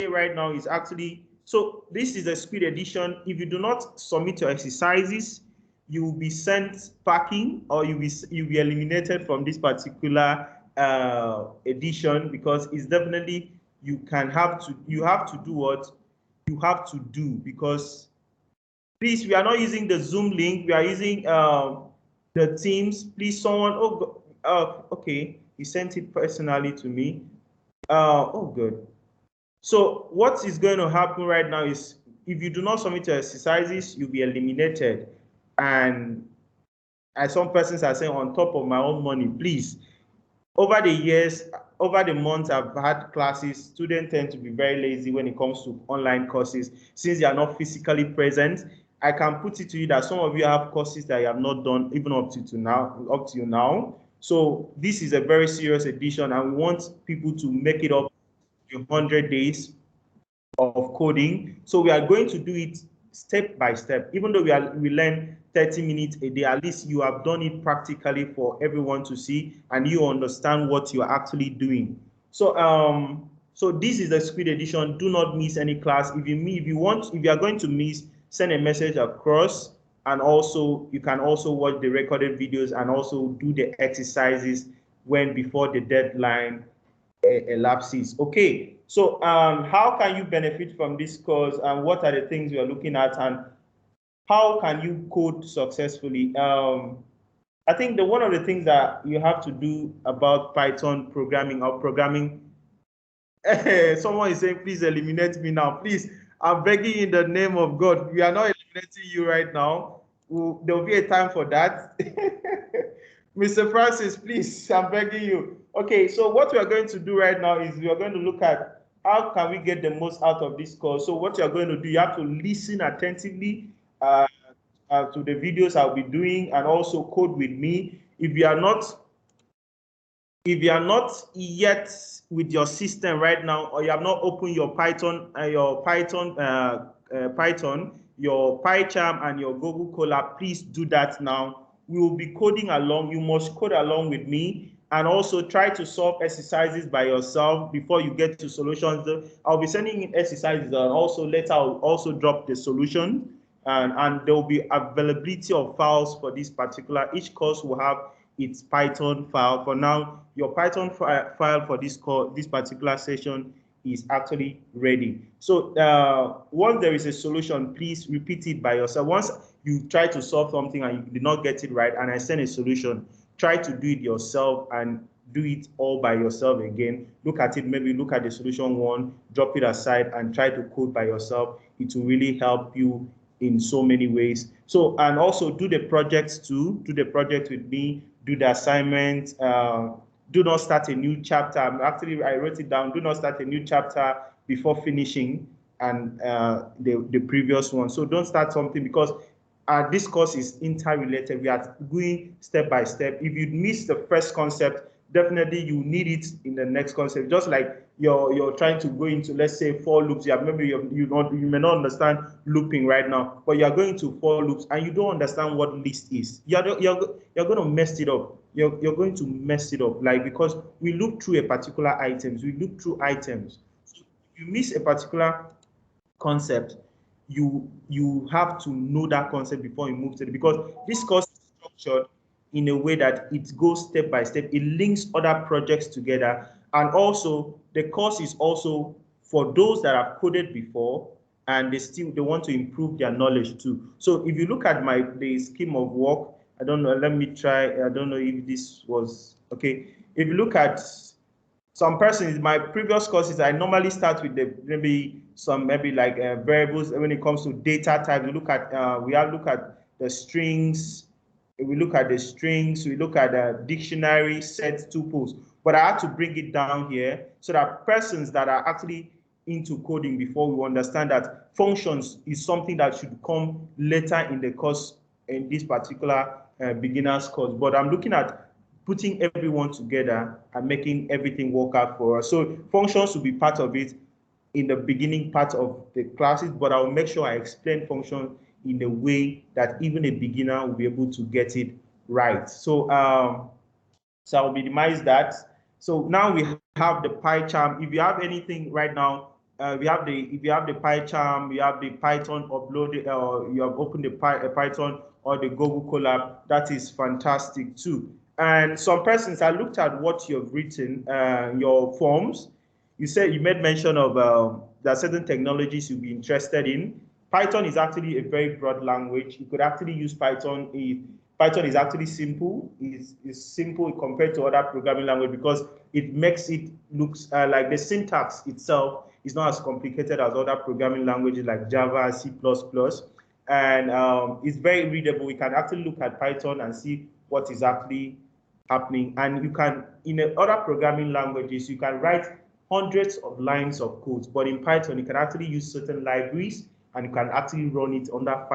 right now is actually, so this is a Squid edition. If you do not submit your exercises, you will be sent packing, or you'll be eliminated from this particular edition, because it's definitely, you have to do what you have to do. Because please, we are not using the Zoom link, we are using the Teams. Please, someone, okay, he sent it personally to me. Oh good. So what is going to happen right now is, if you do not submit your exercises, you'll be eliminated. And as some persons are saying, on top of my own money, please. Over the years, over the months I've had classes, students tend to be very lazy when it comes to online courses, since they are not physically present. I can put it to you that some of you have courses that you have not done even up to now. So this is a very serious edition, and we want people to make it up in 100 days of coding. So we are going to do it step by step. Even though we learn 30 minutes a day, at least you have done it practically for everyone to see, and you understand what you are actually doing. So so this is the Squid edition. Do not miss any class. If you are going to miss, send a message across, and also you can also watch the recorded videos and also do the exercises before the deadline elapses. Okay, so how can you benefit from this course, and what are the things you are looking at, and how can you code successfully? I think one of the things that you have to do about Python programming or programming, someone is saying, please eliminate me now. Please, I'm begging in the name of God. We are not eliminating you right now. There will be a time for that. Mr. Francis, please, I'm begging you. Okay, so what we are going to do right now is we are going to look at how can we get the most out of this course. So what you are going to do, you have to listen attentively to the videos I'll be doing, and also code with me. If you are not yet with your system right now, or you have not opened your Python, your PyCharm and your Google Colab, please do that now. We will be coding along. You must code along with me, and also try to solve exercises by yourself before you get to solutions. I'll be sending in exercises, and also later I'll also drop the solution, and there will be availability of files for this particular. Each course will have its Python file. For now, your Python file for this particular session is actually ready. So once there is a solution, please repeat it by yourself. Once you try to solve something and you did not get it right, and I send a solution, try to do it yourself and do it all by yourself again. Look at it, maybe look at the solution one, drop it aside, and try to code by yourself. It will really help you in so many ways. So, and also do the projects too. Do the project with me. Do the assignment. Do not start a new chapter. Actually, I wrote it down. Do not start a new chapter before finishing and the previous one. So don't start something, because this course is interrelated. We are going step by step. If you miss the first concept, definitely you need it in the next concept. Just like you're trying to go into, let's say, for loops. You may not understand looping right now, but you're going to for loops and you don't understand what list is. You're going to mess it up. You're going to mess it up, like, because we loop through a particular items. We loop through items. So if you miss a particular concept, you have to know that concept before you move to it, because this course is structured in a way that it goes step by step. It links other projects together, and also the course is also for those that have coded before and they want to improve their knowledge too. So if you look at the scheme of work, I don't know, let me try. I don't know if this was okay. If you look at some persons, my previous courses, I normally start with maybe like variables. When it comes to data type, we look at the strings. We look at the strings. We look at the dictionary, sets, tuples. But I had to bring it down here so that persons that are actually into coding before will understand that functions is something that should come later in the course, in this particular beginner's course. But I'm looking at putting everyone together and making everything work out for us. So functions will be part of it in the beginning part of the classes, but I'll make sure I explain functions in a way that even a beginner will be able to get it right. So so I'll minimize that. So now we have the PyCharm. If you have anything right now, if you have the PyCharm, you have the Python uploaded, or you have opened the Python or the Google Colab, that is fantastic too. And some persons, I looked at what you've written, your forms. You said you made mention of there are certain technologies you'll be interested in. Python is actually a very broad language. You could actually use Python. Python is actually simple. It's simple compared to other programming language because it makes it looks like the syntax itself is not as complicated as other programming languages like Java, C++, and it's very readable. We can actually look at Python and see what is actually happening. And you can, in other programming languages, you can write hundreds of lines of code, but in Python, you can actually use certain libraries and you can actually run it under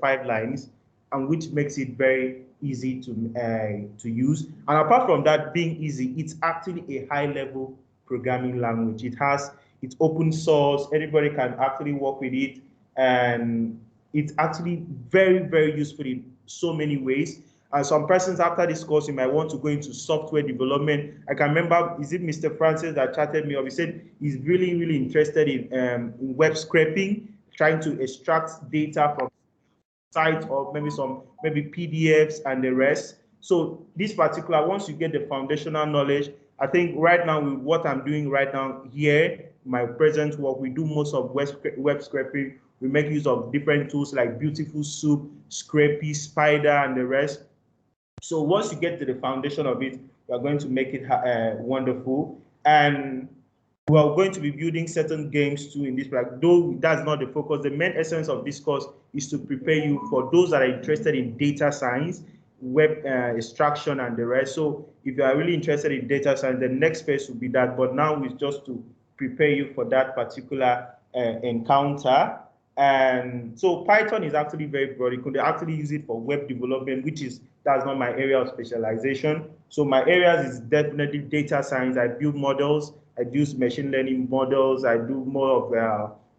five lines, and which makes it very easy to use. And apart from that being easy, it's actually a high-level programming language. It's open source. Anybody can actually work with it, and it's actually very, very useful in so many ways. And some persons after this course, you might want to go into software development. I can remember, is it Mr. Francis that chatted me up? He said he's really, really interested in web scraping, trying to extract data from sites or maybe PDFs and the rest. So this particular, once you get the foundational knowledge, I think right now with what I'm doing right now here, my present work, we do most of web scraping. We make use of different tools like Beautiful Soup, Scrapy, Spider, and the rest. So once you get to the foundation of it, we are going to make it wonderful. And we are going to be building certain games too in this project, though that's not the focus. The main essence of this course is to prepare you for those that are interested in data science, web extraction, and the rest. So if you are really interested in data science, the next phase will be that. But now it's just to prepare you for that particular encounter. And so Python is actually very broad. You could actually use it for web development, that's not my area of specialization. So my areas is definitely data science. I build models. I use machine learning models. I do more of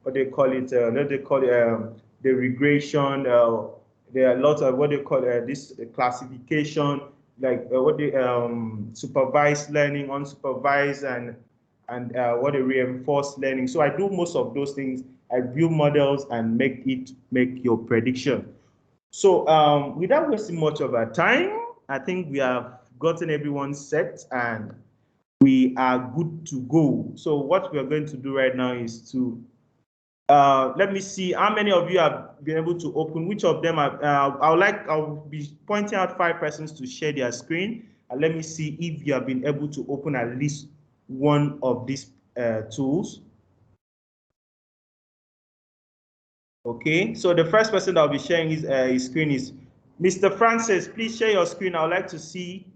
what they call it. The regression. There are a lot of what they call this classification, like what they supervised learning, unsupervised, and what they reinforced learning. So I do most of those things. I build models and make your prediction. So without wasting much of our time, I think we have gotten everyone set and we are good to go. So what we are going to do right now is to, let me see how many of you have been able to open, which of them I'll be pointing out 5 persons to share their screen. And let me see if you have been able to open at least one of these tools. Okay, so the first person that will be sharing his screen is Mr. Francis. Please share your screen. I would like to see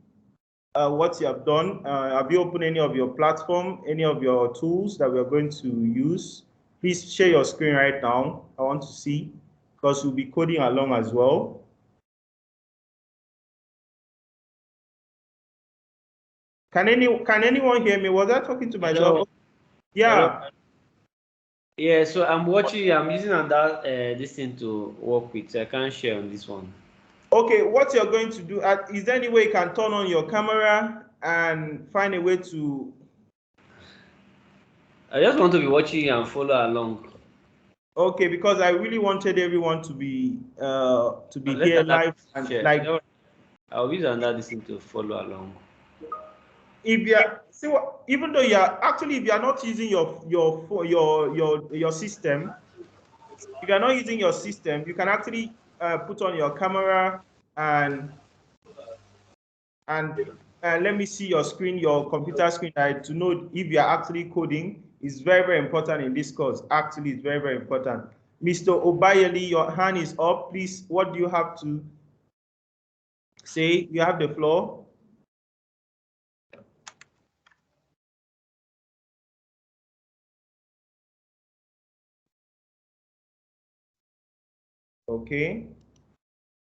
what you have done. Have you opened any of your platform, any of your tools that we are going to use? Please share your screen right now. I want to see, because we'll be coding along as well. Can anyone hear me? Was I talking to myself? Hello. Yeah. Hello. Yeah, so I'm using that this thing to work with, so I can't share on this one. Okay, what you're going to do, is there any way you can turn on your camera and find a way to... I just want to be watching and follow along. Okay, because I really wanted everyone to be here live and like... I'll use another this thing to follow along. If you are, see what, even though you are actually, if you are not using your system, if you are not using your system, you can actually put on your camera and let me see your screen, your computer screen, to know if you are actually coding. Is very, very important in this course. Actually, it's very, very important. Mr. Obayeli, your hand is up. Please, what do you have to say? You have the floor. Okay.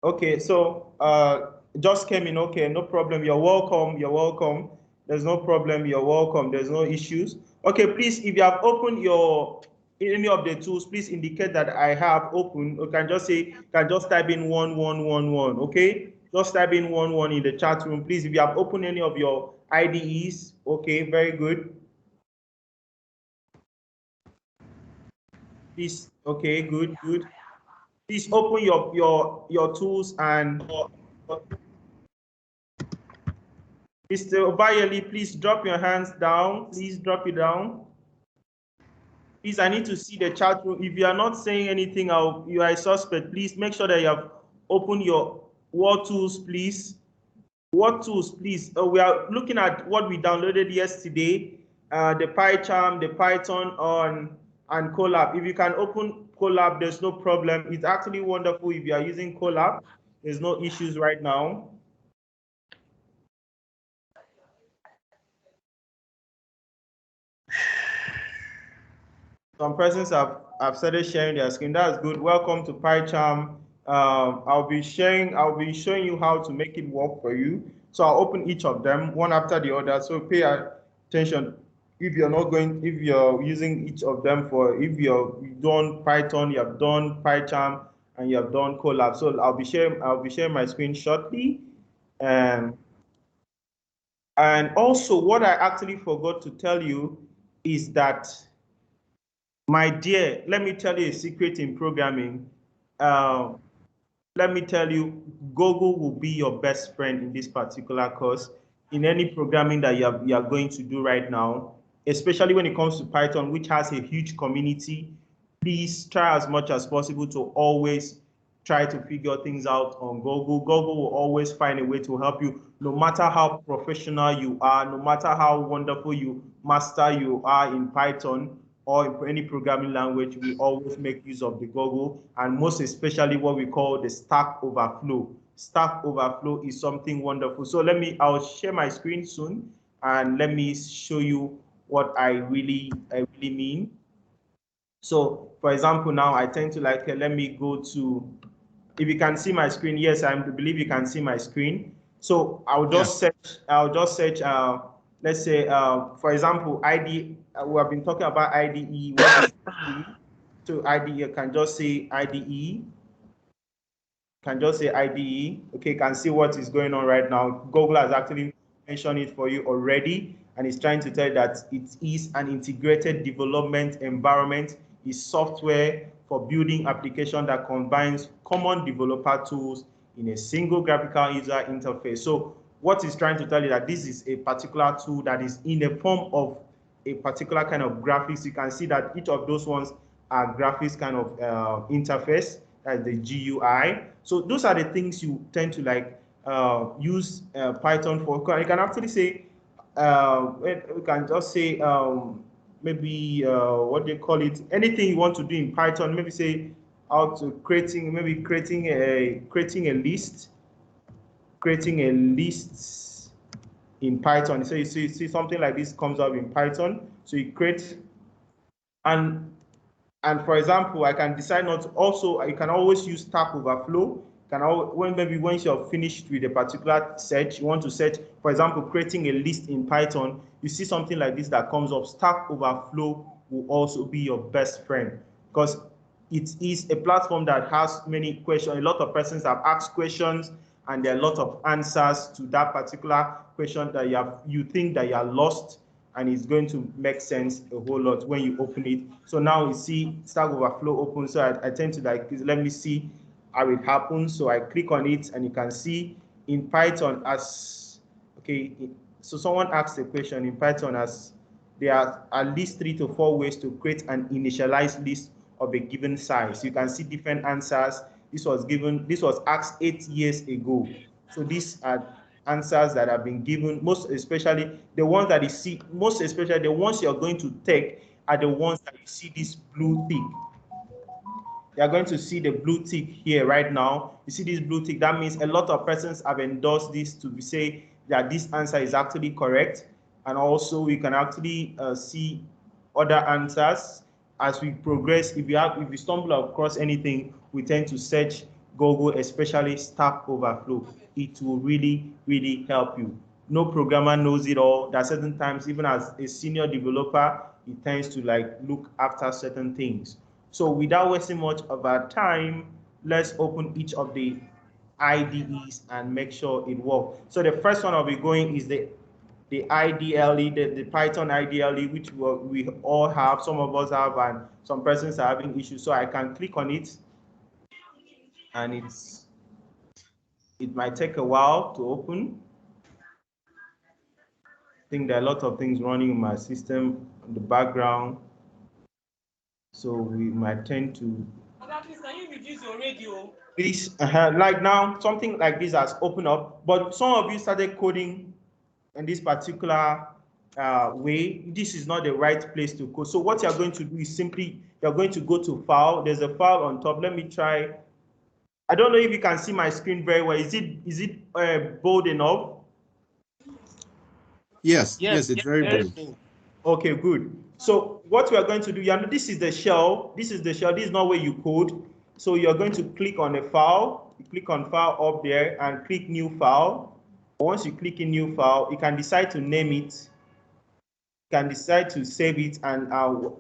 Okay, so just came in. Okay, no problem. You're welcome. You're welcome. There's no problem. You're welcome. There's no issues. Okay, please, if you have opened any of the tools, please indicate that I have opened. You can just type in 1111. Okay, just type in 11 in the chat room, please. If you have opened any of your IDEs, okay, very good. Please, okay, good, good. Please open your tools and Mr. Obayeli, please drop your hands down. Please drop it down. Please, I need to see the chat room. If you are not saying anything, you are a suspect. Please make sure that you have opened your word tools, please. Word tools, please. We are looking at what we downloaded yesterday, the PyCharm, the Python and Colab. If you can open Colab, there's no problem. It's actually wonderful if you are using Colab. There's no issues right now. Some persons have started sharing their screen. That's good. Welcome to PyCharm. I'll be showing you how to make it work for you. So I'll open each of them one after the other. So pay attention. If you're using each of them if you've done Python, you have done PyCharm, and you have done Colab. So I'll be sharing my screen shortly. And also what I actually forgot to tell you is that, my dear, let me tell you a secret in programming. Let me tell you, Google will be your best friend in this particular course, in any programming that you are going to do right now, especially when it comes to Python, which has a huge community. Please try as much as possible to always try to figure things out on Google. Google will always find a way to help you, no matter how professional you are, no matter how wonderful you are in Python or in any programming language. We always make use of the Google, and most especially what we call the Stack Overflow. Stack Overflow is something wonderful. So I'll share my screen soon, and let me show you what I really mean. So for example, now I tend to let me go to, if you can see my screen. Yes, I believe you can see my screen. So I'll just search, let's say, for example, IDE. We have been talking about IDE. What is IDE? So IDE, can just say IDE. Can just say IDE. Okay, can see what is going on right now. Google has actually mentioned it for you already, and it's trying to tell you that it is an integrated development environment. Is software for building application that combines common developer tools in a single graphical user interface. So what it's trying to tell you that this is a particular tool that is in the form of a particular kind of graphics. You can see that each of those ones are graphics kind of interface, as the GUI. So those are the things you tend to use Python for. You can actually say, we can just say, maybe what they call it, anything you want to do in Python. Maybe say how to creating a list in Python. So you see something like this comes up in Python. So you create, and for example, I can decide not to. Also, you can always use Stack Overflow. Once you're finished with a particular search, you want to search, for example, creating a list in Python, you see something like this that comes up. Stack Overflow will also be your best friend, because it is a platform that has many questions. A lot of persons have asked questions, and there are a lot of answers to that particular question that you think that you are lost, and it's going to make sense a whole lot when you open it. So now you see Stack Overflow open. So I tend to let me see how it happens. So I click on it, and you can see in Python so someone asked a question in Python, as there are at least 3 to 4 ways to create an initialized list of a given size. You can see different answers. This was asked 8 years ago. So these are answers that have been given, most especially the ones that you see, most especially the ones you're going to take are the ones that you see this blue tick. You're going to see the blue tick here right now. You see this blue tick, that means a lot of persons have endorsed this to say that this answer is actually correct. And also we can actually see other answers as we progress. If we stumble across anything, we tend to search Google, especially Stack Overflow. It will really, really help you. No programmer knows it all. There are certain times, even as a senior developer, it tends to look after certain things. So without wasting much of our time, let's open each of the IDEs and make sure it works. So the first one I'll be going is the the IDLE, the Python IDLE, which we all have, some of us have, and some persons are having issues. So I can click on it, and it might take a while to open. I think there are a lot of things running in my system in the background, so we might tend to. Please, can you reduce your radio? Please, like now, something like this has opened up, but some of you started coding in this particular way. This is not the right place to code. So what you're going to do is simply, you're going to go to File. There's a file on top. Let me try. I don't know if you can see my screen very well. Is it bold enough? Yes, it's very bold. Okay, good. So what we are going to do, this is the shell. This is the shell. This is not where you code. So you're going to click on a file. You click on File up there and click New File. Once you click in New File, you can decide to name it. You can decide to save it, and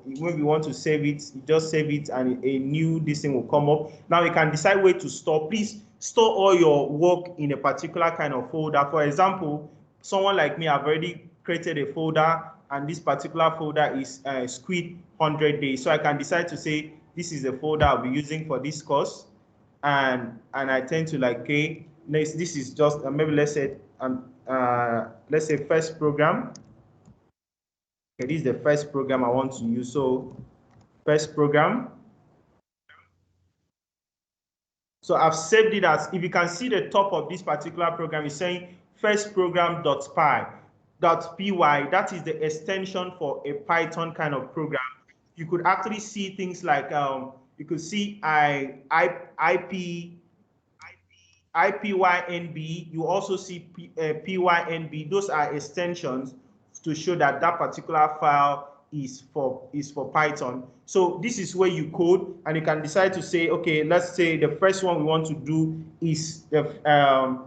when we want to save it, you just save it, and a new this thing will come up. Now you can decide where to store. Please store all your work in a particular kind of folder. For example, someone like me, I've already created a folder, and this particular folder is Squid 100 days. So I can decide to say this is the folder I'll be using for this course, and I tend to like, okay, this is just maybe let's say first program. Okay, this is the first program I want to use. So first program. So I've saved it as, if you can see the top of this particular program is saying first program.py. That is the extension for a Python kind of program. You could actually see things like you could see IPYNB. You also see PYNB. Those are extensions to show that that particular file is for Python. So this is where you code, and you can decide to say, okay, let's say the first one we want to do is we're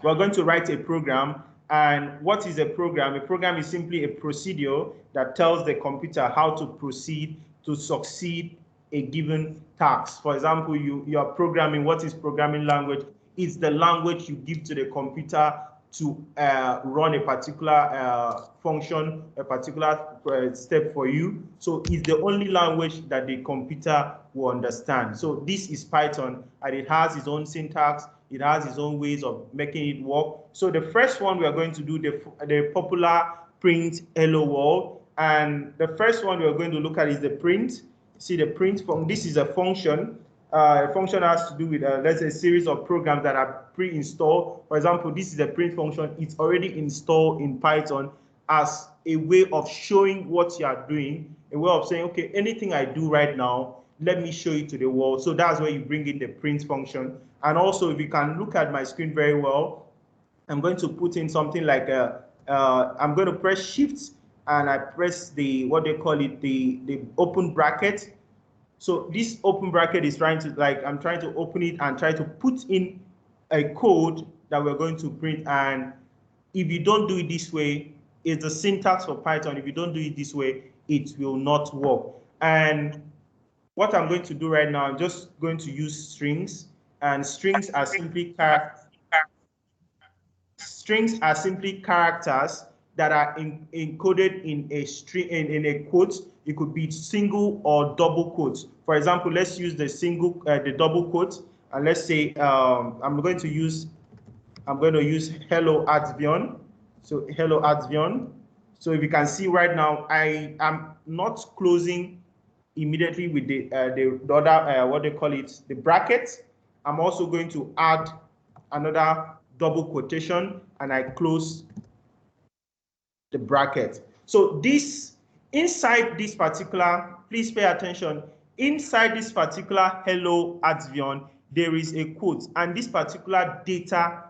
going to write a program. And what is a program? A program is simply a procedure that tells the computer how to proceed to succeed a given task. For example, you are programming. What is programming language? It's the language you give to the computer to run a particular function, a particular step for you. So it's the only language that the computer will understand. So this is Python, and it has its own syntax. It has its own ways of making it work. So the first one we are going to do the popular print hello world. And the first one we are going to look at is the print. See the print from this is a function. A function has to do with, let's say, a series of programs that are pre-installed. For example, this is a print function. It's already installed in Python as a way of showing what you are doing, a way of saying, okay, anything I do right now, let me show it to the world. So that's where you bring in the print function. And also, if you can look at my screen very well, I'm going to put in something like, I'm going to press Shift, and I press the, what they call it, the open bracket. So this open bracket is trying to, like, I'm trying to open it and try to put in a code that we're going to print. And if you don't do it this way, it's the syntax for Python. If you don't do it this way, it will not work. And what I'm going to do right now, I'm just going to use strings. And strings are simply characters that are encoded in a string, in a quote. It could be single or double quotes. For example, let's use the double quote, and let's say I'm going to use hello Advion. So hello Advion. So if you can see right now, I am not closing immediately with the other what they call it, the bracket. I'm also going to add another double quotation, and I close the bracket. So this, inside this particular, please pay attention, inside this particular hello Advion, there is a quote, and this particular data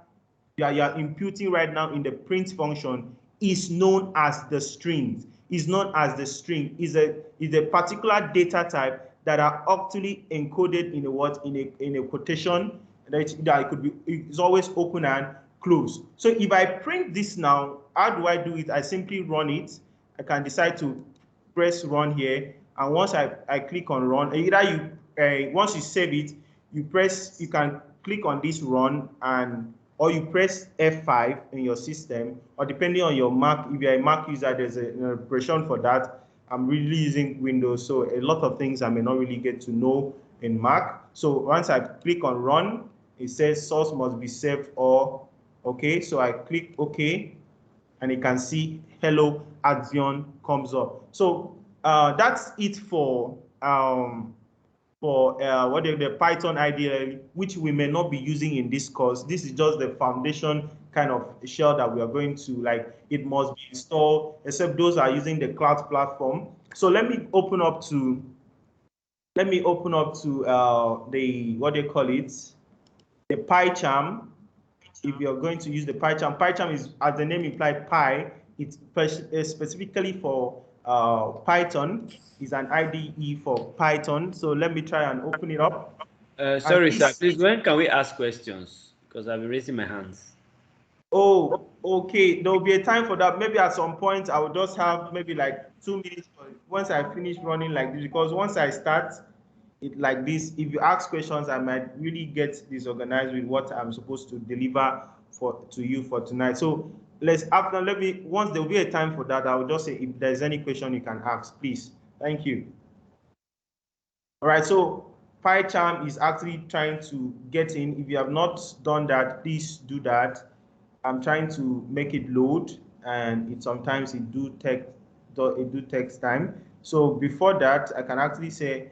that you are imputing right now in the print function is known as the string. Is known as the string. Is a particular data type that are actually encoded in a what, in a quotation that could be, it's always open and close. So if I print this now, how do I do it? I simply run it. I can decide to press run here, and once I click on run, either you once you save it, you can click on this run, and or you press F5 in your system, or depending on your Mac, if you're a Mac user, there's an operation for that. I'm really using Windows, so a lot of things I may not really get to know in Mac. So once I click on run, it says source must be saved, or okay, so I click OK, and you can see hello Axion comes up. So that's it for what the Python IDE, which we may not be using in this course. This is just the foundation kind of shell that we are going to, like, it must be installed, except those are using the cloud platform. So let me open up to the, what they call it, the PyCharm. If you're going to use the PyCharm is, as the name implies, Py. It's specifically for Python. Is an IDE for Python. So let me try and open it up. Sorry, sir. Please, when can we ask questions? Because I've been raising my hands. Oh, okay. There will be a time for that. Maybe at some point I will just have maybe like 2 minutes once I finish running like this, because once I start it like this, if you ask questions, I might really get disorganized with what I'm supposed to deliver to you for tonight. So once there will be a time for that, I will just say, if there's any question you can ask, please. Thank you. All right, so PyCharm is actually trying to get in. If you have not done that, please do that. I'm trying to make it load, and sometimes it do take time. So before that, I can actually say,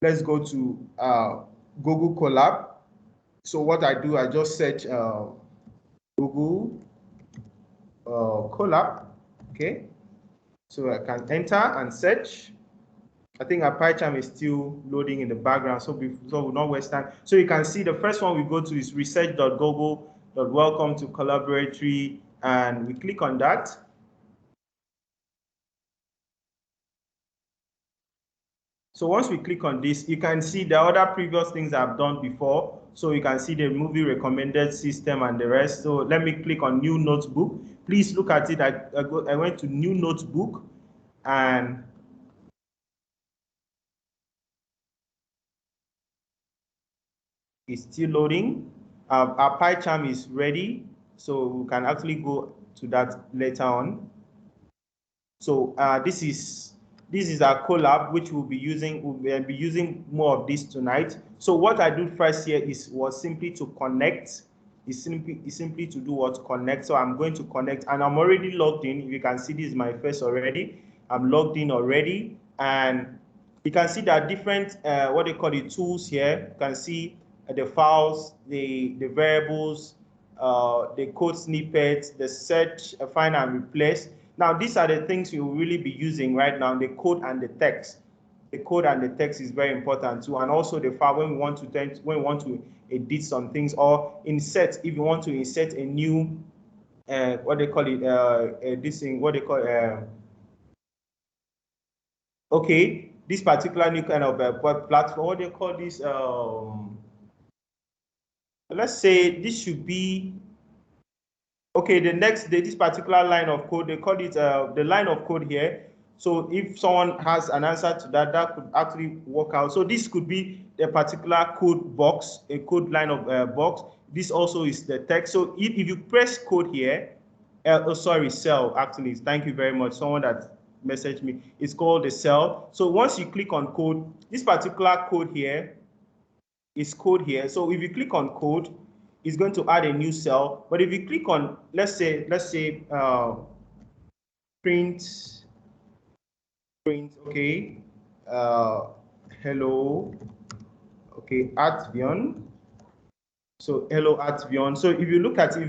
let's go to Google Colab. So what I do, I just search Google Colab. Okay, so I can enter and search. I think our PyCharm is still loading in the background, so we'll not waste time. So you can see the first one we go to is research.google.welcome to Collaboratory, and we click on that. So once we click on this, you can see the other previous things I've done before. So you can see the movie recommended system and the rest. So let me click on new notebook. Please look at it. I went to new notebook, and it's still loading. Our PyCharm is ready, so we can actually go to that later on. So this is our Colab, which we'll be using more of this tonight. So what I do first here was simply to connect. It's simply to do what? Connect. So I'm going to connect, and I'm already logged in. You can see this is my face already. I'm logged in already, and you can see that different what they call the tools here. You can see the files, the variables, the code snippets, the search, find and replace. Now, these are the things we will really be using right now, the code and the text. The code and the text is very important too, and also the file when we want to edit some things, or insert, if you want to insert a new what they call it, this thing, what they call okay, this particular new kind of web platform, what they call this, let's say this should be, okay, this particular line of code, they call it the line of code here. So if someone has an answer to that, that could actually work out. So this could be a particular code box, a code line of box. This also is the text. So if you press code here, cell, actually, thank you very much. Someone that messaged me, it's called the cell. So once you click on code, this particular code here is code here. So if you click on code, it's going to add a new cell. But if you click on, let's say print, okay, hello, okay, Arithmetic. So hello Arithmetic. So if you look at it,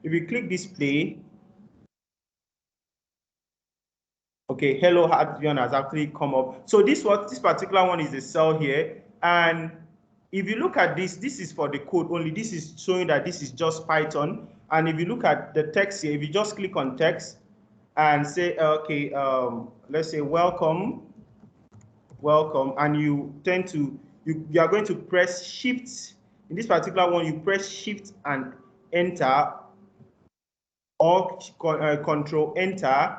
if you click display, okay, hello Arithmetic has actually come up. So this particular one is a cell here, and if you look at this is for the code only. This is showing that this is just Python. And if you look at the text here, if you just click on text and say, okay, let's say welcome, and you are going to press shift. In this particular one, you press shift and enter, or control enter,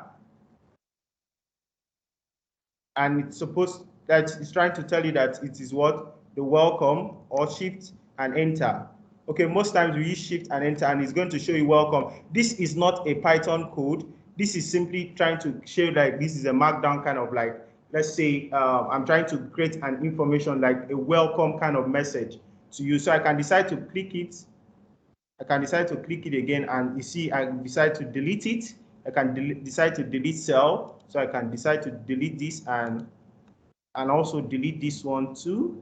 and it's trying to tell you that it is what? The welcome, or shift and enter. Okay, most times we use shift and enter, and it's going to show you welcome. This is not a Python code. This is simply trying to show like this is a markdown kind of like, let's say I'm trying to create an information like a welcome kind of message to you. So I can decide to click it. I can decide to click it again, and you see I decide to delete it. I can decide to delete cell. So I can decide to delete this and also delete this one too.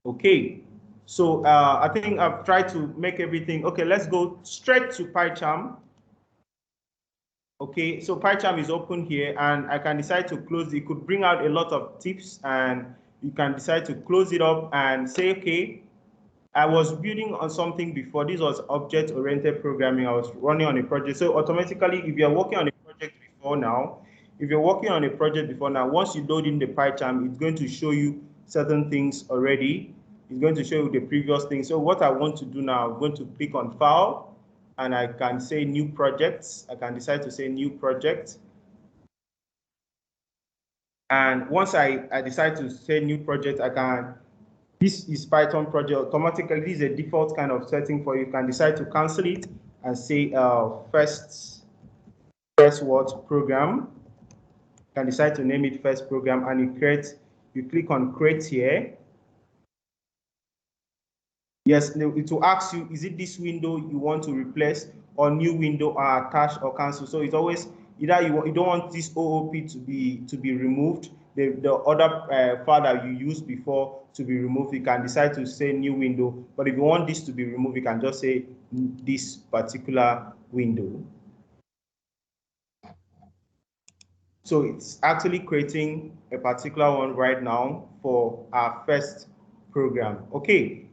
Okay. So I think I've tried to make everything. Okay, let's go straight to PyCharm. Okay, so PyCharm is open here, and I can decide to close. It could bring out a lot of tips, and you can decide to close it up and say, okay, I was building on something before. This was object-oriented programming. I was running on a project. So automatically, if you're working on a project before now, once you load in the PyCharm, it's going to show you certain things already. It's going to show you the previous thing. So what I want to do now, I'm going to click on File, and I can say New Projects. I can decide to say New Project. And once I decide to say New Project, this is Python project automatically. This is a default kind of setting for you. You can decide to cancel it and say first what program. You can decide to name it first program, and you click on create here. Yes, it will ask you, is it this window you want to replace, or new window, or attach or cancel? So it's always either you don't want this OOP to be removed, the other file that you used before to be removed. You can decide to say new window, but if you want this to be removed, you can just say this particular window. So it's actually creating a particular one right now for our first program. Okay.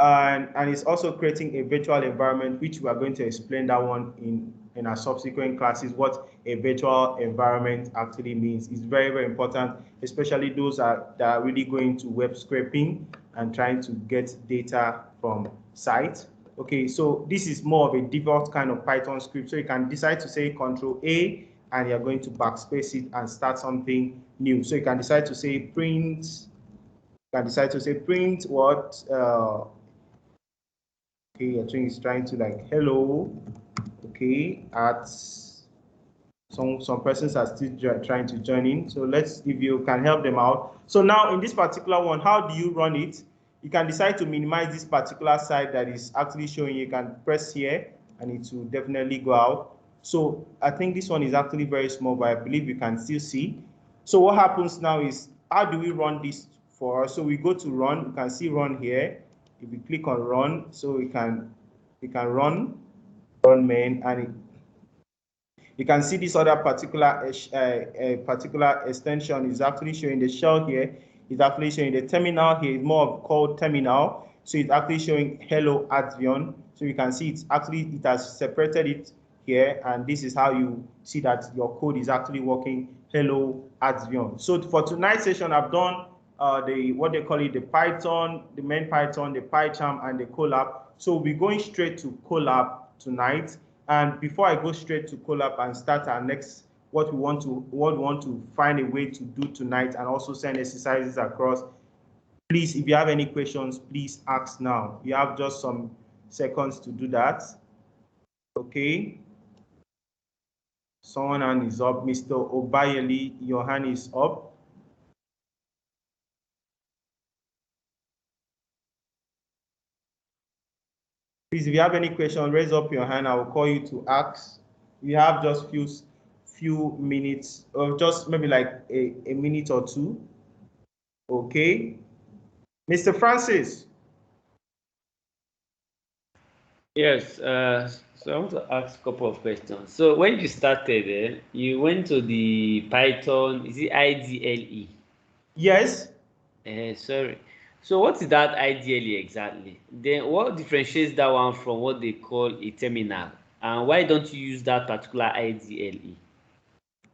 And it's also creating a virtual environment, which we are going to explain that one in our subsequent classes, what a virtual environment actually means. It's very, very important, especially those that are really going to web scraping and trying to get data from sites. Okay, so this is more of a default kind of Python script. So you can decide to say Control A, and you're going to backspace it and start something new. So you can decide to say print. You can decide to say print what. Okay, I think it's trying to like hello. Okay, some persons are still trying to join in. So let's, if you can help them out. So now in this particular one, how do you run it? You can decide to minimize this particular side that is actually showing. You can press here, and it will definitely go out. So I think this one is actually very small, but I believe you can still see. So what happens now is, how do we run this for us? So we go to run. You can see run here. If you click on run, so we can run main, and you can see this other particular extension is actually showing the shell here. It's actually showing the terminal here. It's more of called terminal. So it's actually showing hello Advion. So you can see it has separated it here, and this is how you see that your code is actually working. Hello Advion. So for tonight's session, I've done what they call it, the Python, the main Python, the PyCharm, and the Colab. So we're going straight to Colab tonight. And before I go straight to Colab and start our next, what we want to find a way to do tonight, and also send exercises across, please, if you have any questions, please ask now. You have just some seconds to do that. Okay. Someone hand is up. Mr. Obayeli, your hand is up. Please, if you have any question, raise up your hand. I will call you to ask. You have just few minutes, or just maybe like a minute or two. Okay. Mr. Francis. Yes, so I want to ask a couple of questions. So when you started, you went to the Python, is it IDLE? Yes. Sorry. So what is that IDLE exactly? Then what differentiates that one from what they call a terminal? And why don't you use that particular IDLE?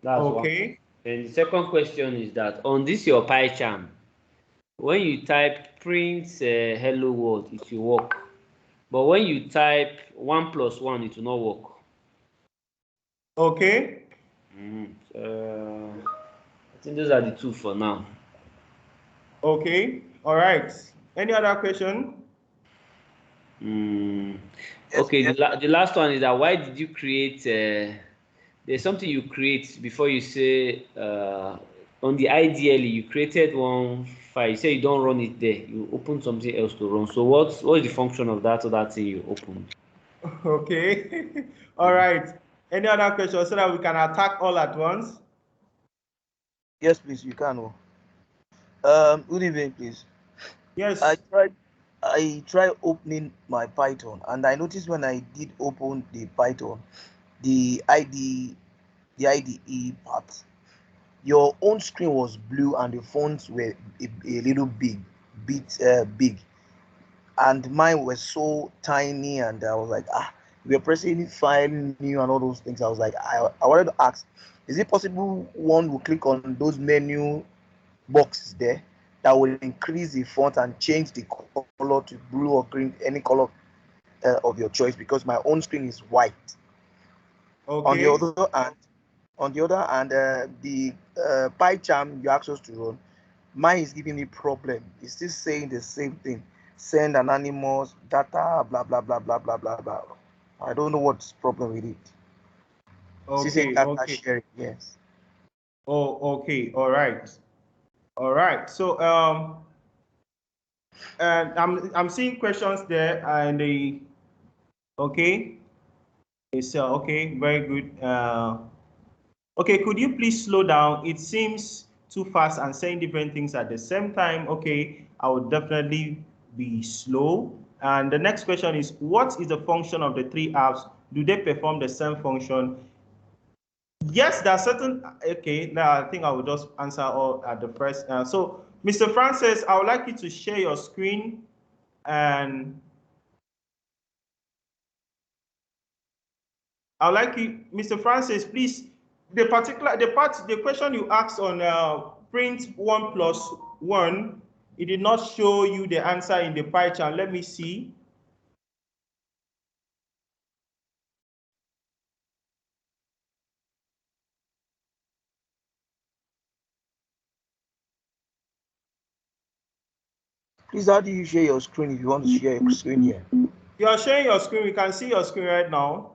That's okay. One. And the second question is that on this your PyCharm, when you type print hello world, it will work. But when you type 1 + 1, it will not work. Okay. I think those are the two for now. Okay. All right. Any other question? Okay, the last one is that why did you create there's something you create before you say on the ideally you created one file, you say you don't run it there, you open something else to run. So what is the function of that other thing you opened? Okay. All right. Any other questions so that we can attack all at once? Yes, please, you can. Good evening, please. Yes. I tried opening my Python, and I noticed when I did open the Python, the IDE part, your own screen was blue and the fonts were a little bit big, and mine was so tiny, and I was like, we are pressing file new and all those things. I was like, I wanted to ask, is it possible one will click on those menu boxes there that will increase the font and change the color to blue or green, any color of your choice, because my own screen is white. Okay. On the other hand, the PyCharm you asked us to run, mine is giving me problem. It's still saying the same thing. Send anonymous data, blah blah blah blah blah blah blah. I don't know what's problem with it. Okay. Okay. Sharing, yes. Oh, okay. All right. All right. So and I'm seeing questions there, and the okay. So okay, very good. Okay, could you please slow down? It seems too fast and saying different things at the same time. Okay, I will definitely be slow. And the next question is, what is the function of the three apps? Do they perform the same function? Yes, there are certain, okay, now I think I will just answer all at the first. So, Mr. Francis, I would like you to share your screen, and I would like you, Mr. Francis, please, the question you asked on print 1 plus 1, it did not show you the answer in the pie chart. Let me see. Please, how do you share your screen if you want to share your screen here? You are sharing your screen. We can see your screen right now.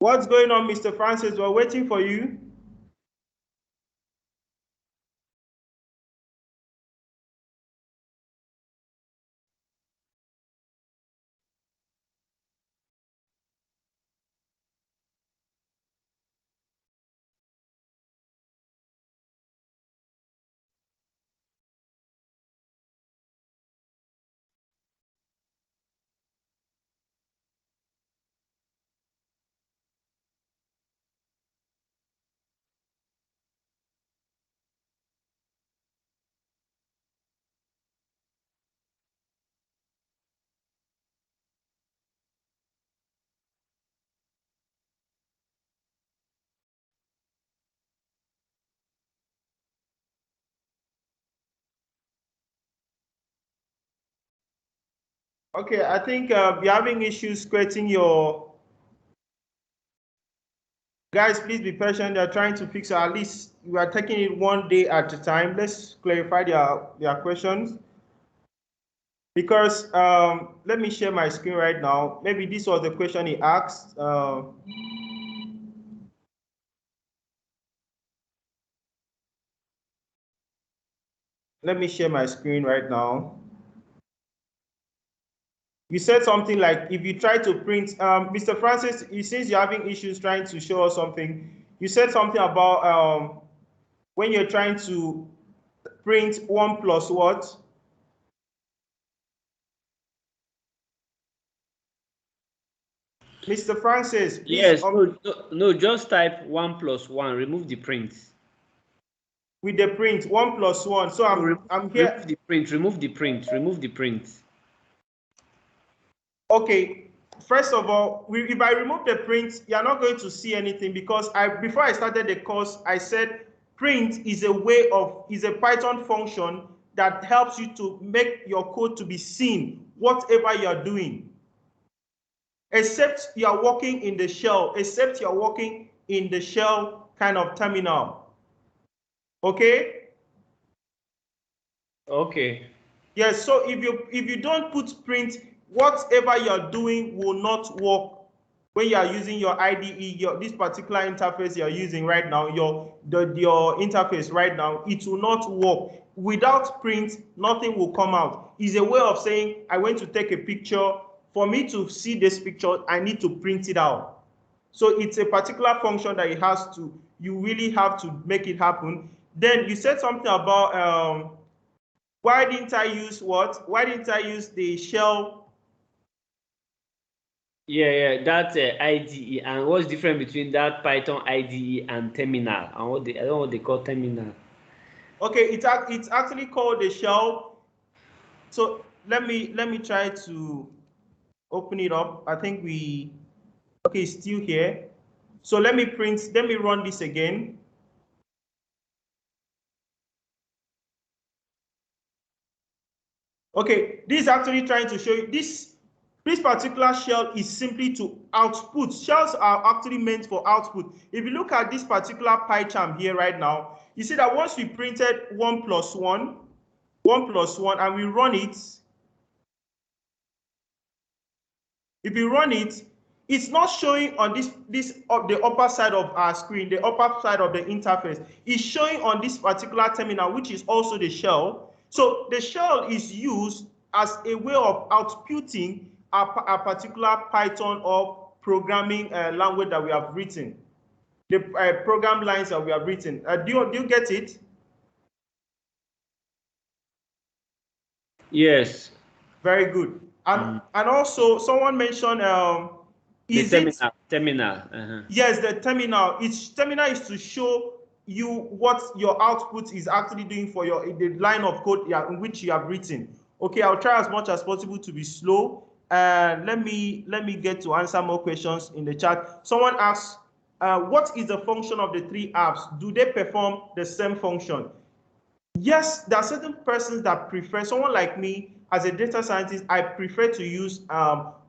What's going on, Mr. Francis? We're waiting for you. Okay, I think you're having issues creating your... Guys, please be patient. They're trying to fix it. At least we are taking it one day at a time. Let's clarify their questions. Because let me share my screen right now. Maybe this was the question he asked. Let me share my screen right now. You said something like, if you try to print, Mr. Francis, since you're having issues trying to show us something, you said something about when you're trying to print 1 plus what? Mr. Francis, please. Yes, no, just type 1 plus 1, remove the print. With the print, 1 plus 1. So I'm here. Remove the print. Okay, first of all, if I remove the print, you're not going to see anything, because before I started the course, I said print is a Python function that helps you to make your code to be seen, whatever you're doing. Except you're working in the shell, kind of terminal. Okay? Okay. Yes, so if you don't put print, whatever you're doing will not work when you are using your IDE, this particular interface you're using right now, your interface right now, it will not work. Without print, nothing will come out. It's a way of saying, I went to take a picture. For me to see this picture, I need to print it out. So it's a particular function that you really have to make it happen. Then you said something about, why didn't I use what? Why didn't I use the shell? Yeah, that's IDE. And what's different between that Python IDE and terminal? And I don't know what they call terminal. Okay, it's actually called the shell. So let me try to open it up. I think okay, it's still here. So let me run this again. Okay, this is actually trying to show you this particular shell is simply to output. Shells are actually meant for output. If you look at this particular PyCharm here right now, you see that once we printed 1 plus 1, and we run it, if you run it, it's not showing on the upper side of our screen, the upper side of the interface. It's showing on this particular terminal, which is also the shell. So the shell is used as a way of outputting a particular Python or programming language that we have written, the program lines that we have written. Do you get it? Yes. Very good. And also, someone mentioned, terminal. Yes, the terminal. Terminal is to show you what your output is actually doing for the line of code in which you have written. Okay, I'll try as much as possible to be slow. Let me get to answer more questions in the chat. Someone asks, what is the function of the 3 apps? Do they perform the same function? Yes, there are certain persons that prefer, someone like me, as a data scientist, I prefer to use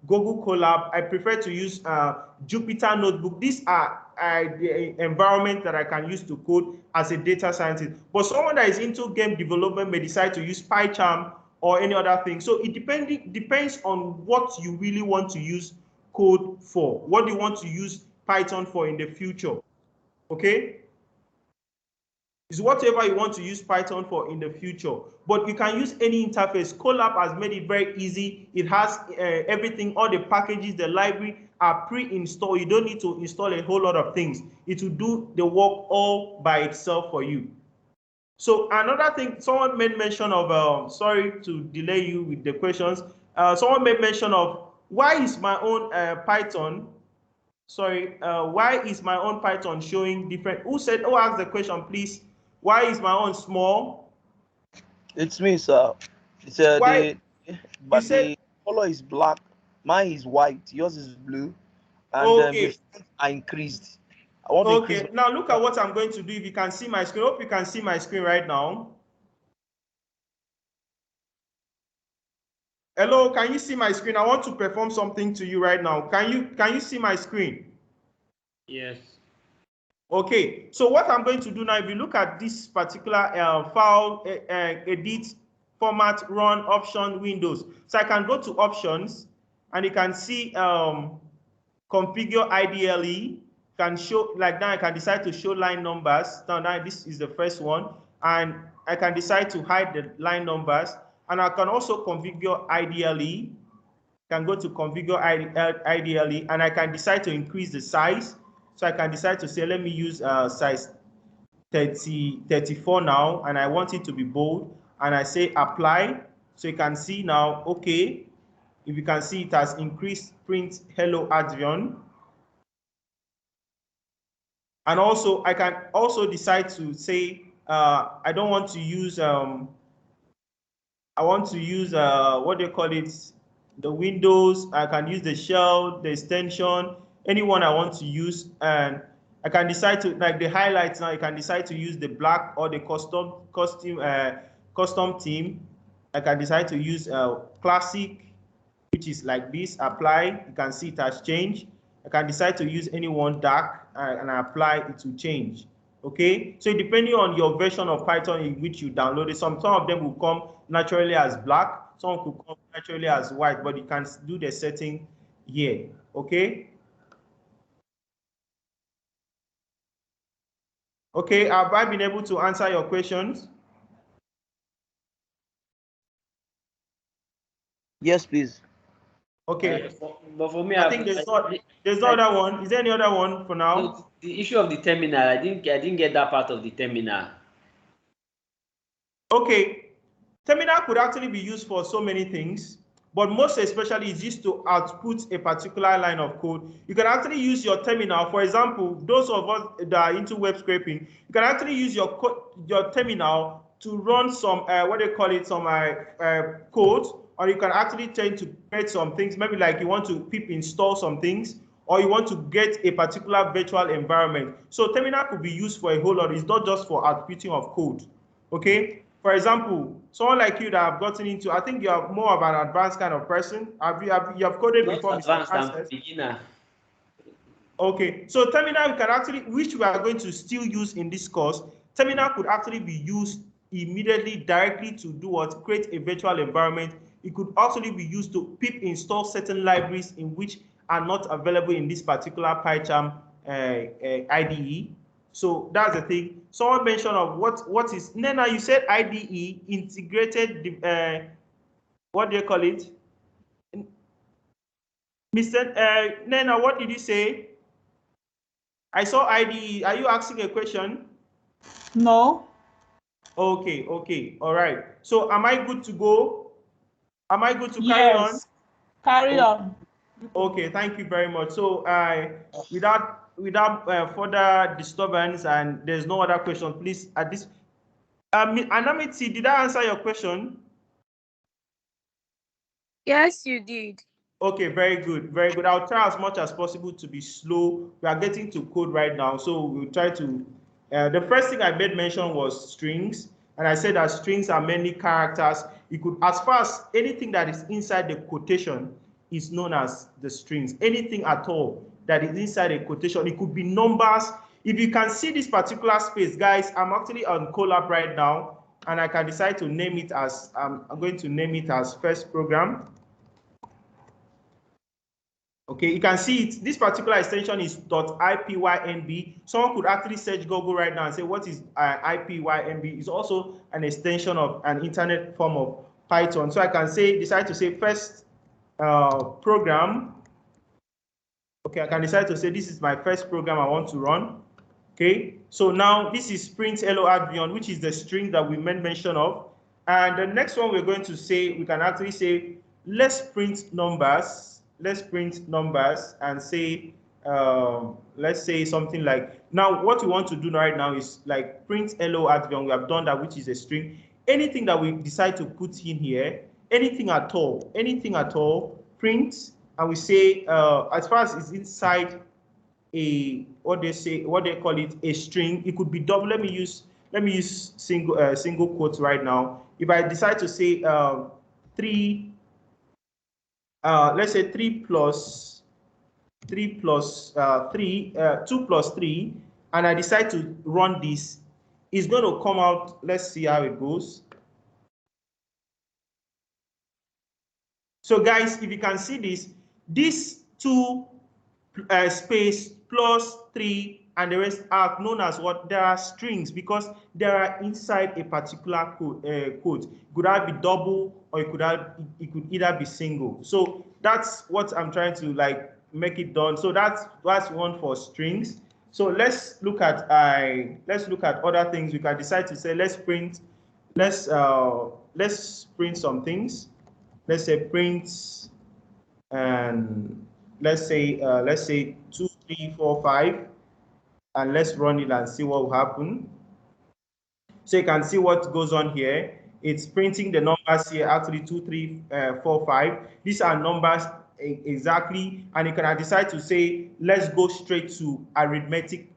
Google Colab. I prefer to use Jupyter Notebook. These are the environment that I can use to code as a data scientist. But someone that is into game development may decide to use PyCharm or any other thing. So it depends on what you really want to use code for. What do you want to use Python for in the future? Okay? Is whatever you want to use Python for in the future. But you can use any interface. Colab has made it very easy. It has everything, all the packages, the library are pre-installed. You don't need to install a whole lot of things. It will do the work all by itself for you. So another thing, someone made mention of, sorry to delay you with the questions. Someone made mention of, why is my own Python, why is my own Python showing different? Who asked the question, please? Why is my own small? It's me, sir. It's Why? the color is black. Mine is white. Yours is blue, and Okay. the fonts are increased. I want to increase. Okay. Now look at what I'm going to do. If you can see my screen, hope you can see my screen right now. Hello, can you see my screen? I want to perform something to you right now. Can you see my screen? Yes. Okay, so what I'm going to do now, if you look at this particular file, edit, format, run, option, Windows. So I can go to options, and you can see configure IDLE, can show, like now I can decide to show line numbers. Now this is the first one, and I can decide to hide the line numbers, and I can also configure IDLE. can go to configure IDLE, and I can decide to increase the size. So I can decide to say, let me use size 34 now, and I want it to be bold, and I say apply. So you can see now, okay, if you can see, it has increased print hello Advion. And also I can also decide to say I don't want to use I want to use what do you call it, the windows. I can use the shell, the extension, anyone I want to use, and I can decide to, like the highlights now, you can decide to use the black or the custom theme. I can decide to use classic, which is like this, apply. You can see it has changed. I can decide to use any one dark and I apply it to change. Okay, so depending on your version of Python in which you downloaded, some of them will come naturally as black, some could come naturally as white, but you can do the setting here. Okay. Okay, have I been able to answer your questions? Yes, please. Okay. But for me, I think there's no other one. Is there any other one for now? No, the issue of the terminal, I didn't get that part of the terminal. Okay, terminal could actually be used for so many things, but most especially it's used to output a particular line of code. You can actually use your terminal. For example, those of us that are into web scraping, you can actually use your terminal to run some what they call it, some code, or you can actually tend to create some things. Maybe like you want to pip install some things, or you want to get a particular virtual environment. So terminal could be used for a whole lot. It's not just for outputting of code. Okay. For example, someone like you that have gotten into, I think you are more of an advanced kind of person. You have coded Not before, advanced, Mr. I'm beginner. Okay, so terminal can actually, which we are going to still use in this course, terminal could actually be used immediately, directly to do what? Create a virtual environment. It could actually be used to pip install certain libraries in which are not available in this particular PyCharm IDE. So that's the thing. Someone mentioned of what is Nena. You said IDE integrated. What do you call it, Mr. Nena? What did you say? I saw IDE. Are you asking a question? No. Okay. Okay. All right. So am I good to go? Am I good to carry on? Yes. Carry on. Okay. Thank you very much. So without further disturbance, and there's no other question, please at this. Anamiti, did I answer your question? Yes, you did. Okay, very good, very good. I'll try as much as possible to be slow. We are getting to code right now, so we'll try to. The first thing I made mention was strings, and I said that strings are many characters. You could, as far as anything that is inside the quotation is known as the strings. Anything at all that is inside a quotation, it could be numbers. If you can see this particular space, guys, I'm actually on Colab right now, and I can decide to name it as, I'm going to name it as first program. Okay, you can see it. This particular extension is .ipynb. Someone could actually search Google right now and say, what is ipynb? It's also an extension of an internet form of Python. So I can say, decide to say first program. Okay, I can decide to say, this is my first program I want to run. Okay, so now this is print hello Advion, which is the string that we made mention of. And the next one we're going to say, we can actually say, let's print numbers. Let's print numbers and say, let's say something like, now what we want to do right now is like print hello Advion. We have done that, which is a string. Anything that we decide to put in here, anything at all, print, and we say, as far as it's inside a, what they call it, a string, it could be double. Let me use single quotes right now. If I decide to say 3, let's say 2 plus 3, and I decide to run this, it's going to come out. Let's see how it goes. So guys, if you can see this 2 space plus 3 and the rest are known as what? There are strings because they are inside a particular code. Code. It could either be double or it could either be single. So that's what I'm trying to like make it done. So that's one for strings. So let's look at other things. We can decide to say let's print some things. Let's say print, and let's say 2, 3, 4, 5, and let's run it and see what will happen. So you can see what goes on here. It's printing the numbers here, actually 2, 3, 4, 5. These are numbers exactly, and you can decide to say let's go straight to arithmetic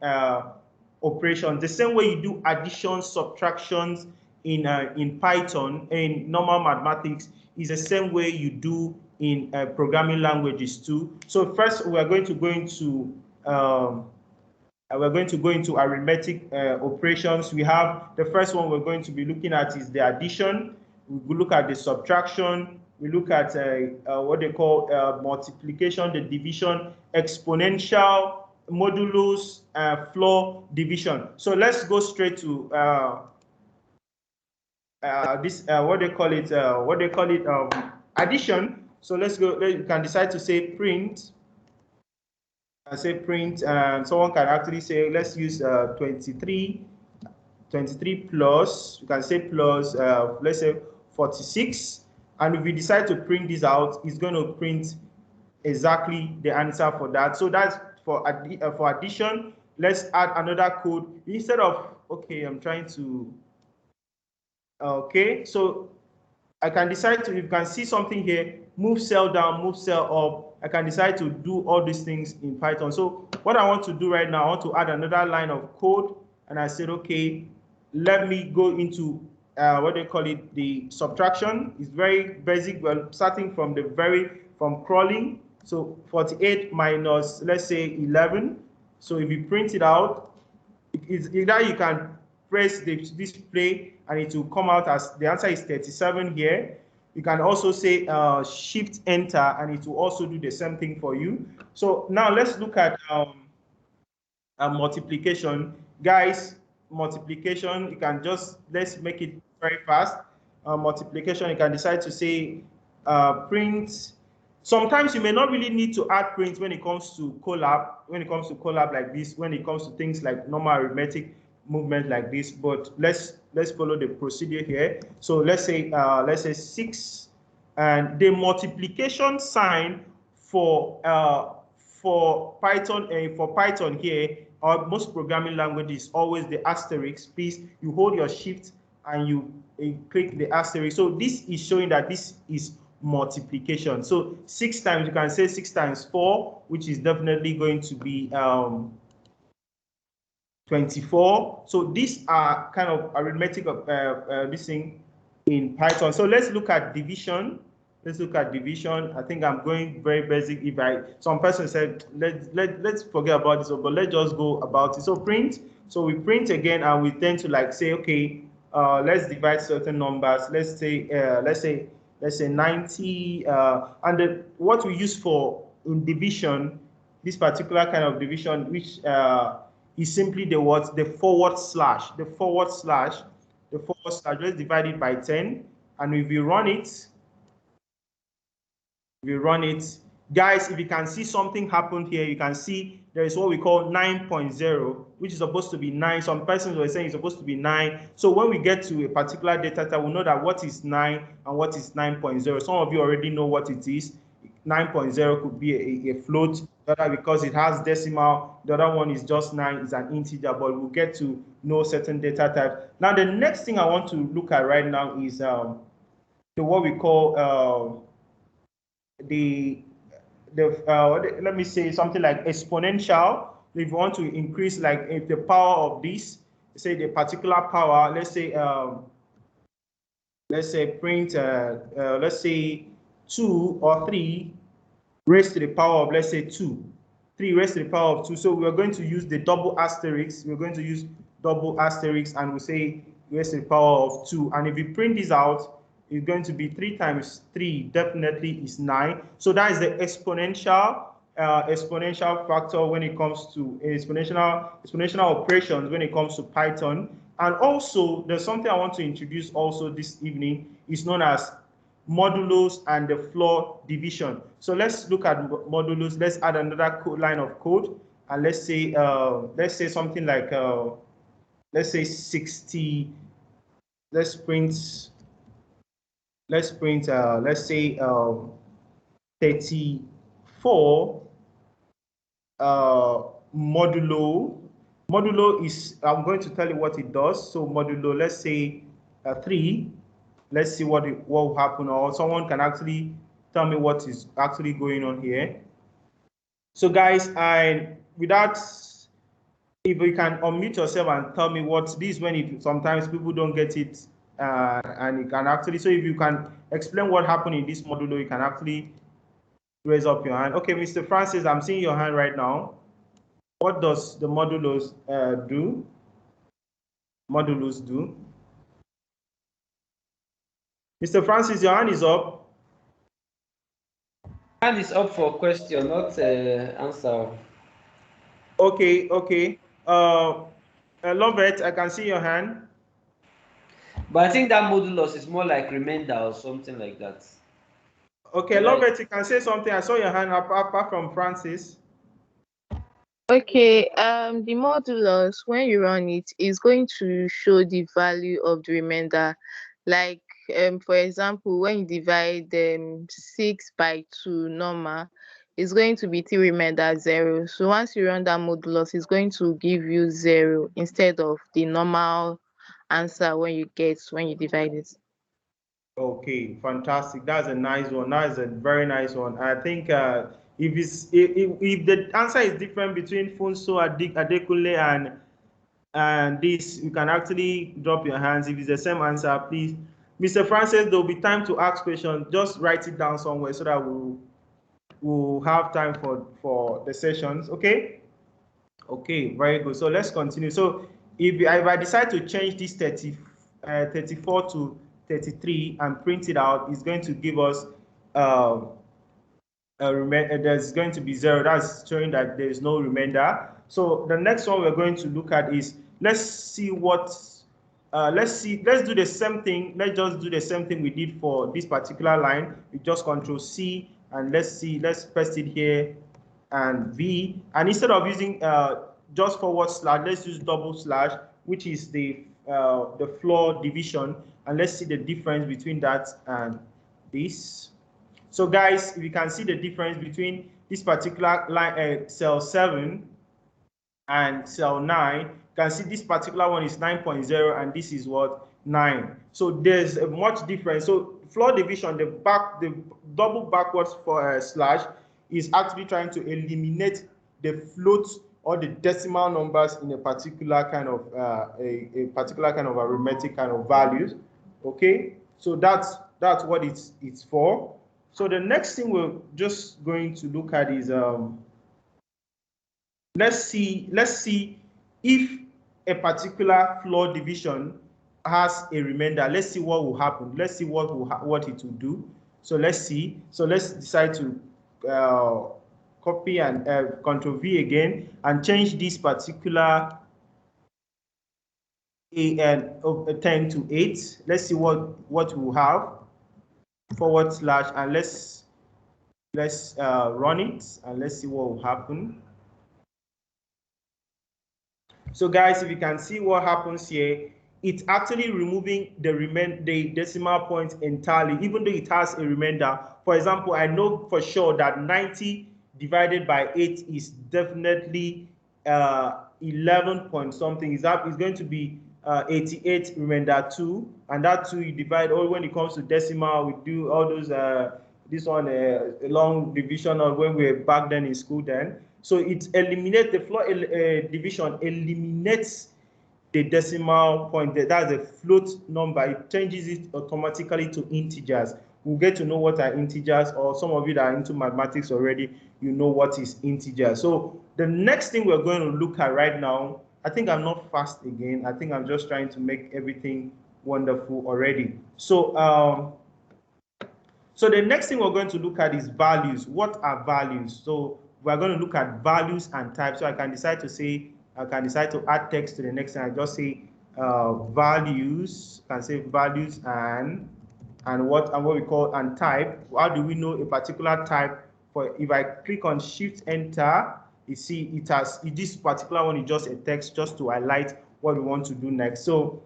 operations. The same way you do additions, subtractions in Python, in normal mathematics, is the same way you do in programming languages too. So first we're going to go into arithmetic operations. We have the first one we're going to be looking at is the addition. We look at the subtraction. We look at what they call multiplication, the division, exponential, modulus, floor, division. So let's go straight to this what they call it addition. So let's go. You can decide to say print. I say print, and someone can actually say let's use 23 plus. You can say plus let's say 46, and if we decide to print this out, it's going to print exactly the answer for that. So that's for addition. Let's add another code instead of I'm trying to. Okay, so I can decide to, if you can see something here, move cell down, move cell up. I can decide to do all these things in Python. So what I want to do right now, I want to add another line of code. And I said, okay, let me go into what they call it, the subtraction. It's very basic. We're starting from from crawling. So 48 minus, let's say 11. So if you print it out, it's either you can press the display and it will come out as the answer is 37 here. You can also say shift enter and it will also do the same thing for you. So now let's look at multiplication. Guys, multiplication, you can just, let's make it very fast. Multiplication, you can decide to say print. Sometimes you may not really need to add print when it comes to collab like this, when it comes to things like normal arithmetic movement like this, but let's follow the procedure here. So let's say 6, and the multiplication sign for Python here, or most programming languages, always the asterisk. Please, you hold your shift and you click the asterisk. So this is showing that this is multiplication. So 6 times, you can say 6 times 4, which is definitely going to be 24. So these are kind of arithmetic of this thing in Python. So let's look at division. I think I'm going very basic. Some person said let's forget about this, but let's just go about it. So print. So we print again, and we tend to like say, okay, let's divide certain numbers. Let's say 90. And what we use for in division, this particular kind of division, which is simply the forward slash. Let's divide it by 10, and if you run it, guys, if you can see something happened here, you can see there is what we call 9.0, which is supposed to be 9. Some persons were saying it's supposed to be 9. So when we get to a particular data type, we know that what is 9 and what is 9.0. Some of you already know what it is. 9.0 could be a float, the other because it has decimal, the other one is just 9, is an integer, but we'll get to know certain data types. Now the next thing I want to look at right now is what we call let me say something like exponential. If you want to increase, like if the power of this, say the particular power, let's say print let's say 2 or 3 raised to the power of, let's say 2, 3 raised to the power of 2. So we're going to use the double asterisk. And we'll say raised to the power of 2. And if you print this out, it's going to be 3 times 3 definitely is 9. So that is the exponential. exponential factor when it comes to exponential operations when it comes to Python. And also, there's something I want to introduce also this evening. It's known as modulus and the floor division. So let's look at modulus. Let's add another line of code, and let's say something like let's say 60. Let's print. Let's say 34 modulo. Modulo is, I'm going to tell you what it does. So modulo, let's say 3. Let's see what will happen, or someone can actually tell me what is actually going on here. So guys, without, if you can unmute yourself and tell me what this, when it, sometimes people don't get it, and you can actually, so if you can explain what happened in this modulo, you can actually raise up your hand. Okay, Mr. Francis, I'm seeing your hand right now. What does the modulus do? Modulus do? Mr. Francis, your hand is up. Hand is up for question, not answer. Okay, okay. Lovett, I can see your hand. But I think that modulus is more like remainder or something like that. Okay, Lovett, you can say something. I saw your hand up, apart from Francis. Okay, the modulus, when you run it, is going to show the value of the remainder. Like, for example, when you divide 6 by 2 normal, it's going to be 3 remainder 0. So once you run that modulus, it's going to give you 0 instead of the normal answer when you divide it. Okay, fantastic. That's a nice one. That is a very nice one. I think if the answer is different between Funso Adekunle and this, you can actually drop your hands. If it's the same answer, please, Mr. Francis, there'll be time to ask questions. Just write it down somewhere so that we'll have time for the sessions. Okay. Okay, very good. So let's continue. So if I decide to change this 34 to 33 and print it out, it's going to give us there's going to be 0. That's showing that there is no remainder. So the next one we're going to look at is, let's do the same thing. Let's just do the same thing we did for this particular line. We just Control C, and let's paste it here and V, and instead of using just forward slash, let's use double slash, which is the floor division, and let's see the difference between that and this. So guys, if you can see the difference between this particular line, cell 7 and cell 9, you can see this particular one is 9.0 and this is what, 9. So there's a much difference. So floor division, the double backwards for slash is actually trying to eliminate the float or the decimal numbers in a particular kind of a particular kind of arithmetic kind of values. Okay, so that's what it's for. So the next thing we're just going to look at is let's see if a particular floor division has a remainder. Let's see what will happen. Let's see what it will do. So let's see. So let's decide to copy and Control V again and change this particular 10 to 8. Let's see what we'll have. Forward slash, and let's run it and let's see what will happen. So guys, if you can see what happens here, it's actually removing the decimal point entirely, even though it has a remainder. For example, I know for sure that 90 divided by 8 is definitely 11 point something. Is going to be 88 remainder 2, and that 2 you divide. Or when it comes to decimal, we do all those this one long division, or when we were back then in school then. So it eliminates the floor division, eliminates the decimal point. That's a float number. It changes it automatically to integers. We'll get to know what are integers, or some of you that are into mathematics already, you know what is integer. So the next thing we're going to look at right now, I think I'm not fast again. I think I'm just trying to make everything wonderful already. So the next thing we're going to look at is values. What are values? So we're going to look at values and types. So I can decide to add text to the next thing. I just say values. I can say values and what we call and type. How do we know a particular type? For if I click on Shift Enter, you see it has this particular one is just a text just to highlight what we want to do next. So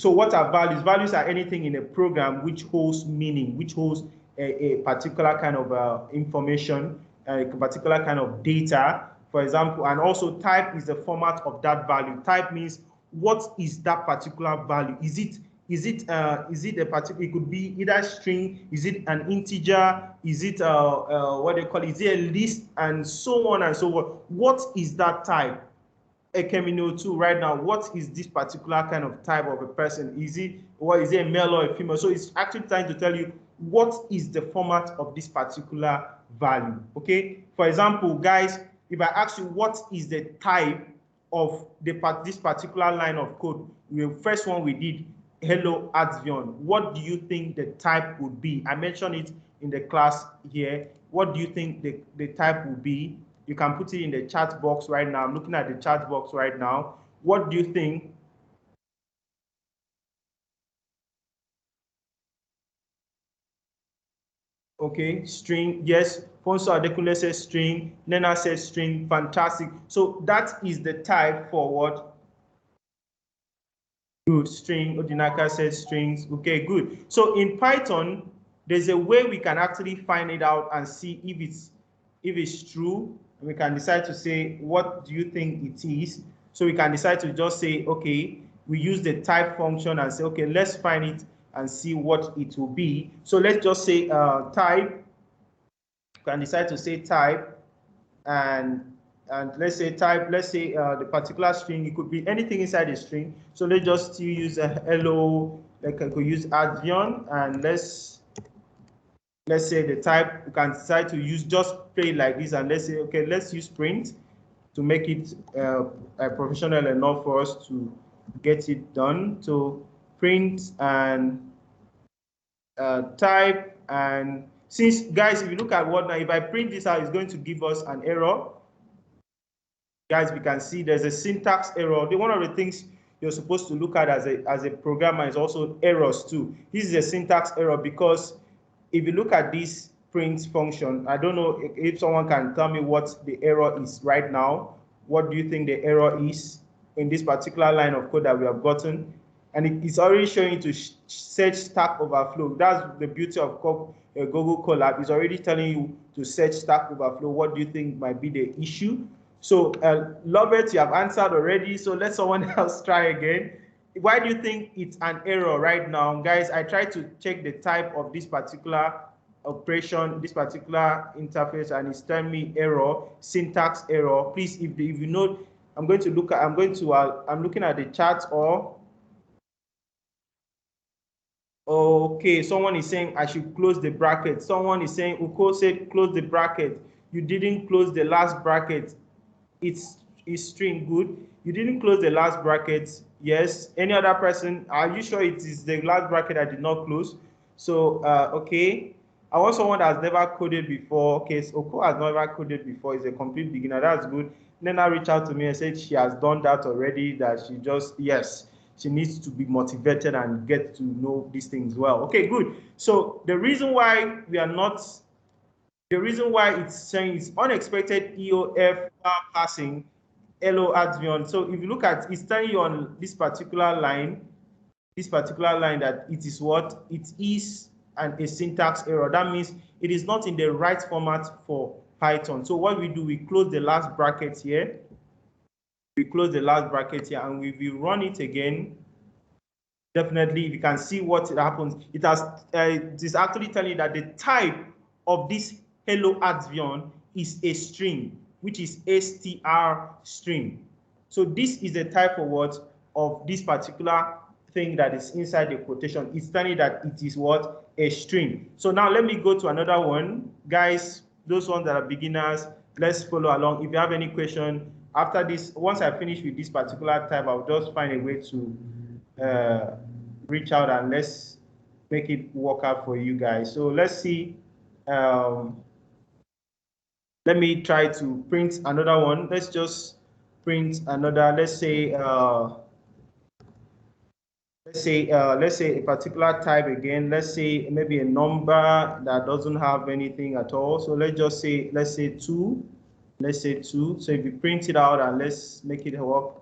what are values? Values are anything in a program which holds meaning, which holds a particular kind of information, a particular kind of data, for example. And also type is the format of that value. Type means what is that particular value? Is it a particular? It could be either string. Is it an integer? Is it what they call it? Is it a list? And so on and so on. What is that type? Ekemino too right now, what is this particular kind of type of a person? Is it a male or a female? So it's actually trying to tell you what is the format of this particular value. Okay, for example, guys, if I ask you what is the type of this particular line of code, the first one we did, hello Advion, what do you think the type would be? I mentioned it in the class here. What do you think the type would be? You can put it in the chat box right now. I'm looking at the chat box right now. What do you think? Okay, string, yes. Fonso Adekunle says string. Nena says string. Fantastic. So that is the type for what? Good, string. Odinaka says strings. Okay, good. So in Python, there's a way we can actually find it out and see if it's true. We can decide to say, what do you think it is? So we can decide to just say, okay, we use the type function and say, okay, let's find it and see what it will be. So let's just say type. We can decide to say type, and let's say type, let's say the particular string, it could be anything inside the string. So let's just still use a hello, like I could use Advion, and let's say the type, you can decide to use, just play like this, and let's say, okay, let's use print to make it professional enough for us to get it done. So print and type, and since, guys, if you look at what now, if I print this out, it's going to give us an error. Guys, we can see there's a syntax error. One of the things you're supposed to look at as a programmer is also errors too. This is a syntax error because if you look at this print function, I don't know if someone can tell me what the error is right now. What do you think the error is in this particular line of code that we have gotten? And it's already showing you to search Stack Overflow. That's the beauty of Google Colab. It's already telling you to search Stack Overflow. What do you think might be the issue? So, Robert, you have answered already. So let someone else try again. Why do you think it's an error right now? Guys, I tried to check the type of this particular operation, this particular interface, and it's telling me error, syntax error. Please, if you know, I'm looking at the chat, or okay, someone is saying I should close the bracket. Someone is saying Uko said close the bracket. You didn't close the last bracket. It's string. Good. You didn't close the last bracket. Yes. Any other person? Are you sure it is the last bracket I did not close? So okay. I want someone that has never coded before. Okay, so Oko has never coded before. Is a complete beginner. That's good. Nena reached out to me and said she has done that already. That she just, yes, she needs to be motivated and get to know these things well. Okay, good. So the reason why it's saying it's unexpected EOF passing hello Advion. So if you look at, it's telling you on this particular line that it is what? It is a syntax error. That means it is not in the right format for Python. So what we do, we close the last bracket here. We close the last bracket here, and if we run it again, definitely, if you can see what happens, it is actually telling you that the type of this hello Advion is a string, which is str string. So this is the type of what of this particular thing that is inside the quotation. It's telling you that it is what? A string. So now let me go to another one. Guys, those ones that are beginners, let's follow along. If you have any question after this, once I finish with this particular type, I'll just find a way to reach out and let's make it work out for you guys. So let's see. Let me try to print another one. Let's just print another. Let's say let's say a particular type again. Let's say maybe a number that doesn't have anything at all. So let's say 2. Let's say 2. So if you print it out and let's make it work.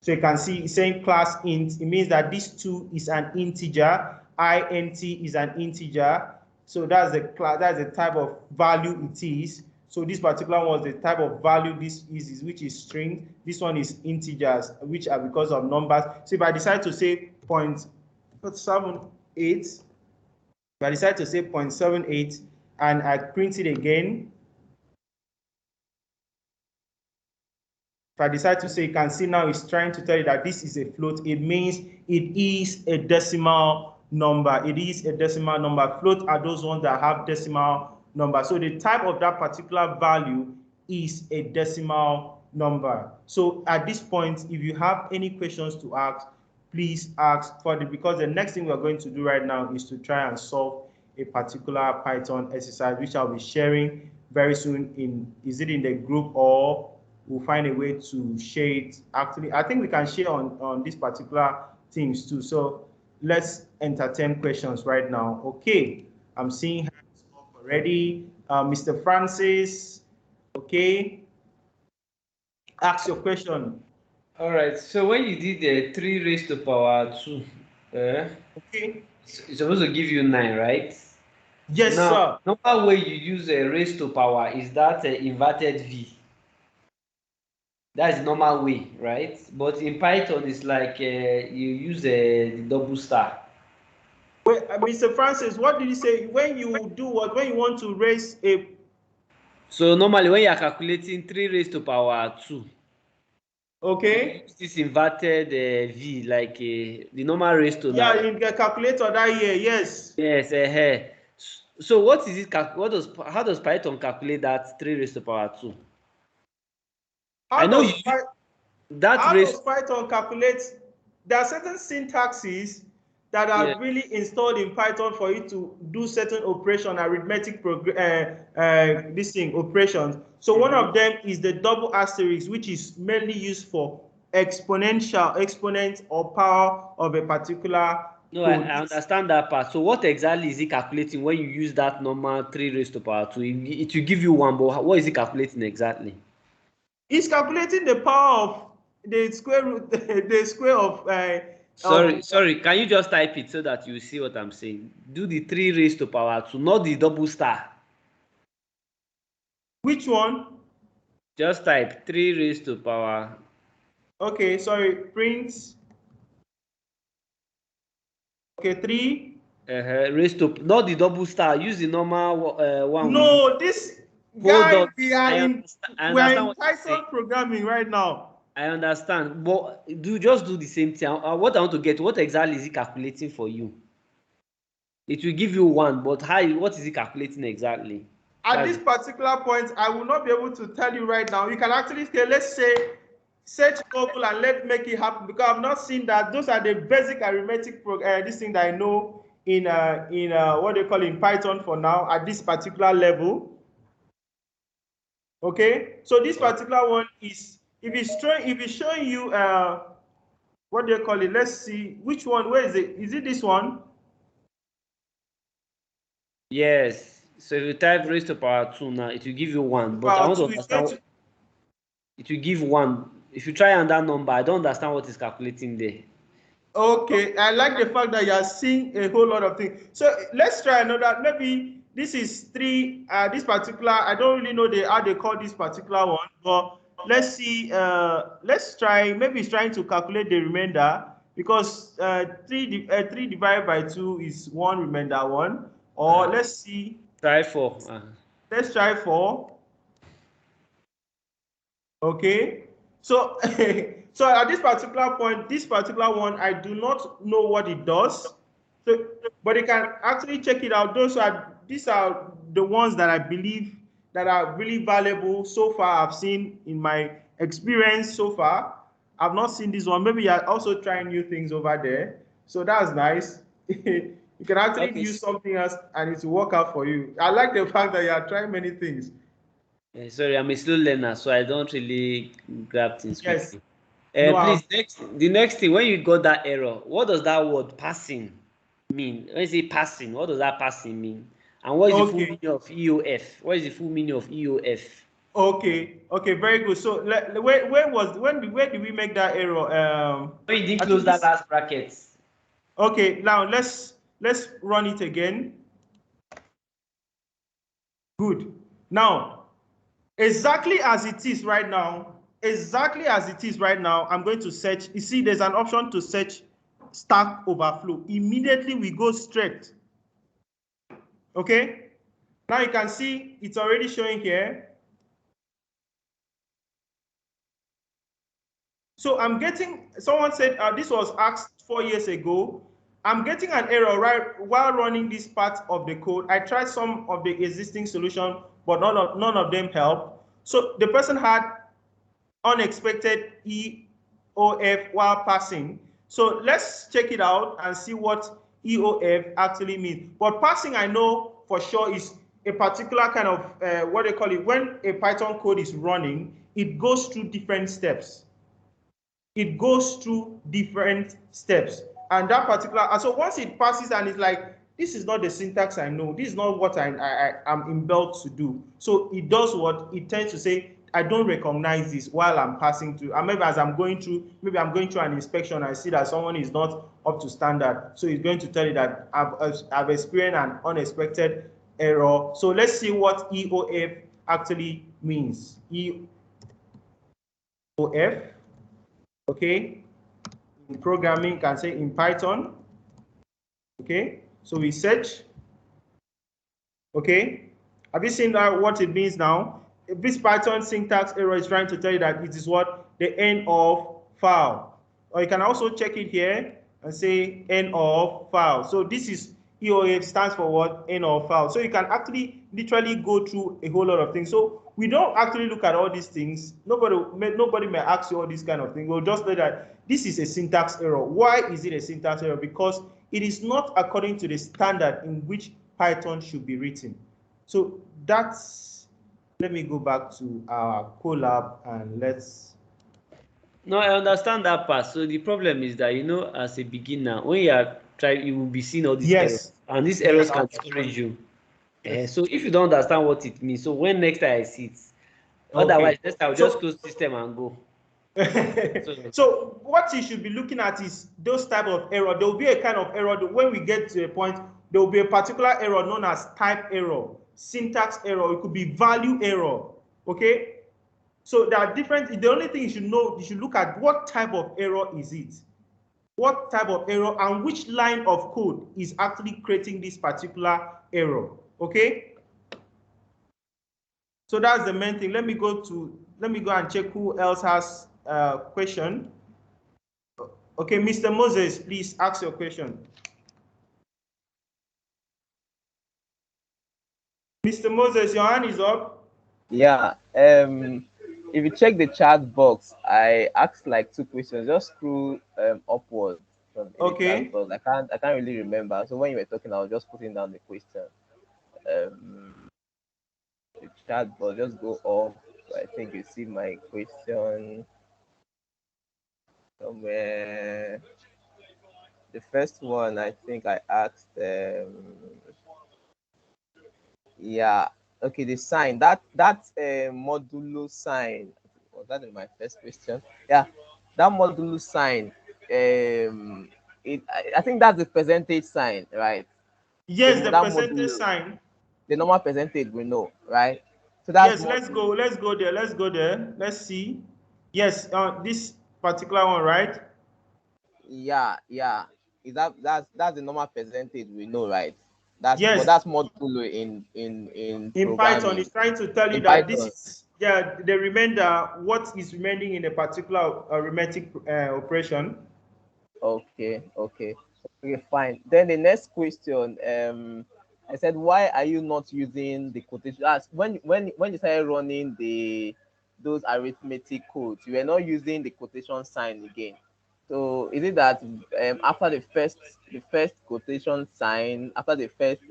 So you can see it's saying class int. It means that this 2 is an integer. int is an integer. So that's the class, that's the type of value it is. So this particular one is the type of value this is, which is string. This one is integers, which are because of numbers. So if I decide to say 0.78, if I decide to say 0.78 and I print it again, if I decide to say, you can see now it's trying to tell you that this is a float. It means it is a decimal number. It is a decimal number. Float are those ones that have decimal number. So the type of that particular value is a decimal number. So at this point, if you have any questions to ask, please ask for because the next thing we're going to do right now is to try and solve a particular Python exercise, which I'll be sharing very soon is it in the group, or we'll find a way to share it. Actually, I think we can share on these particular things too. So let's entertain questions right now. Okay, I'm seeing hands up already. Mr. Francis, okay, ask your question. All right, so when you did the 3 raised to power 2, okay, it's supposed to give you 9, right? Yes, now, sir. Normal way you use a raised to power is that inverted V. That's the normal way, right? But in Python, it's like you use the double star. Wait, Mr. Francis, what did you say? When you do what? When you want to raise a... So normally when you are calculating 3 raised to power 2, okay, you use this inverted V, like the normal raised to... Yeah, in the calculator that year, yes. Yes, so what is it? How does Python calculate that 3 raised to power 2? How does Python calculate? There are certain syntaxes that are really installed in Python for you to do certain operation, arithmetic operations. So one of them is the double asterisk, which is mainly used for exponent or power of a particular No, I understand that part. So what exactly is it calculating when you use that normal 3 raised to power 2? It will give you 1, but what is it calculating exactly? It's calculating the power of the square root, the square of... sorry, can you just type it so that you see what I'm saying? Do the 3 raised to power 2, not the double star. Which one? Just type 3 raised to power... Okay, sorry, print... Okay, 3. Raised to... Not the double star, use the normal one. No, this guy, we are in Python programming right now. I understand, but just do the same thing. What I want to get, what exactly is it calculating for you? It will give you 1, but what is it calculating exactly? At this particular point, I will not be able to tell you right now. You can actually say, let's say, search Google and let's make it happen, because I've not seen that. Those are the basic arithmetic this thing that I know in what they call in Python for now at this particular level. Okay, so this particular one is, if it's showing you what do you call it? Let's see which one. Where is it? Is it this one? Yes. So if you type raised to power 2 now, it will give you 1. But I want to understand. It will give 1. If you try on that number, I don't understand what is calculating there. Okay, I like the fact that you are seeing a whole lot of things. So let's try another. Maybe this is 3. This particular, I don't really know how they call this particular one, but let's see. Let's try. Maybe it's trying to calculate the remainder, because 3 divided by 2 is 1 remainder 1. Or let's see. Try 4. Let's try 4. Okay. So so at this particular point, this particular one, I do not know what it does. So, but you can actually check it out. These are the ones that I believe that are really valuable so far. I've seen in my experience so far. I've not seen this one. Maybe you're also trying new things over there. So that's nice. You can actually use something else and it will work out for you. I like the fact that you are trying many things. Sorry, I'm a slow learner, so I don't really grab things Yes. quickly. No, Please, the next thing, when you got that error, what does that word passing mean? When you say passing, what does that passing mean? And what is the full okay. meaning of EOF? What is the full meaning of EOF? Okay, very good. So where did we make that error? When you didn't I close think that this. last bracket. Okay, now let's run it again. Good. Now, exactly as it is right now, I'm going to search. You see, there's an option to search Stack Overflow. Immediately we go straight. Okay. Now you can see it's already showing here. So I'm getting, someone said this was asked 4 years ago. I'm getting an error right while running this part of the code. I tried some of the existing solution, but none of them help. So the person had unexpected EOF while passing. So let's check it out and see what EOF actually means. But passing, I know for sure, is a particular kind of, what they call it, when a Python code is running, it goes through different steps. It goes through different steps. And that particular, and so once it passes and it's like, this is not the syntax I know, this is not what I am impelled to do. So it does what? It tends to say, I don't recognize this while I'm passing through. And maybe as I'm going through, maybe I'm going through an inspection, I see that someone is not up to standard. So it's going to tell you that I've experienced an unexpected error. So let's see what EOF actually means. EOF. Okay, in programming, can say in Python. Okay, so we search. Okay, have you seen that what it means now? If this Python syntax error is trying to tell you that it is what? The end of file. Or you can also check it here and say end of file. So this is EOF stands for what? End of file. So you can actually literally go through a whole lot of things. So we don't actually look at all these things. Nobody may ask you all these kind of things. We'll just say that this is a syntax error. Why is it a syntax error? Because it is not according to the standard in which Python should be written. So that's, let me go back to our Colab and let's. No, I understand that part. So the problem is that, as a beginner, when you are trying, you will be seeing all these errors, Yes. and these errors Yes. can discourage you. So if you don't understand what it means, so when next time I see it, otherwise, Okay. next time I'll just close system and go. So what you should be looking at is those type of error. There will be a kind of error when we get to a point. There will be a particular error known as type error, syntax error. It could be value error. Okay. So there are different. The only thing you should know, you should look at what type of error is it, what type of error, and which line of code is actually creating this particular error. Okay. So that's the main thing. Let me go and check who else has a question. Okay, Mr. Moses, please ask your question. Mr. Moses, your hand is up. Yeah. If you check the chat box, I asked like two questions. Just scroll upward from in the chat Okay. box. I can't really remember. So when you were talking, I was just putting down the question. The chat box, just go up. I think you see my question somewhere. The first one I think I asked yeah, okay, the sign that modulo sign, was that in my first question? Yeah, that modulo sign, I think that's the percentage sign, right? Yes, the That percentage modulo, sign. the normal percentage we know, right? So that's Yes, let's go. modulo. Let's go there. Let's go there. Let's see. Yes, this particular one, right? Yeah, is that's the normal percentage we know, right? But Yes. that's modulo in In Python, programming it's trying to tell you in that this Python. is, yeah, the remainder, what is remaining in a particular arithmetic operation. Okay, fine. Then the next question, I said, why are you not using the quotation? As when you started running those arithmetic codes, you were not using the quotation sign again. So is it that after the first quotation sign, after the first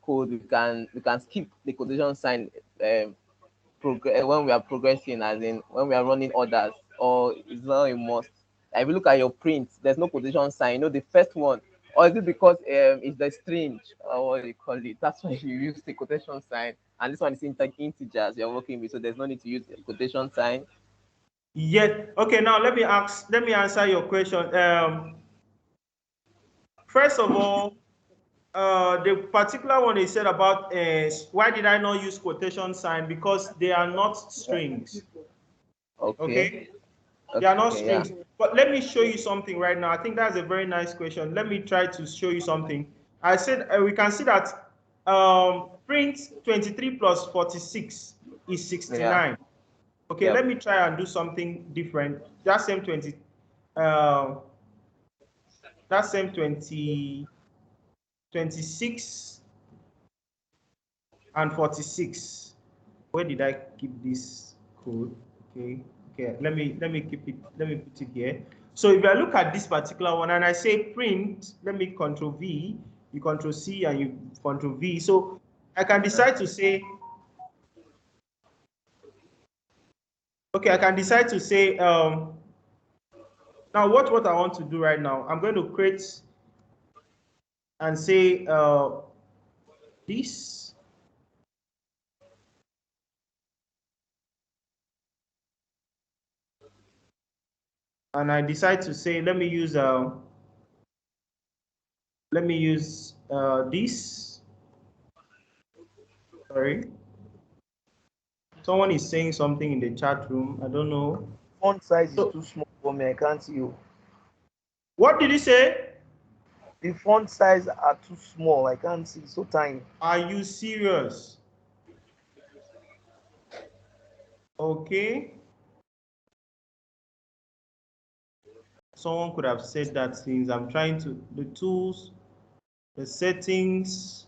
code, we can skip the quotation sign when we are progressing, as in when we are running orders, or it's not a must? If you look at your print, there's no quotation sign. You know, the first one, or is it because it's the string, or what do you call it? That's why you use the quotation sign. And this one is integers you're working with, so there's no need to use a quotation sign. Yeah. Okay. Now let me answer your question. First of all, the particular one they said about why did I not use quotation sign? Because they are not strings. Okay. They are not Okay, strings. But let me show you something right now. I think that's a very nice question. Let me try to show you something. I said we can see that print 23 plus 46 is 69. Okay, let me try and do something different. That same 20, that same 20, 26 and 46. Where did I keep this code? Okay, let me keep it, let me put it here. So if I look at this particular one and I say print, let me control V, you control C and you control V. So I can decide to say, okay, I can decide to say, now what I want to do right now, I'm going to create and say this. And I decide to say, let me use this. Sorry. Someone is saying something in the chat room. I don't know. Font size is too small for me. I can't see you. What did you say? The font size are too small. I can't see. So tiny. Are you serious? Okay. Someone could have said that since I'm trying to, the tools, the settings.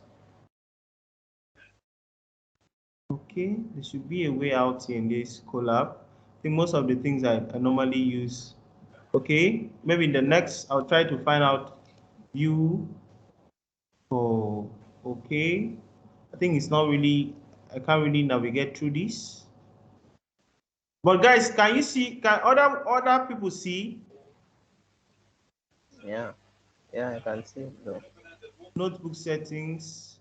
Okay, there should be a way out here in this collab. I think most of the things I normally use. Okay, maybe in the next, I'll try to find out you. Oh, okay. I think it's not really, I can't really navigate through this. But guys, can you see, can other people see? Yeah, I can see though. Notebook settings.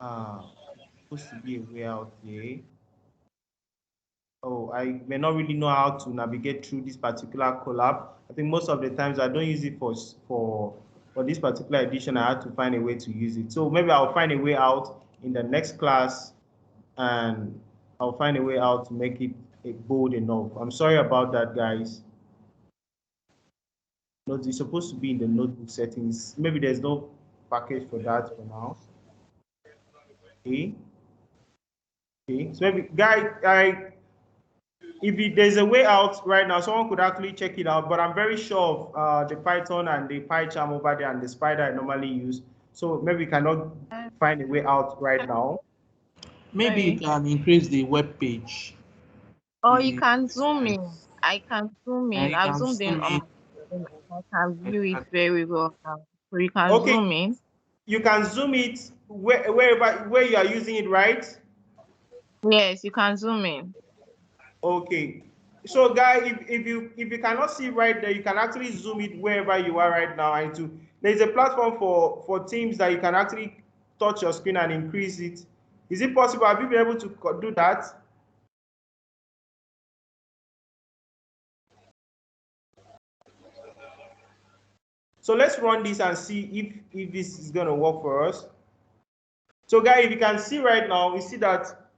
Supposed to be a way out here. Oh, I may not really know how to navigate through this particular collab. I think most of the times I don't use it for this particular edition. I had to find a way to use it. So maybe I'll find a way out in the next class, and I'll find a way out to make it bold enough. I'm sorry about that, guys. It's supposed to be in the notebook settings. Maybe there's no package for that for now. Okay. Okay. So maybe, guys, if there's a way out right now, someone could actually check it out. But I'm very sure of the Python and the PyCharm over there and the Spider I normally use. So maybe we cannot find a way out right now. Maybe you can increase the web page. Or you can zoom in. I can zoom in. You I've can zoomed in zoom on in. my phone. I can view it very well now. So you can Okay, zoom in. you can zoom it where you are using it, right? Yes, you can zoom in. Okay. So guys, if you cannot see right there, you can actually zoom it wherever you are right now. And there's a platform for Teams that you can actually touch your screen and increase it. Is it possible? Have you been able to do that? So let's run this and see if this is going to work for us. So guys, if you can see right now, we see that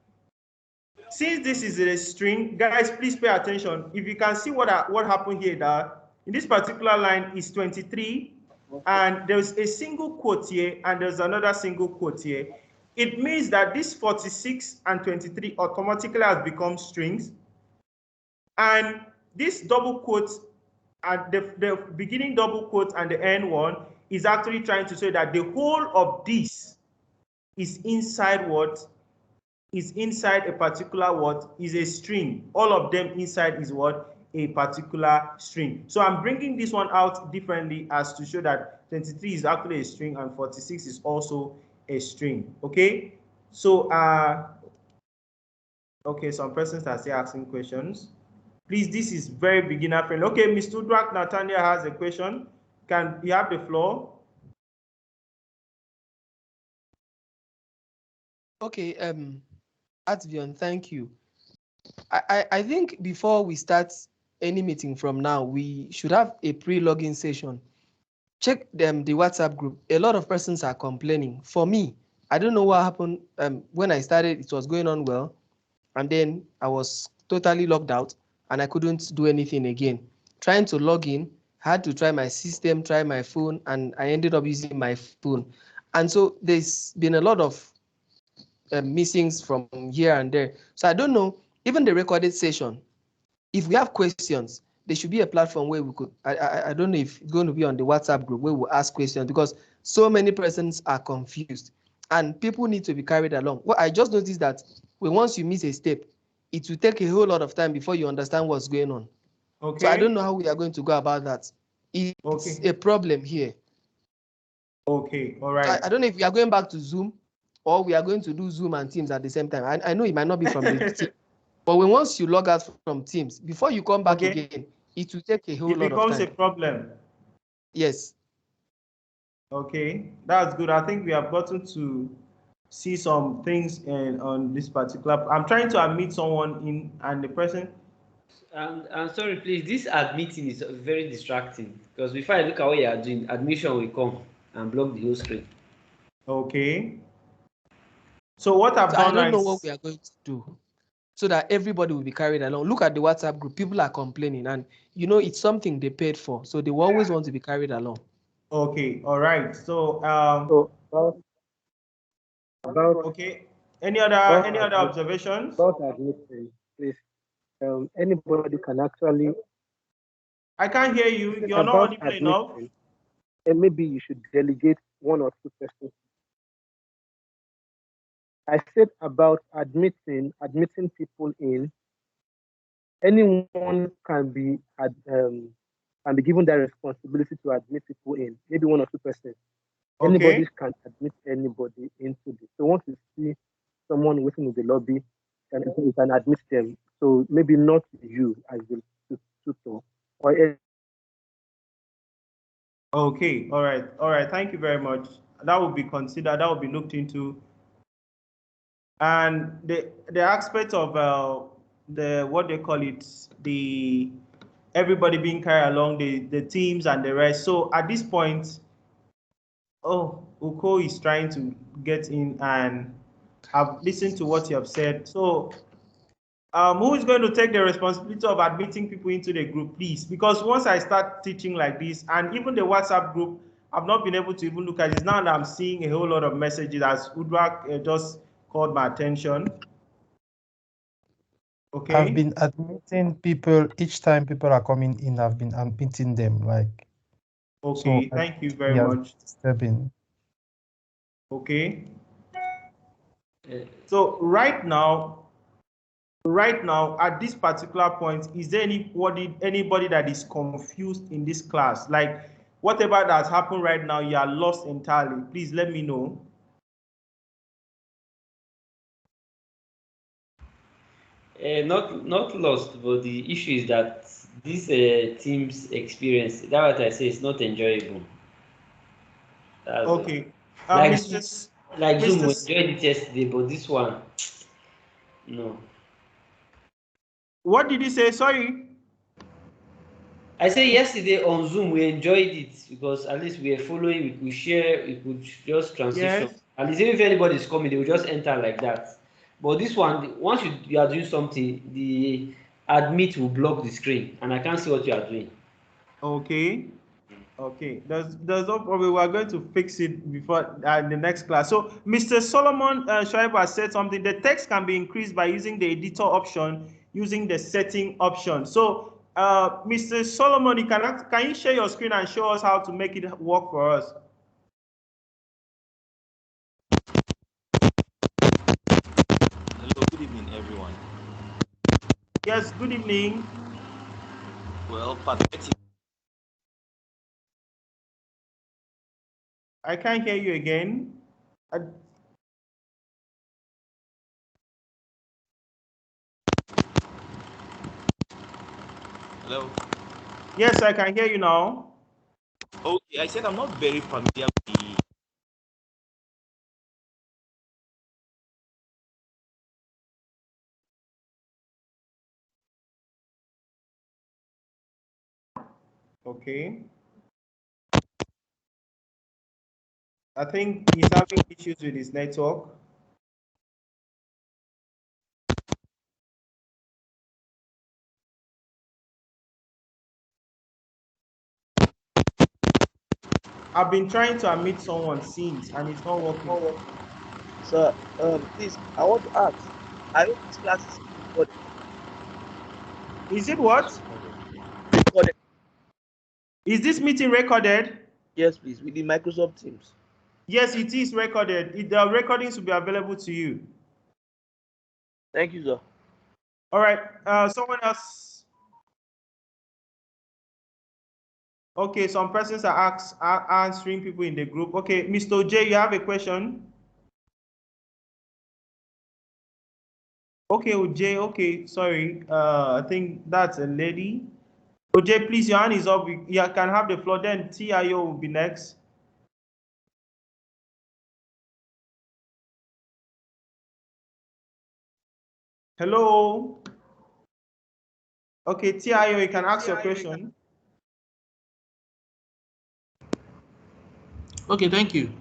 since this is a string, guys, please pay attention. If you can see what happened here, that in this particular line is 23, and there's a single quote here, and there's another single quote here. It means that this 46 and 23 automatically has become strings. And this double quote and the beginning double quote and the end one is actually trying to say that the whole of this is inside what? Is inside a particular what? Is a string. All of them inside is what? A particular string. So I'm bringing this one out differently as to show that 23 is actually a string and 46 is also a string. Okay? So Okay, some persons are still asking questions. Please, this is very beginner friendly. Okay, Mr. Udrak Nathaniel has a question. Can you have the floor? Okay, Atvion, thank you. I think before we start any meeting from now, we should have a pre-login session. Check the WhatsApp group. A lot of persons are complaining. For me, I don't know what happened. When I started, it was going on well, and then I was totally locked out, and I couldn't do anything again. Trying to log in, I had to try my system, try my phone, and I ended up using my phone. And so there's been a lot of missings from here and there. So I don't know, even the recorded session, if we have questions, there should be a platform where we could, I don't know if it's going to be on the WhatsApp group where we'll ask questions, because so many persons are confused and people need to be carried along. Well, I just noticed that once you miss a step, it will take a whole lot of time before you understand what's going on. Okay. So I don't know how we are going to go about that. It's a problem here. Okay, all right. I don't know if we are going back to Zoom or we are going to do Zoom and Teams at the same time. I know it might not be from the team, but once you log out from Teams, before you come back again, it will take a whole lot of time. It becomes a problem. Yes. Okay, that's good. I think we have gotten to see some things on this particular. I'm trying to admit someone in, and the person. I'm sorry, please. This admitting is very distracting because before I look at what you are doing, admission will come and block the whole screen. Okay. So what I've done I don't know what we are going to do so that everybody will be carried along. Look at the WhatsApp group. People are complaining, and it's something they paid for, so they will always want to be carried along. Okay, all right. So okay. Any other observations? About admitting, please. Anybody can actually. I can't hear you. You're not audible enough. And maybe you should delegate one or two persons. I said about admitting people in. Anyone can be given that responsibility to admit people in. Maybe one or two persons. Okay. Anybody can admit anybody into this. So once you see someone waiting in the lobby, you can admit them. So maybe not you as the tutor or. Okay, all right. Thank you very much. That will be considered. That will be looked into. And the aspect of the what they call it, the everybody being carried along, the teams and the rest. So at this point, Uko is trying to get in, and I've listened to what you have said. So who is going to take the responsibility of admitting people into the group, please? Because once I start teaching like this, and even the WhatsApp group, I've not been able to even look at it. Now that I'm seeing a whole lot of messages, as Udrak just called my attention. Okay. I've been admitting people each time people are coming in. I've been admitting them, like. Okay, so thank you very much. Disturbing. Okay. So right now, at this particular point, is there anybody that is confused in this class? Like whatever that's happened right now, you are lost entirely. Please let me know. Not lost, but the issue is that this team's experience, that what I say, is not enjoyable. Okay. Like Mr. Zoom, we enjoyed it yesterday, but this one, no. What did you say? Sorry. I say yesterday on Zoom we enjoyed it because at least we were following, we could share, we could just transition. Yes. At least even if anybody is coming, they will just enter like that. But this one, once you are doing something, the admit will block the screen and I can't see what you are doing. Okay. Okay, there's no problem. We are going to fix it before the next class. So Mr. Solomon Shaiba said something. The text can be increased by using the editor option, using the setting option. So Mr. Solomon, can you share your screen and show us how to make it work for us? Hello, good evening, everyone. Yes, good evening. Well, pathetic. I can't hear you again. Hello. Yes, I can hear you now. Okay, I said I'm not very familiar with the. Okay. I think he's having issues with his network. I've been trying to admit someone since, and it's not working. Sir, please, I want to ask. I hope this class is recorded. Is it what? Recorded. Is this meeting recorded? Yes, please, with the Microsoft Teams. Yes, it is recorded. The recordings will be available to you. Thank you, sir. All right. Someone else. Okay, some persons are answering people in the group. Okay, Mr. J, you have a question? Okay, OJ, okay, sorry. I think that's a lady. OJ, please, your hand is up. You can have the floor. Then TIO will be next. Hello. Okay, TIO, you can ask your question. Okay, thank you.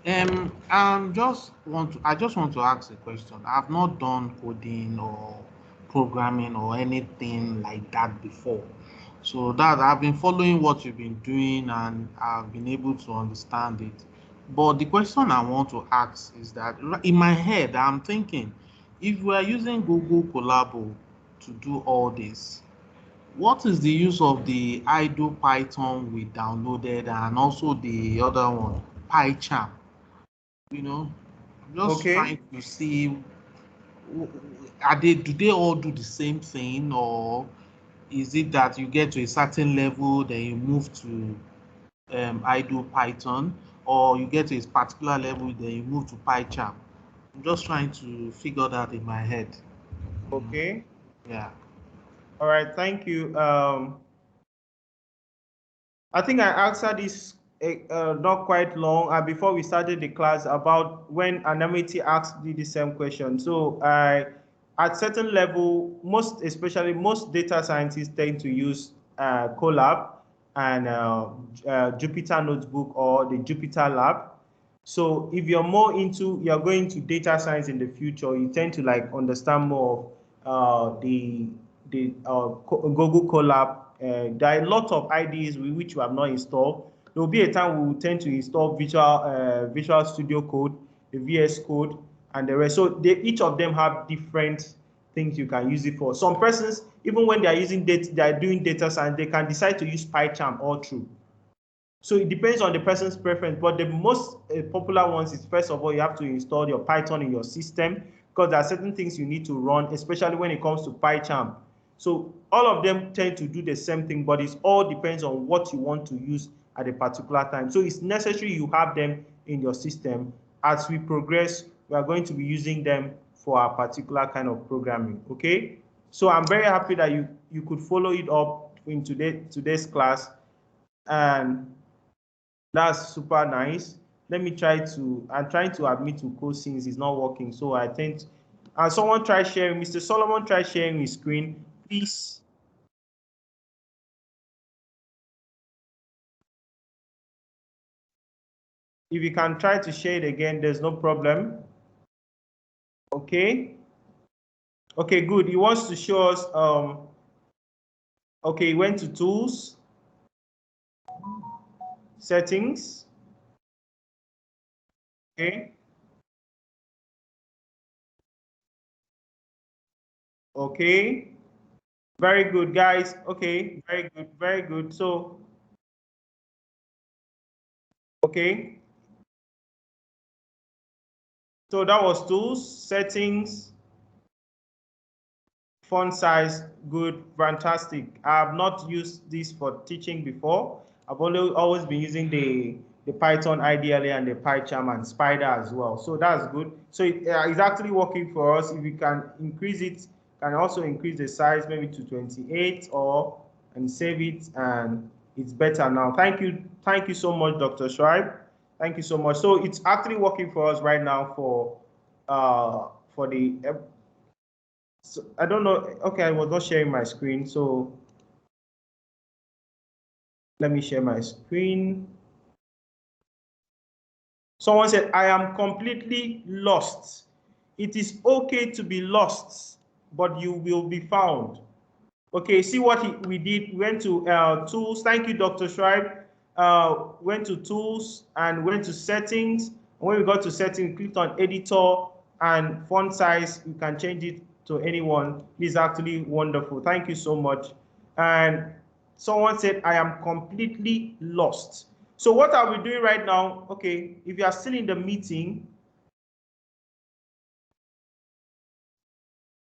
I just want to ask a question. I've not done coding or programming or anything like that before. So that I've been following what you've been doing and I've been able to understand it. But the question I want to ask is that in my head, I'm thinking if we are using Google Colabo to do all this, what is the use of the idle Python we downloaded and also the other one, PyCharm? You know, just Okay. trying to see do they all do the same thing, or is it that you get to a certain level, then you move to idle Python, or you get to a particular level, then you move to PyCharm? I'm just trying to figure that in my head. Okay. Yeah. All right. Thank you. I think I answered this not quite long before we started the class about when Anamiti asked me the same question. So at certain level, especially most data scientists tend to use Colab and Jupyter Notebook or the Jupyter Lab. So if you're going to data science in the future, you tend to like understand more of Google Colab. There are a lot of IDEs which we have not installed. There will be a time we will tend to install Visual Studio Code, the VS Code, and the rest. So each of them have different things you can use it for. Some persons, even when they are doing data science, they can decide to use PyCharm all through. So it depends on the person's preference, but the most popular ones is, first of all, you have to install your Python in your system because there are certain things you need to run, especially when it comes to PyCharm. So all of them tend to do the same thing, but it all depends on what you want to use at a particular time. So it's necessary you have them in your system. As we progress, we are going to be using them for a particular kind of programming, okay? So I'm very happy that you could follow it up in today's class, and that's super nice. I'm trying to admit to code since it's not working. So I think, and someone try sharing, Mr. Solomon try sharing his screen, please. If you can try to share it again, there's no problem. Okay. Okay, good. He wants to show us, okay, he went to tools, settings. Okay. Okay. Very good, guys. Okay, very good, very good. So, okay. So that was tools, settings, font size, good, fantastic. I have not used this for teaching before. I've always been using the Python IDLA and the PyCharm and Spider as well. So that's good. So it's actually working for us. If we can increase it, can also increase the size maybe to 28 or and save it, and it's better now. Thank you so much, Dr. Schreib. Thank you so much. So it's actually working for us right now for the so I don't know. Okay, I was not sharing my screen, so let me share my screen. Someone said, I am completely lost. It is okay to be lost, but you will be found. Okay, see what we did. We went to tools. Thank you, Dr. Schreib. Went to tools and went to settings. When we got to settings, clicked on editor and font size. You can change it to anyone. This is actually wonderful. Thank you so much. And someone said, I am completely lost. So what are we doing right now? Okay, if you are still in the meeting,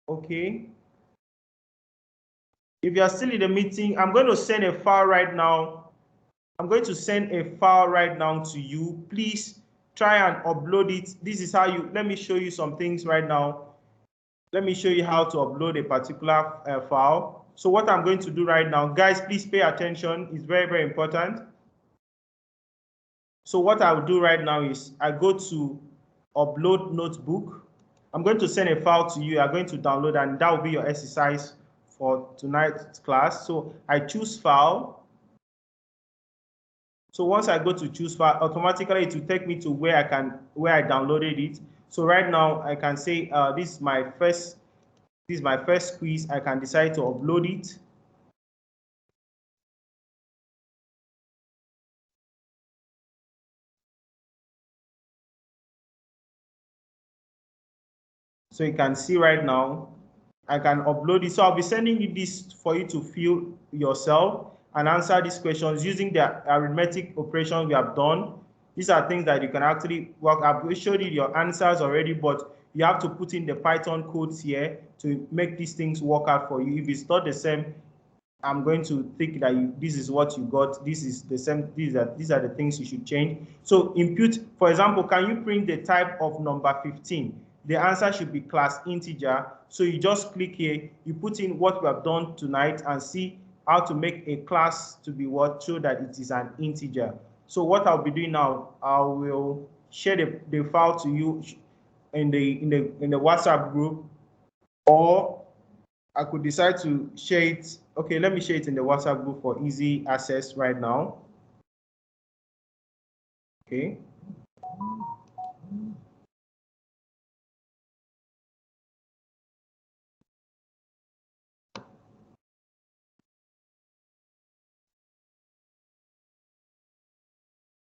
okay. If you are still in the meeting, I'm going to send a file right now. I'm going to send a file right now to you. Please try and upload it. This is how let me show you some things right now. Let me show you how to upload a particular file. So what I'm going to do right now, guys, please pay attention. It's very, very important. So what I'll do right now is I go to upload notebook. I'm going to send a file to you. You're going to download, and that will be your exercise for tonight's class. So I choose file. So once I go to choose file, automatically it will take me to where I downloaded it. So right now I can say this is my first quiz. I can decide to upload it. So you can see right now, I can upload it. So I'll be sending you this for you to fill yourself and answer these questions using the arithmetic operations we have done. These are things that you can actually work. I've showed you your answers already, but you have to put in the Python codes here to make these things work out for you. If it's not the same, I'm going to think that this is what you got. This is the same. These are the things you should change. So input, for example, can you print the type of number 15? The answer should be class integer. So you just click here, you put in what we have done tonight and see how to make a class to be what, so that it is an integer. So what I'll be doing now, I will share the file to you in the WhatsApp group, or I could decide to share it. Okay, let me share it in the WhatsApp group for easy access right now. Okay.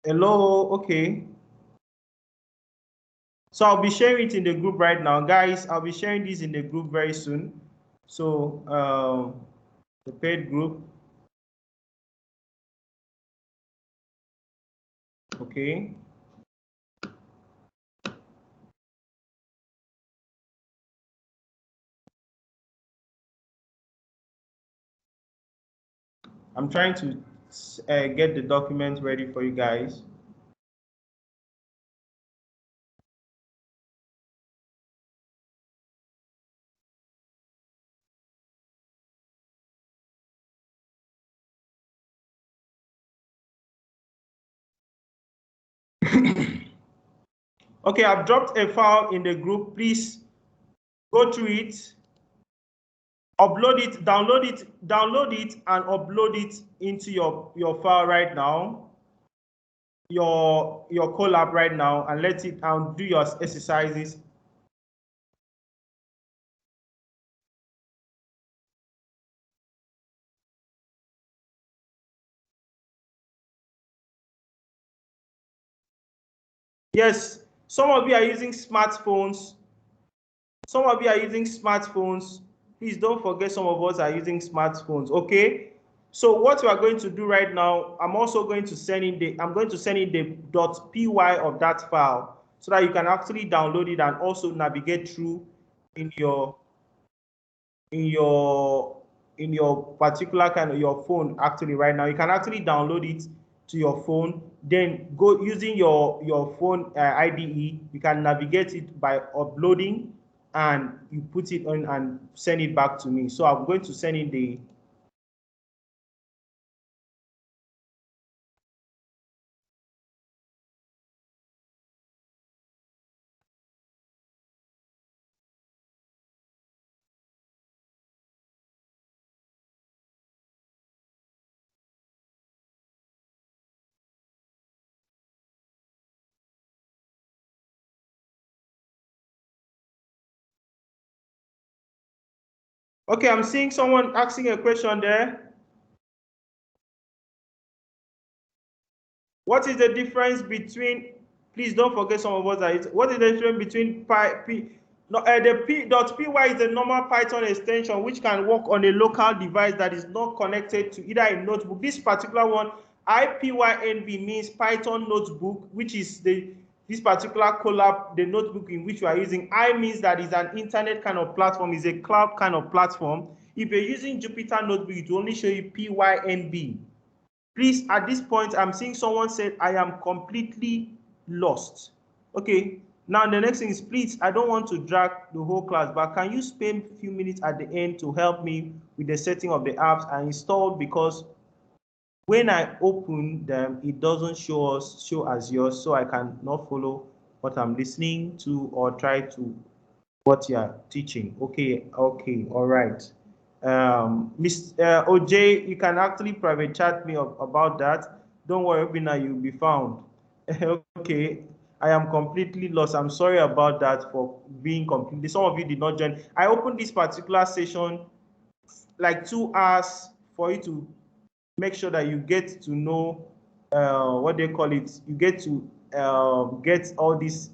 Hello, okay. So I'll be sharing it in the group right now. Guys, I'll be sharing this in the group very soon. So the paid group. Okay. I'm trying to get the document ready for you guys. Okay, I've dropped a file in the group. Please go through it, upload it, download it, and upload it into your file right now, your collab right now, and let it do your exercises. Yes, some of you are using smartphones. Some of you are using smartphones. Please don't forget, some of us are using smartphones. Okay. So what we are going to do right now, I'm going to send in the .py of that file so that you can actually download it and also navigate through in your particular kind of your phone. Actually right now you can actually download it to your phone, then go using your phone IDE. You can navigate it by uploading, and you put it on and send it back to me. So I'm going to send in Okay, I'm seeing someone asking a question there. What is the difference between, please don't forget some of us are, what is the difference between the p.py is a normal Python extension which can work on a local device that is not connected to either a notebook. This particular one, IPYNB, means Python notebook, which is this particular collab, the notebook in which you are using. I means that is an internet kind of platform, is a cloud kind of platform. If you're using Jupyter Notebook, it will only show you PYNB. Please, at this point, I'm seeing someone said, I am completely lost. Okay, now the next thing is, please, I don't want to drag the whole class, but can you spend a few minutes at the end to help me with the setting of the apps I installed? Because when I open them, it doesn't show as yours, so I cannot follow what I'm listening to or try to what you are teaching. Okay, all right. Mr. OJ, you can actually private chat me about that. Don't worry, Obina, you'll be found. Okay, I am completely lost. I'm sorry about that for being completely. Some of you did not join. I opened this particular session like 2 hours for you to make sure that you get to know what they call it. You get to get all these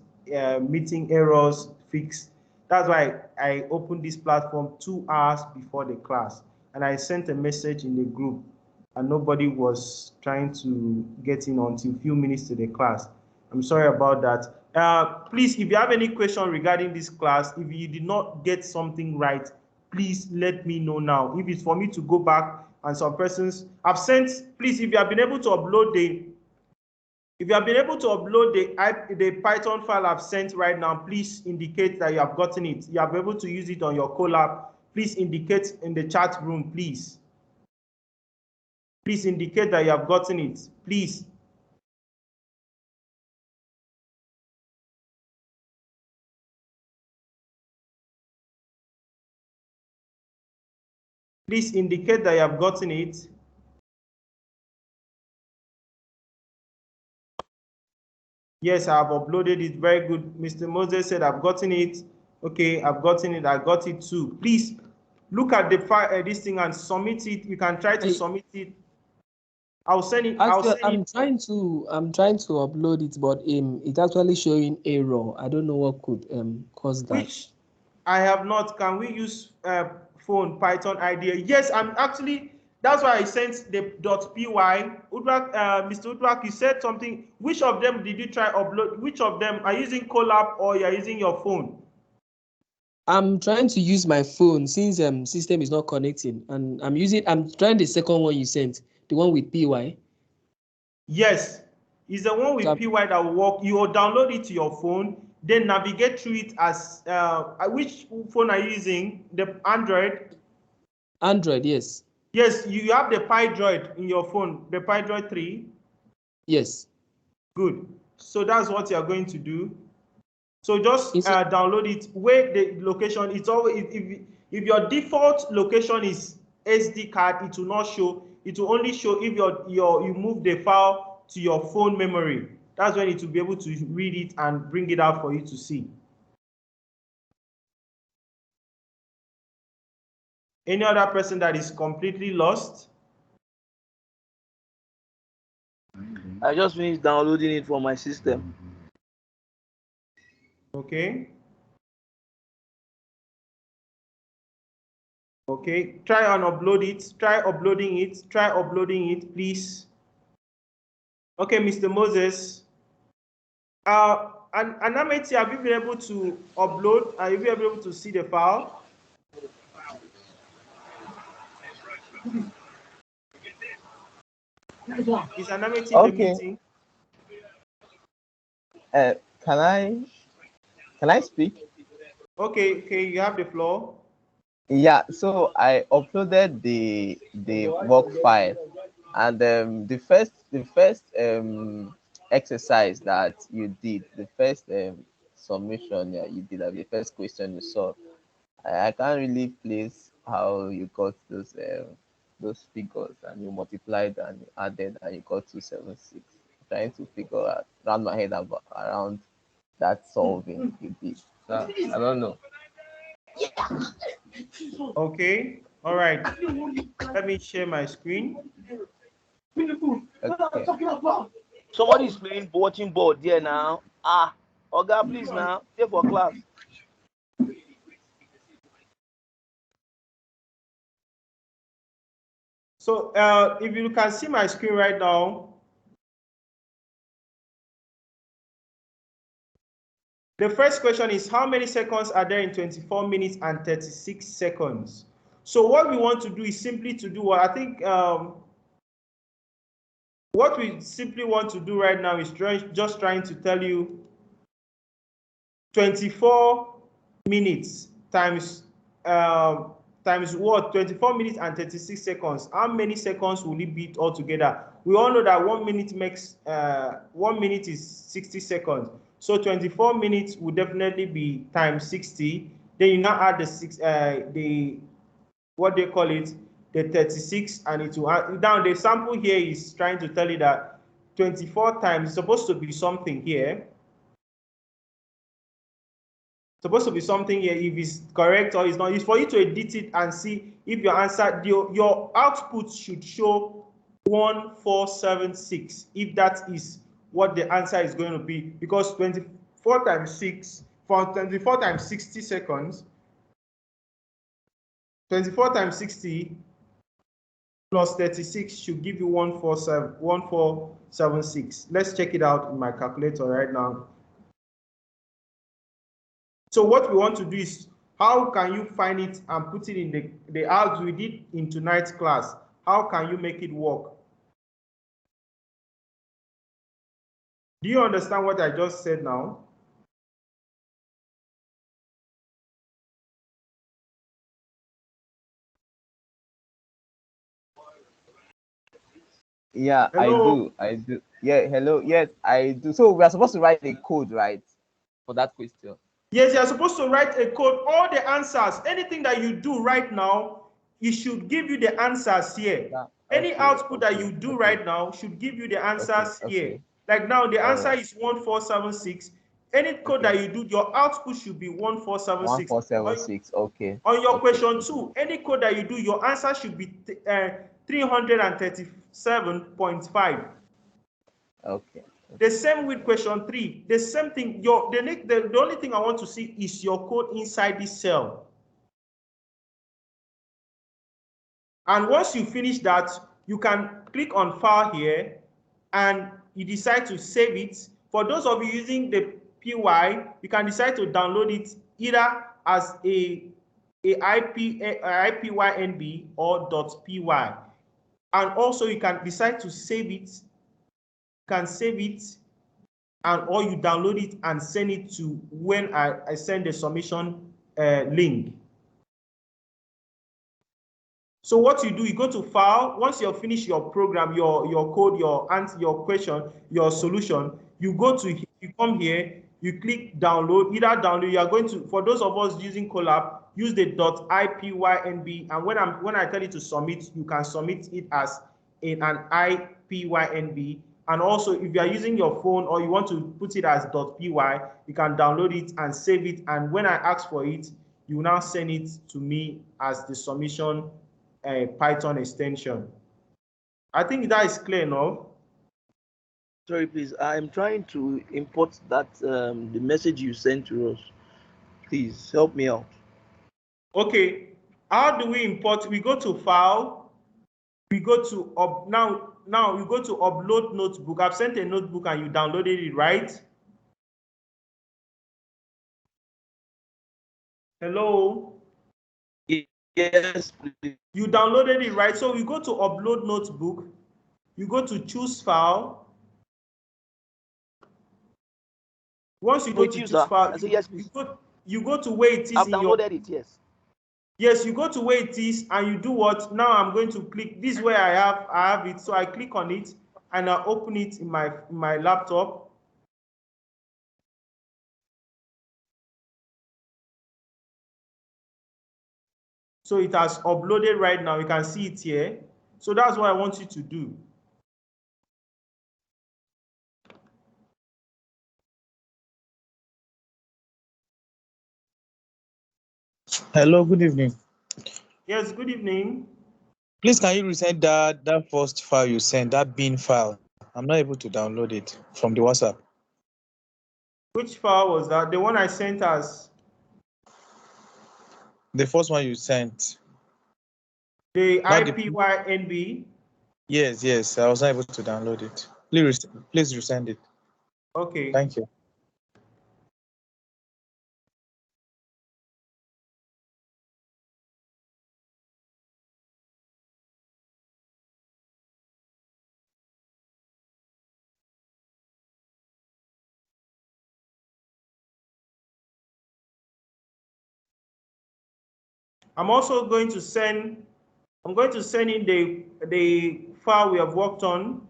meeting errors fixed. That's why I opened this platform 2 hours before the class, and I sent a message in the group, and nobody was trying to get in until a few minutes to the class. I'm sorry about that. Please, if you have any question regarding this class, if you did not get something right, please let me know now. If it's for me to go back and some persons I've sent, please, if you have been able to upload the Python file I've sent right now, please indicate that you have gotten it. You are able to use it on your Colab. Please indicate in the chat room, please. Please indicate that you have gotten it, please. Please indicate that you have gotten it. Yes, I have uploaded it. Very good. Mr. Moses said, I've gotten it. Okay, I've gotten it. I got it too. Please look at the file, this thing, and submit it. You can try to submit it. I'll send it. I'm trying to upload it, but it's actually showing error. I don't know what could cause that. Which I have not. Can we use phone Python IDEA? Yes, I'm actually. That's why I sent the .py. Udrak, Mr. Udrak, you said something. Which of them did you try upload? Which of them are you using Colab or you're using your phone? I'm trying to use my phone since system is not connecting, and I'm trying the second one you sent, the one with PY. Yes, it's the one with PY that will work. You will download it to your phone, then navigate through it as which phone are you using? The Android? Android, yes. Yes, you have the PyDroid in your phone, the PyDroid 3? Yes. Good. So that's what you're going to do. So just download it. Where the location, it's always, if your default location is SD card, it will not show. It will only show if you move the file to your phone memory. That's when it will be able to read it and bring it out for you to see. Any other person that is completely lost? I just finished downloading it for my system. Okay. Okay, try and upload it. Try uploading it. Try uploading it, please. Okay, Mr. Moses. And Anameti, have you been able to upload? Have you been able to see the file? Is Anameti in the meeting? Can I speak? Okay, you have the floor. Yeah, so I uploaded the work file, and the first exercise that you did, the first submission that you did, like the first question you saw, I can't really place how you got those figures, and you multiplied and you added and you got 276. Trying to figure out around my head around that solving you did. So I don't know. Okay. All right. Let me share my screen. Okay. Somebody is playing watching board there now. Ah, Oga, please now. Stay for class. So if you can see my screen right now, the first question is how many seconds are there in 24 minutes and 36 seconds? So what we want to do is simply to do what I think what we simply want to do right now is just trying to tell you 24 minutes times times what? 24 minutes and 36 seconds. How many seconds will it be altogether? We all know that 1 minute makes 1 minute is 60 seconds. So 24 minutes will definitely be times 60. Then you now add the what they call it, the 36, and it will add down. The sample here is trying to tell you that 24 times is supposed to be something here. Supposed to be something here. If it's correct or it's not, it's for you to edit it and see if your answer, your output should show 1476 if that is what the answer is going to be, because 24 times 6 for 24 times 60 seconds, 24 times 60 plus 36 should give you 1476. Let's check it out in my calculator right now. So what we want to do is, how can you find it and put it in the as we did in tonight's class? How can you make it work? Do you understand what I just said now? Yeah, Hello? I do. Yeah, hello. Yes, I do. So we are supposed to write a code, right, for that question? Yes, you're supposed to write a code. All the answers, anything that you do right now, it should give you the answers here. Yeah, Any okay, output that you do right now should give you the answers here. okay. Like now, the All answer right. is 1476. Any code that you do, your output should be 1476. 1476. Okay. On your Okay. question 2, any code that you do, your answer should be 337.5. Okay. The same with question 3. The same thing. The only thing I want to see is your code inside this cell. And once you finish that, you can click on File here, and you decide to save it. For those of you using the PY, you can decide to download it either as a IPYNB or .py. And also you can decide to save it. You can save it, and or you download it and send it to when I send the submission link. So what you do, you go to File. Once you finish your program, your code, your question, your solution, you come here, you click download. Either download, you are going to, for those of us using Colab, use the .ipynb, and when I tell you to submit, you can submit it as in an IPYNB. And also, if you are using your phone or you want to put it as .py, you can download it and save it. And when I ask for it, you now send it to me as the submission Python extension. I think that is clear enough. Sorry, please. I'm trying to import that the message you sent to us. Please help me out. Okay. How do we import? We go to File. We go to now we go to Upload Notebook. I've sent a notebook and you downloaded it, right? Hello. Yes, please. You downloaded it, right? So we go to Upload Notebook. You go to Choose File. Once you go to Choose File, I say yes, please. you go to where it is I've in your. downloaded it. Yes. Yes, you go to where it is and you do what? Now I'm going to click this where I have it. So I click on it and I open it in my laptop. So it has uploaded right now. You can see it here. So that's what I want you to do. Hello, good evening. Yes, good evening. Please, can you resend that first file you sent, that bin file? I'm not able to download it from the WhatsApp. Which file was that? The one I sent us. The first one you sent. The Not the- IPYNB. Yes. I was not able to download it. Please resend it. Okay. Thank you. I'm also going to send. I'm going to send in the file we have worked on.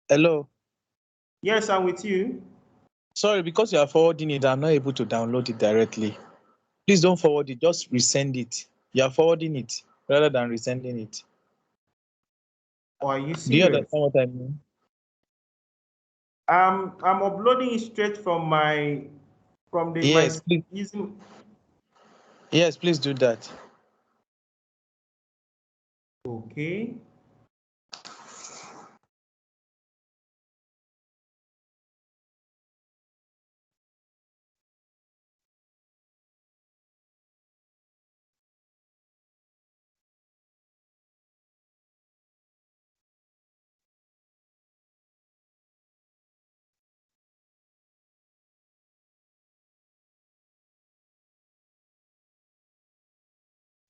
Hello. Yes, I'm with you. Sorry, because you are forwarding it, I'm not able to download it directly. Please don't forward it, just resend it. You are forwarding it rather than resending it. Or are you Do you serious? understand what I mean? I'm uploading it straight from my Yes, please. using. Yes, please do that. Okay.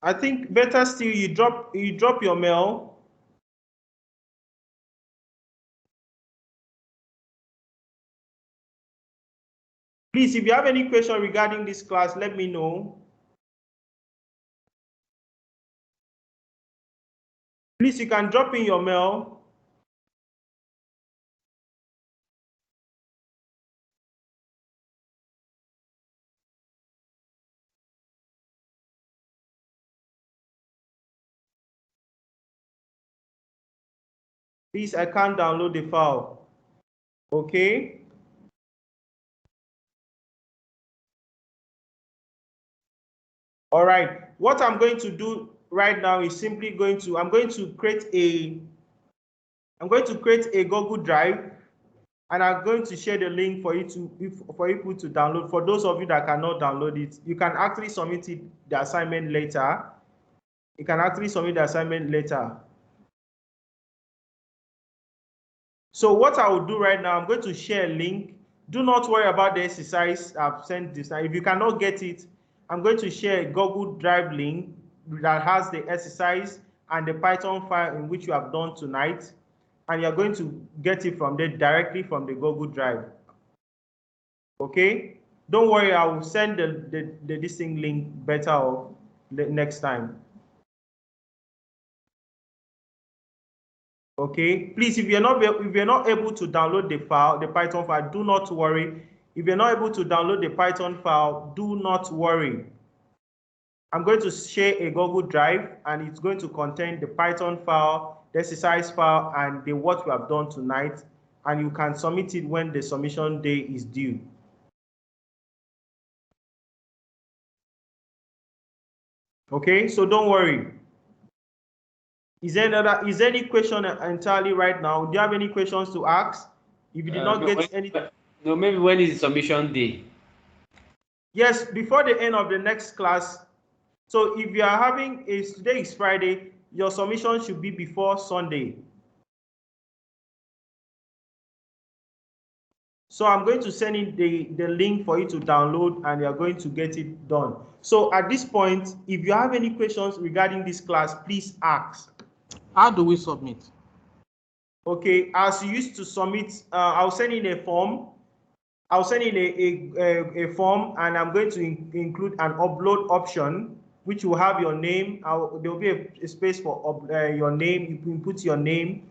I think better still you drop your mail. Please, if you have any question regarding this class, let me know. Please, you can drop in your mail. Please, I can't download the file. Okay. All right. What I'm going to do right now is simply I'm going to create a Google Drive, and I'm going to share the link for you for people to download. For those of you that cannot download it, you can actually submit the assignment later. You can actually submit the assignment later. So what I will do right now, I'm going to share a link. Do not worry about the exercise I've sent this. Now, if you cannot get it, I'm going to share a Google Drive link that has the exercise and the Python file in which you have done tonight. And you're going to get it from there directly from the Google Drive. Okay? Don't worry, I will send the listing link better off next time. Okay, please, if you're not able to download the file, the Python file, do not worry. If you're not able to download the Python file, do not worry. I'm going to share a Google Drive, and it's going to contain the Python file, the exercise file, and the what we have done tonight, and you can submit it when the submission day is due. Okay, so don't worry. Is there any question entirely right now? Do you have any questions to ask? If you did not get any. No, maybe when is the submission day? Yes, before the end of the next class. So if you are having today is Friday, your submission should be before Sunday. So I'm going to send in the link for you to download, and you're going to get it done. So at this point, if you have any questions regarding this class, please ask. How do we submit? Okay, as you used to submit, I'll send in a form. I'll send in a form, and I'm going to include an upload option, which will have your name. There will be a space for your name. You can put your name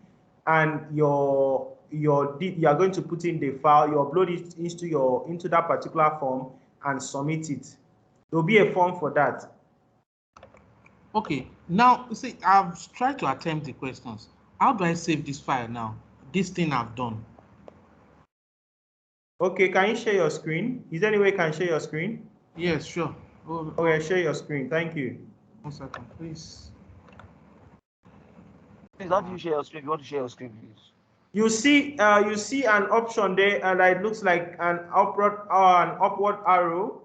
and you are going to put in the file. You upload it into that particular form and submit it. There will be a form for that. Okay, now see, I've tried to attempt the questions. How do I save this file now? This thing I've done. Okay, can you share your screen? Is there any way you can share your screen? Yes, sure. Okay, share your screen. Thank you. 1 second, please. Please, how do you share your screen? If you want to share your screen, please. You see an option there, and it looks like an upward arrow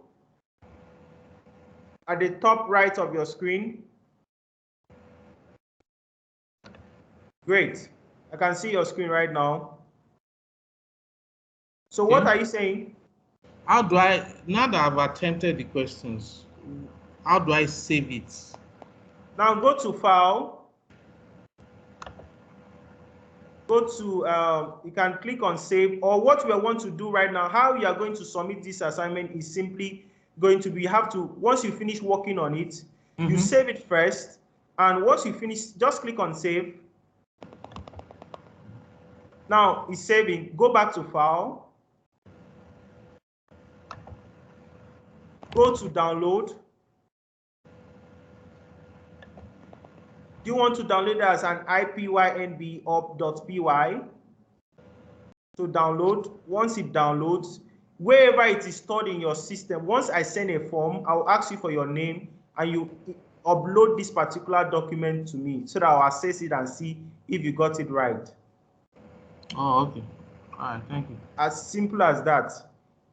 at the top right of your screen. Great. I can see your screen right now. So what Okay. are you saying? How do I, now that I've attempted the questions, how do I save it? Now go to File. Go to, you can click on Save, or what we want to do right now, how you are going to submit this assignment is simply going to be, once you finish working on it, you save it first, and once you finish, just click on Save. Now it's saving. Go back to File. Go to Download. Do you want to download it as an IPYNB or .py? To download. Once it downloads, wherever it is stored in your system, once I send a form, I'll ask you for your name and you upload this particular document to me so that I'll assess it and see if you got it right. Oh, okay. All right, thank you. As simple as that.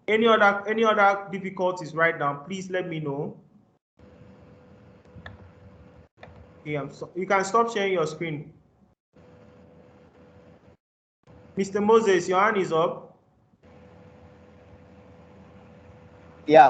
Any other difficulties right now, please let me know. Okay, you can stop sharing your screen. Mr. Moses, your hand is up. Yeah,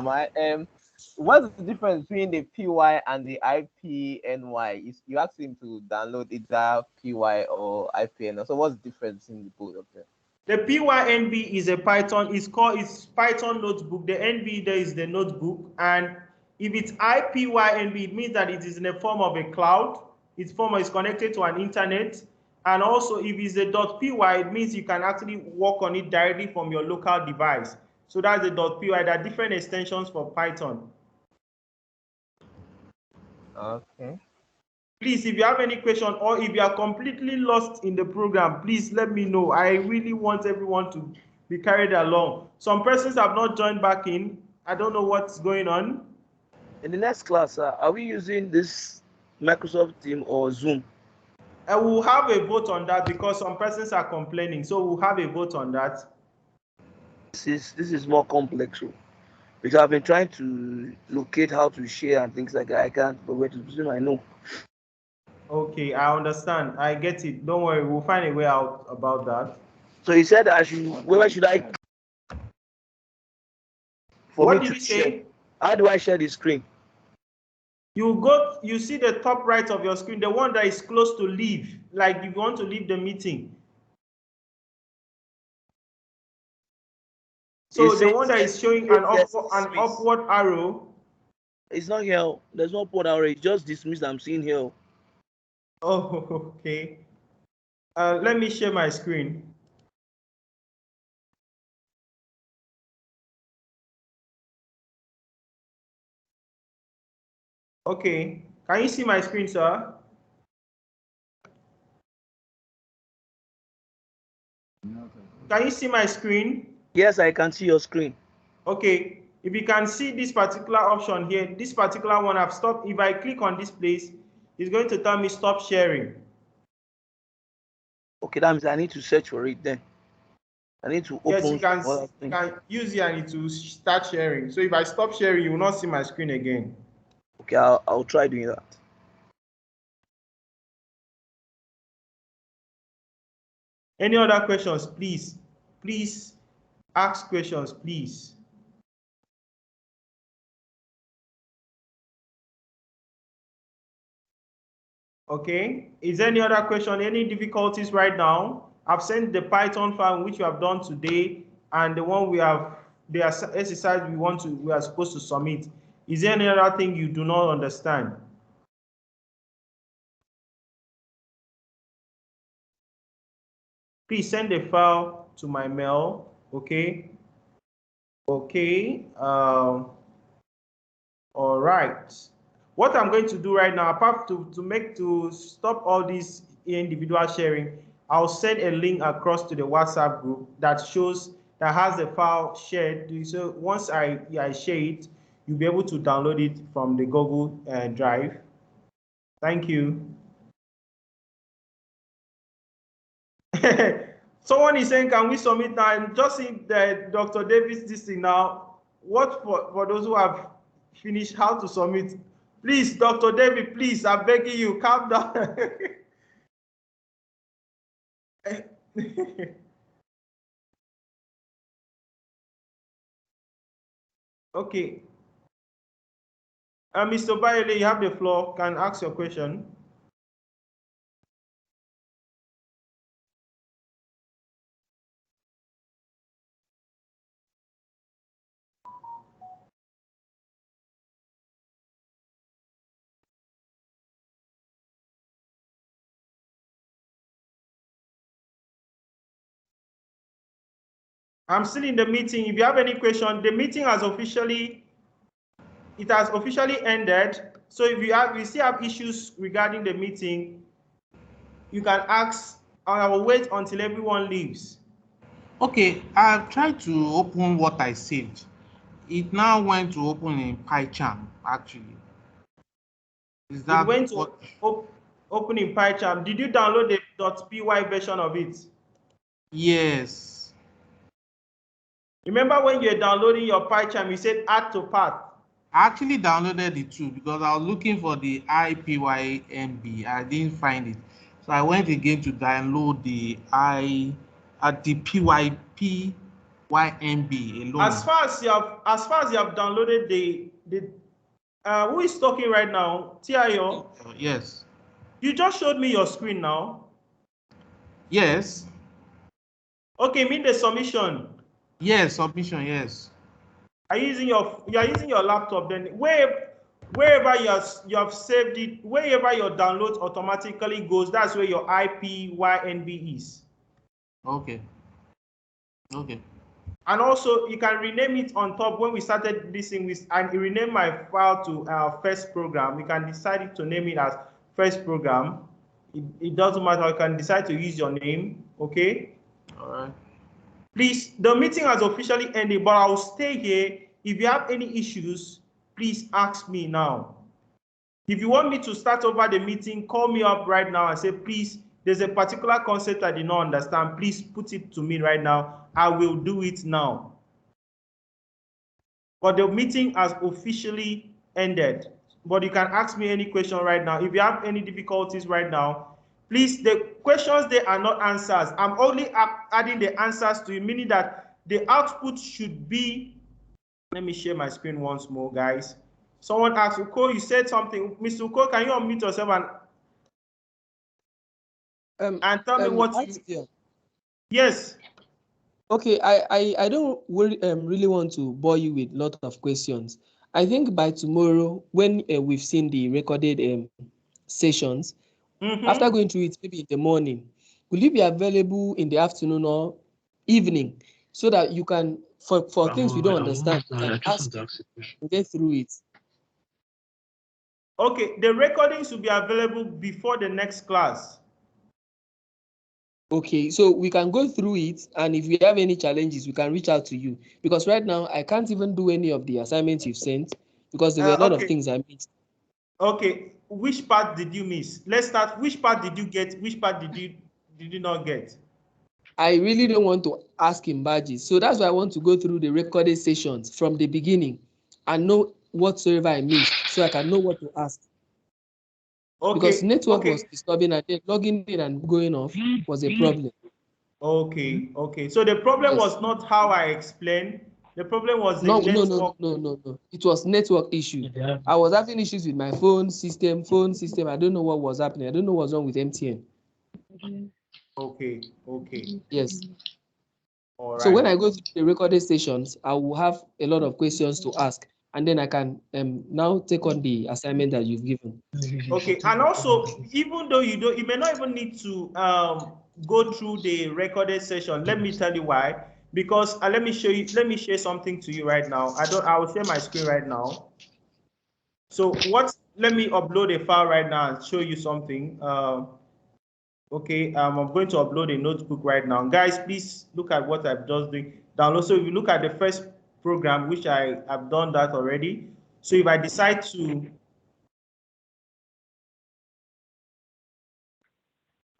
what's the difference between the PY and the IPNY? You asked him to download either PY or IPNY. So what's the difference in the both of them? The PYNB is a Python. It's Python notebook. The NB there is the notebook, and if it's IPYNB, it means that it is in the form of a cloud. Its form is connected to an internet, and also if it's a .py, it means you can actually work on it directly from your local device. So that's the .py. There are different extensions for Python. Okay. Please, if you have any question or if you are completely lost in the program, please let me know. I really want everyone to be carried along. Some persons have not joined back in. I don't know what's going on. In the next class, are we using this Microsoft Team or Zoom? I will have a vote on that because some persons are complaining. So we'll have a vote on that. This is more complex, because I've been trying to locate how to share and things like that. I can't, but where to Zoom, I know. Okay, I understand. I get it. Don't worry, we'll find a way out about that. So he said where should I? What did you say? How do I share the screen? You see the top right of your screen, the one that is close to leave, like you want to leave the meeting. So the one that is showing an upward arrow. It's not here. There's no upward arrow. It's just dismissed. I'm seeing here. Oh, okay. Let me share my screen. Okay. Can you see my screen, sir? Can you see my screen? Yes, I can see your screen. Okay. If you can see this particular option here, this particular one I've stopped. If I click on this place, it's going to tell me stop sharing. Okay, that means I need to search for it then. I need to open. Yes, you can use it and it will start sharing. So if I stop sharing, you will not see my screen again. Okay, I'll try doing that. Any other questions, please? Please ask questions, please. Okay, is there any other question? Any difficulties right now? I've sent the Python file which you have done today and the one we have, the exercise we are supposed to submit. Is there any other thing you do not understand? Please send the file to my mail, okay? Okay, all right. What I'm going to do right now, apart to stop all this individual sharing, I'll send a link across to the WhatsApp group that that has the file shared. So once I share it, you'll be able to download it from the Google Drive. Thank you. Someone is saying, can we submit now? And just see the Dr. Davis this thing now. What for those who have finished how to submit? Please, Dr. David, please, I'm begging you, calm down. Okay. Mr. Bayele, you have the floor. Can ask your question. I'm still in the meeting. If you have any question, the meeting has officially ended. So if you still have issues regarding the meeting, you can ask. I will wait until everyone leaves. Okay, I've tried to open what I saved. It now went to open in PyCharm, actually. Is that it went to open in PyCharm. Did you download the .py version of it? Yes. Remember when you're downloading your PyCharm, you said add to path. I actually downloaded it too because I was looking for the IPYNB. I didn't find it. So I went again to download the PYNB alone. As far as you have downloaded the who is talking right now? TIO? Yes. You just showed me your screen now. Yes. Okay, mean the submission. Yes, submission, yes. Are you using your laptop then? Wherever you have saved it, wherever your download automatically goes, that's where your IPYNB is. Okay. Okay. And also you can rename it on top. When we started this thing, and rename my file to first program. You can decide to name it as first program. It doesn't matter. You can decide to use your name. Okay. All right. Please, the meeting has officially ended, but I'll stay here. If you have any issues, please ask me now. If you want me to start over the meeting, call me up right now and say, please, there's a particular concept I did not understand. Please put it to me right now. I will do it now. But the meeting has officially ended. But you can ask me any question right now. If you have any difficulties right now, please, the questions there are not answers. I'm only adding the answers to you, meaning that the output should be. Let me share my screen once more, guys. Someone asked, Uko, you said something. Mr. Uko, can you unmute yourself and tell me what you... Yes. Okay, I don't really want to bore you with a lot of questions. I think by tomorrow, when we've seen the recorded sessions, after going through it, maybe in the morning, will you be available in the afternoon or evening so that you can, for things we don't understand, ask and get through it? Okay, the recordings will be available before the next class. Okay, so we can go through it, and if we have any challenges, we can reach out to you. Because right now, I can't even do any of the assignments you've sent because there were a lot of things I missed. Okay, which part did you miss? Let's start. Which part did you get? Which part did you not get? I really don't want to ask in badges, so that's why I want to go through the recorded sessions from the beginning and know whatsoever I missed, so I can know what to ask. Okay. Because network was disturbing, and then logging in and going off was a problem. Okay. Okay. So the problem was not how I explained. The problem was the network. No. It was network issue. Yeah. I was having issues with my phone system. I don't know what was happening. I don't know what's wrong with MTN. Okay. Yes. All right. So when I go to the recorded sessions, I will have a lot of questions to ask, and then I can now take on the assignment that you've given. Okay. And also, even though you may not even need to go through the recorded session. Let me tell you why. Because let me share something to you right now. I will share my screen right now. So let me upload a file right now and show you something. Okay, I'm going to upload a notebook right now. Guys, please look at what I've just done. Download. So if you look at the first program, which I have done that already. So if I decide to,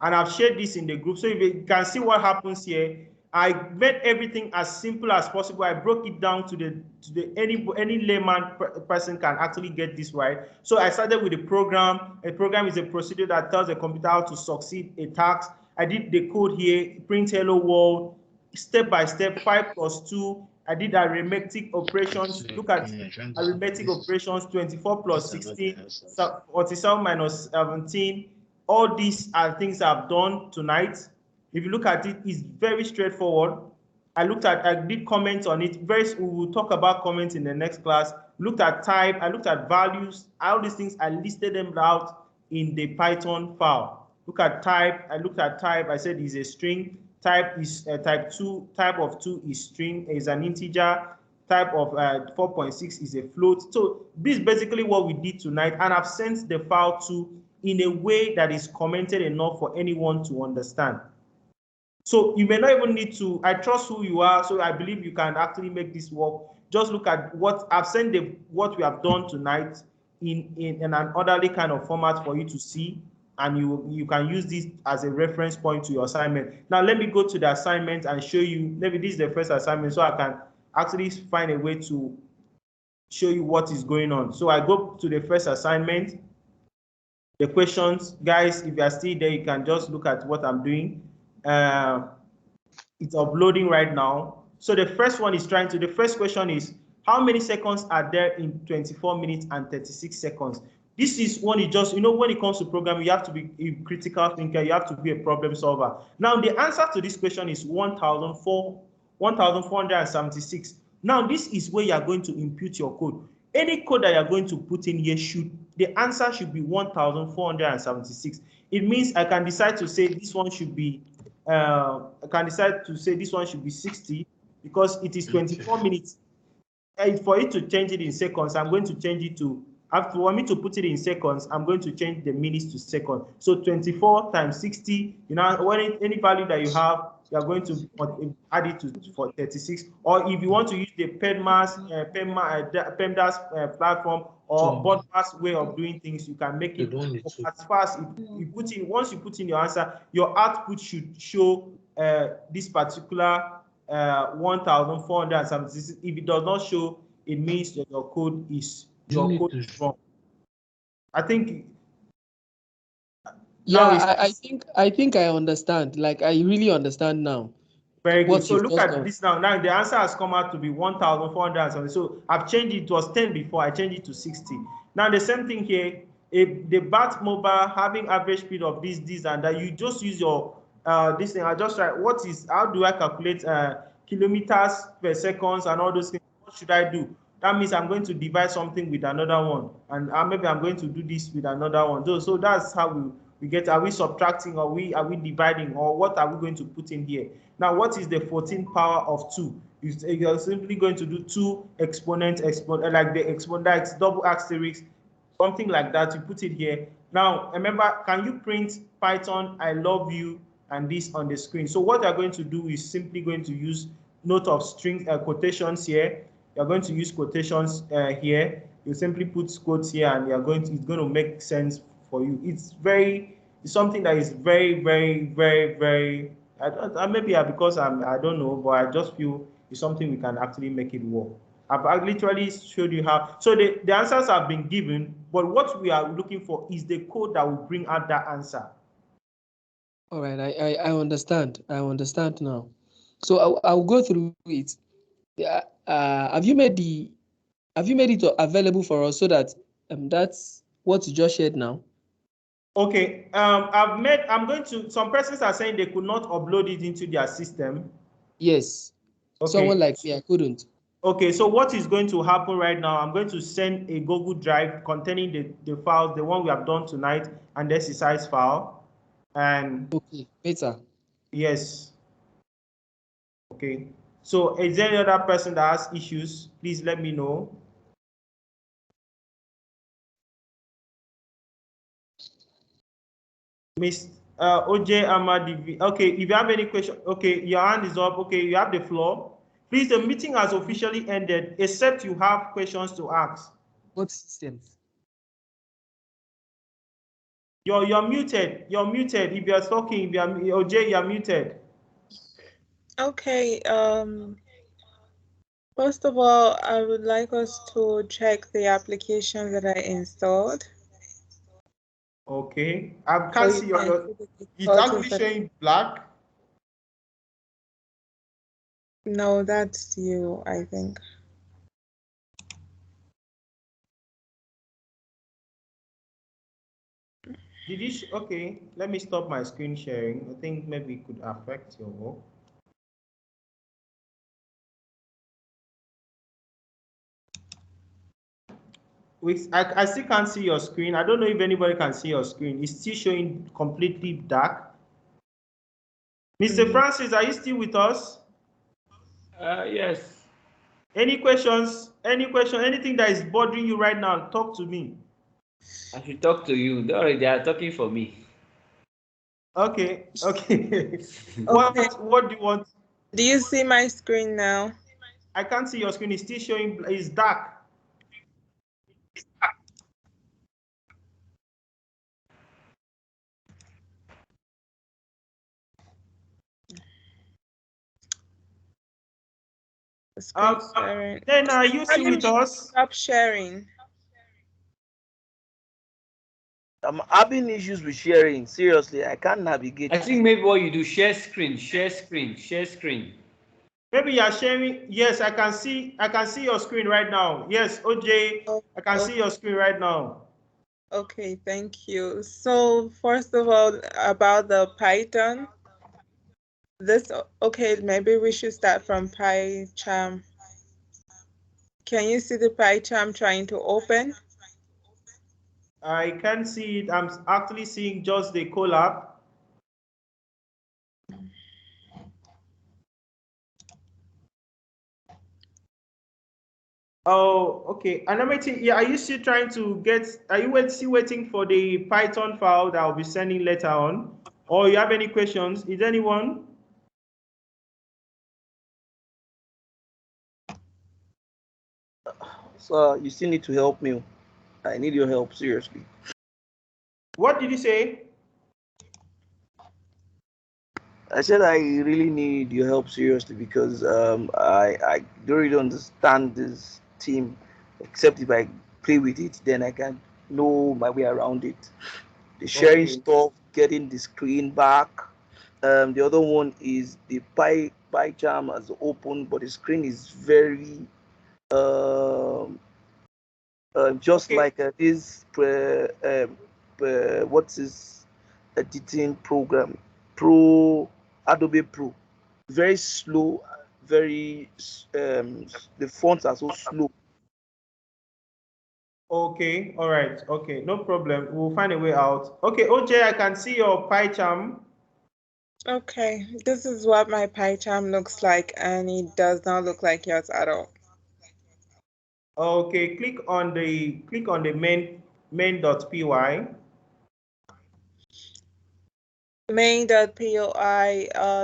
and I've shared this in the group, so if you can see what happens here, I made everything as simple as possible. I broke it down to the any layman person can actually get this right. So I started with a program. A program is a procedure that tells the computer how to succeed a task. I did the code here, print hello world, step by step, 5 plus 2. I did arithmetic operations. Look at arithmetic operations, 24 plus 16, 47 minus 17. All these are things I've done tonight. If you look at it, it's very straightforward. I did comments on it. We will talk about comments in the next class. Looked at type, I looked at values, all these things, I listed them out in the Python file. Look at type, I looked at type, I said is a string. Type is type 2, type of 2 is string, is an integer. Type of 4.6 is a float. So this is basically what we did tonight, and I've sent the file to in a way that is commented enough for anyone to understand. So you may not even need to, I trust who you are, so I believe you can actually make this work. Just look at what I've sent what we have done tonight in an orderly kind of format for you to see, and you can use this as a reference point to your assignment. Now let me go to the assignment and show you, maybe this is the first assignment, so I can actually find a way to show you what is going on. So I go to the first assignment, the questions. Guys, if you are still there, you can just look at what I'm doing. It's uploading right now. So the first question is, how many seconds are there in 24 minutes and 36 seconds? This is when you just, when it comes to programming, you have to be a critical thinker, you have to be a problem solver. Now, the answer to this question is 1,476. Now, this is where you are going to input your code. Any code that you're going to put in here the answer should be 1,476. It means I can decide to say this one should be, 60 because it is 24 minutes. And for it to change it in seconds, I'm going to change it to, for me to put it in seconds, I'm going to change the minutes to seconds. So 24 times 60, any value that you have, you are going to add it for 36. Or if you want to use the PEMDAS platform or BODMAS way of doing things, you can make it as fast. Once you put in your answer, your output should show this particular 1,476. If it does not show, it means that your code is wrong. I think. Yeah, I think I understand. Like I really understand now. Very good. So look at this now. Now the answer has come out to be 1,470. So I've changed it. It was 10 before. I changed it to 60. Now the same thing here. If the BAT mobile having average speed of this, and that, you just use your this thing. I just try. How do I calculate kilometers per seconds and all those things? What should I do? That means I'm going to divide something with another one, and maybe I'm going to do this with another one. So that's how we get. Are we subtracting, or are we dividing, or what are we going to put in here? Now, what is the 14 power of 2? You're simply going to do 2 exponent, like the exponent, double asterisk, something like that. You put it here. Now, remember, can you print Python, I love you, and this on the screen? So what you're going to do is simply going to use note of string quotations here. You're going to use quotations here. You simply put quotes here, and it's going to make sense for you. It's something that is very, very, very, very. Maybe because I don't know, but I just feel it's something we can actually make it work. I've literally showed you how. So the answers have been given, but what we are looking for is the code that will bring out that answer. All right, I understand. I understand now. So I'll go through it. Have you made it available for us so that that's what you just shared now? Okay, some persons are saying they could not upload it into their system. Yes. Okay. Someone like me, I couldn't. Okay, so what is going to happen right now, I'm going to send a Google Drive containing the files, the one we have done tonight, and the exercise file. And okay, better. Yes. Okay. So is there any other person that has issues? Please let me know. Miss OJ Amadi. Okay, if you have any question, okay, your hand is up. Okay, you have the floor. Please, the meeting has officially ended, except you have questions to ask. What systems? You're muted. You're muted. If you're talking, if you're OJ, you're muted. Okay. First of all, I would like us to check the application that I installed. Okay, I So can't you see can your. see the It's actually difficulties that- showing black. No, that's you, I think. Did you? Okay, let me stop my screen sharing. I think maybe it could affect your work. I still can't see your screen. I don't know if anybody can see your screen. It's still showing completely dark. Mr. Francis, are you still with us? Yes. Any questions? Any question? Anything that is bothering you right now? Talk to me. I should talk to you. They are talking for me. Okay. Okay. Okay. What do you want? Do you see my screen now? I can't see your screen. It's still showing. It's dark. Screen sharing. Then are you still with us? Stop sharing. I'm having issues with sharing. Seriously, I can't navigate. I think maybe what you do, share screen, share screen, share screen. Maybe you are sharing. Yes, I can see. I can see your screen right now. Yes, OJ, I can see your screen right now. Okay, thank you. So first of all, about the Python. Okay, maybe we should start from PyCharm. Can you see the PyCharm trying to open? I can't see it. I'm actually seeing just the collab. Oh, okay. And I'm waiting. Yeah, are you still trying to get? Are you still waiting for the Python file that I'll be sending later on? Or you have any questions? Is anyone? So you still need to help me. I need your help, seriously. What did you say? I said I really need your help seriously because I don't really understand this team, except if I play with it, then I can know my way around it. The sharing stuff, getting the screen back. The other one is the PyCharm has opened, but the screen is very just like this what's this editing program, Adobe Pro, very slow, very the fonts are so slow. Okay, all right, okay, no problem. We'll find a way out. Okay, OJ, I can see your PyCharm. Okay, this is what my PyCharm looks like, and it does not look like yours at all. Okay, click on the main.py. Main.py,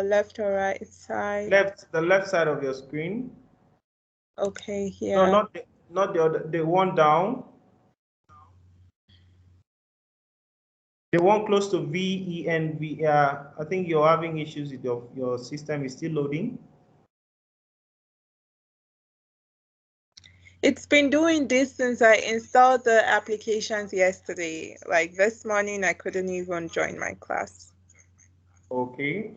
left or right side? The left side of your screen. Okay, here. No, not the other, the one down. The one close to VENV. I think you're having issues with your system is still loading. It's been doing this since I installed the applications yesterday. Like this morning, I couldn't even join my class. Okay,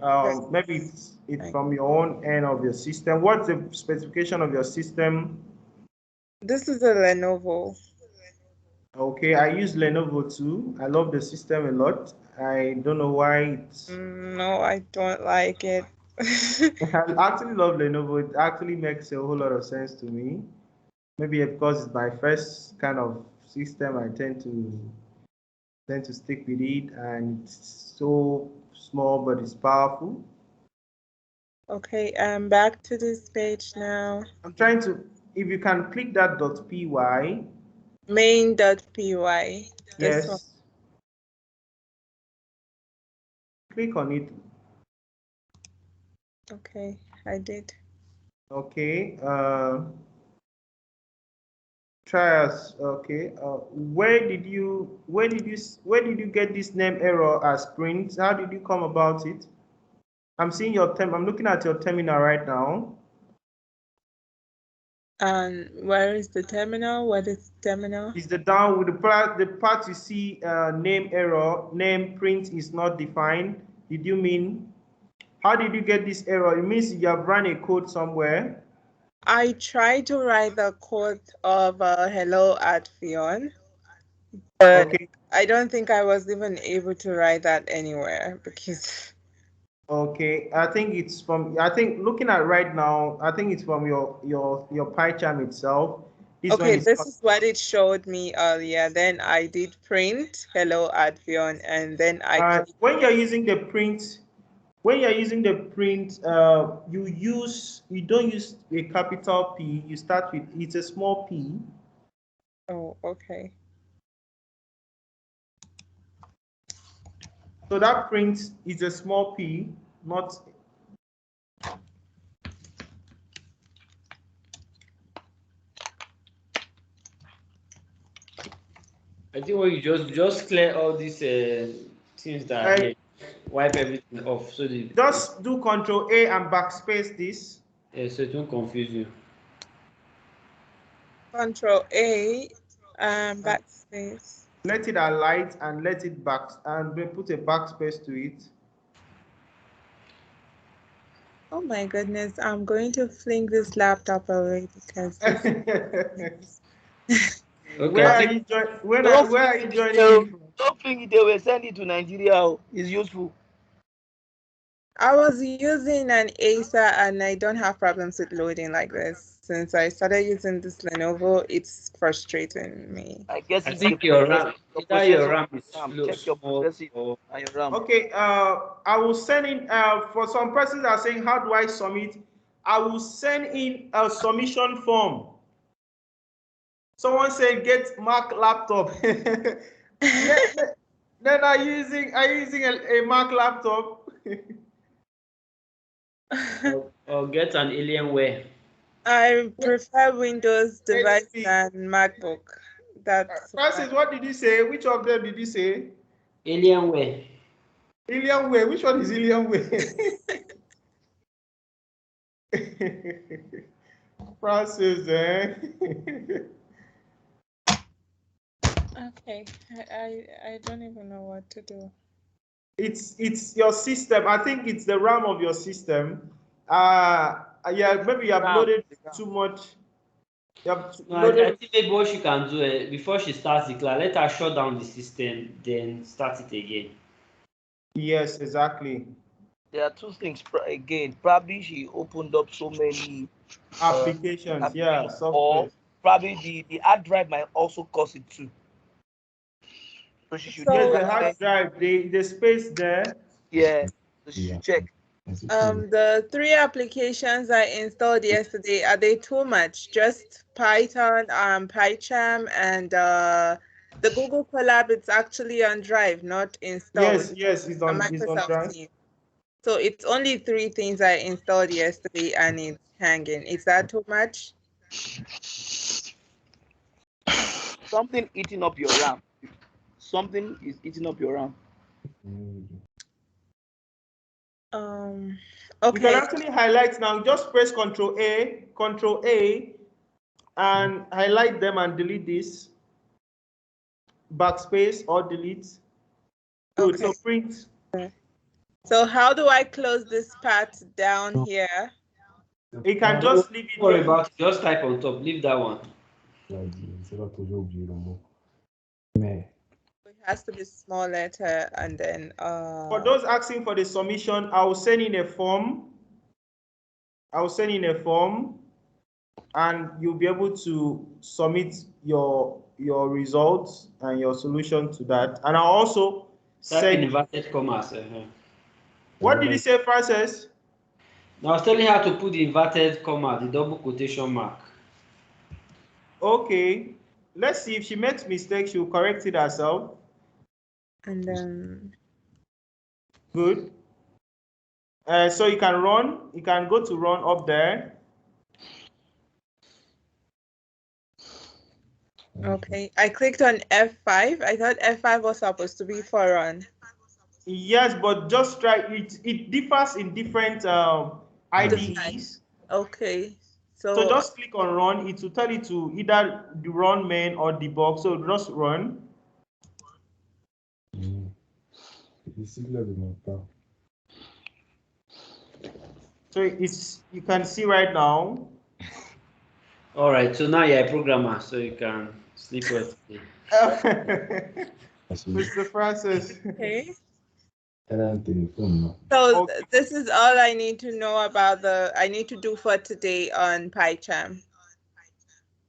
maybe it's from your own end of your system. What's the specification of your system? This is a Lenovo. Okay, I use Lenovo too. I love the system a lot. I don't know why it's. No, I don't like it. I actually love Lenovo. It actually makes a whole lot of sense to me. Maybe because it's my first kind of system, I tend to stick with it, and it's so small but it's powerful. Okay, I'm back to this page now. I'm trying to. If you can click that .py. Main.py. This one. Yes. Click on it. Okay, I did. Okay. Try us. Okay. Where did you get this name error as print? How did you come about it? I'm seeing your I'm looking at your terminal right now. And where is the terminal? What is terminal? Is the down with the part you see name error, name print is not defined. Did you mean? How did you get this error? It means you have run a code somewhere. I tried to write the code of hello at Fion, but Okay. I don't think I was even able to write that anywhere because. Okay, I think it's from. I think looking at right now, I think it's from your PyCharm itself. Okay, this is what it showed me earlier. Then I did print hello at Fion, and then I. When you're using the print, you don't use a capital P. You start with it's a small p. Oh, okay. So that print is a small p, not. I think when you just clear all these things that are here, wipe everything off so the just do Control A and backspace this. Yeah, so it won't confuse you. Control A and backspace. Let it alight and let it back and put a backspace to it. Oh my goodness, I'm going to fling this laptop away because this Where are you joining from? Don't fling it away, send it to Nigeria. It's useful. I was using an Acer and I don't have problems with loading like this. Since I started using this Lenovo, it's frustrating me. I guess I think your RAM, either your RAM is slow. Check your processing and your RAM. Okay, I will send in for some persons are saying, how do I submit? I will send in a submission form. Someone said get Mac laptop. Then are you using a Mac laptop? or get an Alienware. I prefer Windows device than MacBook. That's Francis, what did you say? Which of them did you say? Alienware. Alienware. Which one is Alienware? Francis, Okay, I don't even know what to do. It's your system. I think it's the RAM of your system. Yeah, maybe you have loaded too much. I think maybe what she can do before she starts the class, let her shut down the system, then start it again. Yes, exactly. There are two things. Again, probably she opened up so many applications. Yeah, software. Or probably the hard drive might also cause it too. So she should. Yes, the hard drive, the space there. Yeah, so she should check. The 3 applications I installed yesterday, are they too much? Just Python, PyCharm, and the Google Colab, it's actually on Drive, not installed. Yes, it's on Drive. Team. So it's only 3 things I installed yesterday and it's hanging. Is that too much? Something eating up your RAM. Something is eating up your RAM. Okay. You can actually highlight now. Just press Control A, and highlight them and delete this. Backspace or delete. Good. Okay. So print. So how do I close this part down here? You can just leave it. Don't worry about it. Just type on top. Leave that one. It has to be small letter and then For those asking for the submission, I will send in a form. And you'll be able to submit your results and your solution to that. And I'll also type in inverted commas. What did you say, Francis? Now I was telling her to put the inverted comma, the double quotation mark. Okay, let's see if she makes mistakes, she'll correct it herself. And then Good. So you can run. You can go to run up there. Okay, I clicked on F5. I thought F5 was supposed to be for run. Yes, but just try it. It differs in different IDEs. Okay, So just click on run. It will tell you to either the run main or debug. So just run. So it's you can see right now. All right, so now you're a programmer, so you can sleep well today. Mr. Francis. Okay. So this is all I need to know about I need to do for today on PyCharm.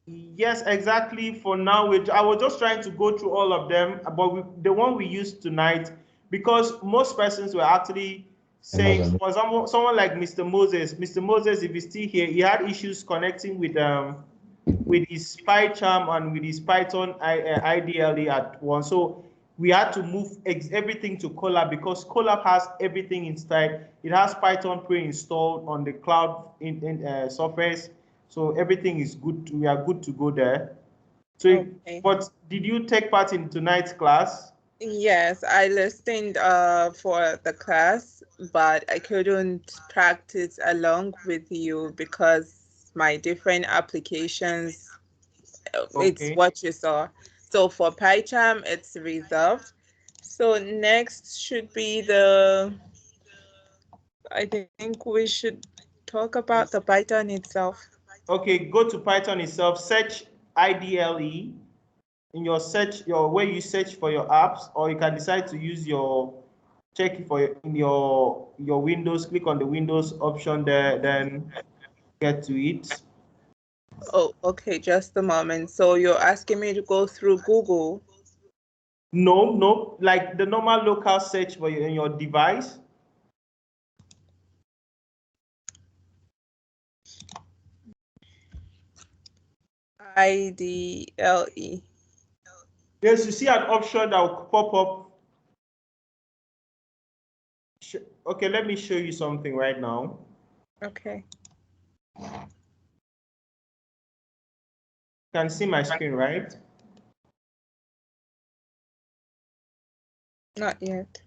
Yes, exactly. For now, I was just trying to go through all of them, but the one we used tonight, because most persons were actually saying, for example, someone like Mr. Moses. Mr. Moses, if he's still here, he had issues connecting with his PyCharm and with his Python IDLE at once. So we had to move everything to Colab because Colab has everything inside. It has Python pre-installed on the cloud in Surface. So everything is good. We are good to go there. So, okay. But did you take part in tonight's class? Yes, I listened for the class, but I couldn't practice along with you because my different applications, it's what you saw. So for PyCharm, it's reserved. So next should be I think we should talk about the Python itself. Okay, go to Python itself, search IDLE in your where you search for your apps, or you can decide to use check for your Windows, click on the Windows option there, then get to it. Oh, okay, just a moment. So you're asking me to go through Google? No, like the normal local search for in your device. IDLE. Yes, you see an option that will pop up. Okay, let me show you something right now. Okay. You can see my screen, right? Not yet.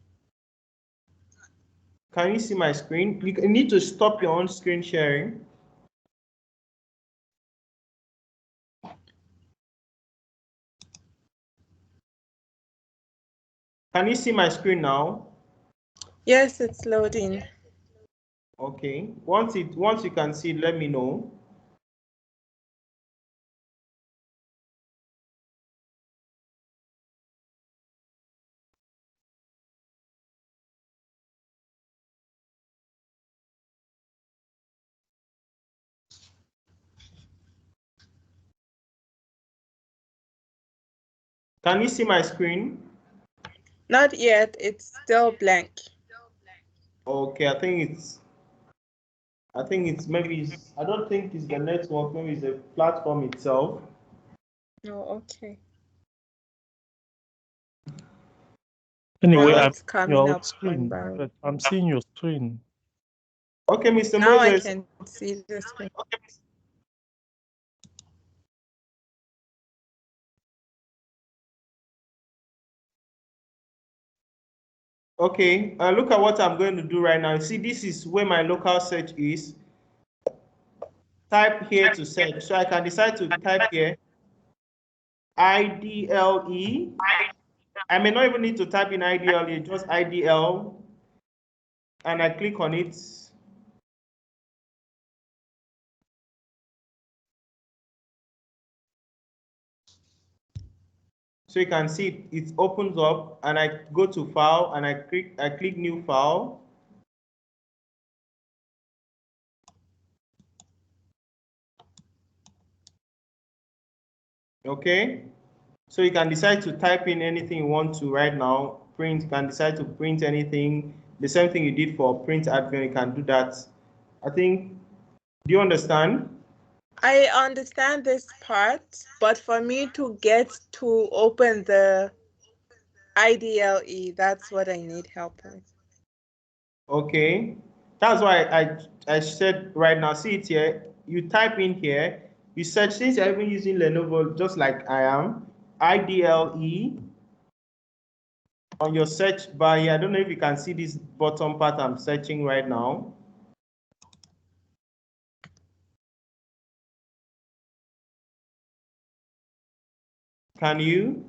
Can you see my screen? You need to stop your own screen sharing. Can you see my screen now? Yes, it's loading. Okay. Once you can see, let me know. Can you see my screen? Not yet. It's still blank. Okay, I think it's maybe I don't think it's the network, maybe it's the platform itself. Oh, okay. Anyway, now I'm it's coming your up screen. I'm seeing your screen. Okay, Mr. Now Moses. I can see the screen. Okay, look at what I'm going to do right now. See, this is where my local search is. Type here to search. So I can decide to type here IDLE. I may not even need to type in IDLE, just IDL. And I click on it. So you can see it opens up, and I go to file and I click new file. Okay, so you can decide to type in anything you want to right now. Print, you can decide to print anything. The same thing you did for print admin, you can do that. I think, do you understand? I understand this part, but for me to get to open the IDLE, that's what I need help with. Okay, that's why I said right now. See it here. You type in here. You search, since you're even using Lenovo, just like I am, IDLE on your search bar here. I don't know if you can see this bottom part I'm searching right now. Can you?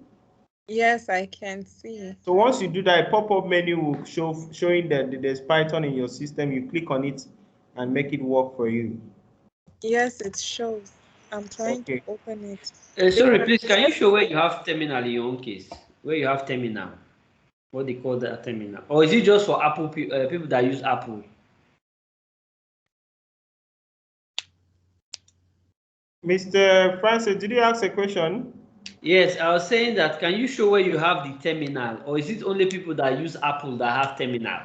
Yes, I can see. So once you do that, a pop-up menu will showing that there's Python in your system. You click on it and make it work for you. Yes, it shows. I'm trying to Okay. open it. Sorry, Because please, can you show where you have terminal in your own case? Where you have terminal? What they call that terminal? Or is it just for Apple people that use Apple? Mr. Francis, did you ask a question? Yes, I was saying that, can you show where you have the terminal? Or is it only people that use Apple that have terminal?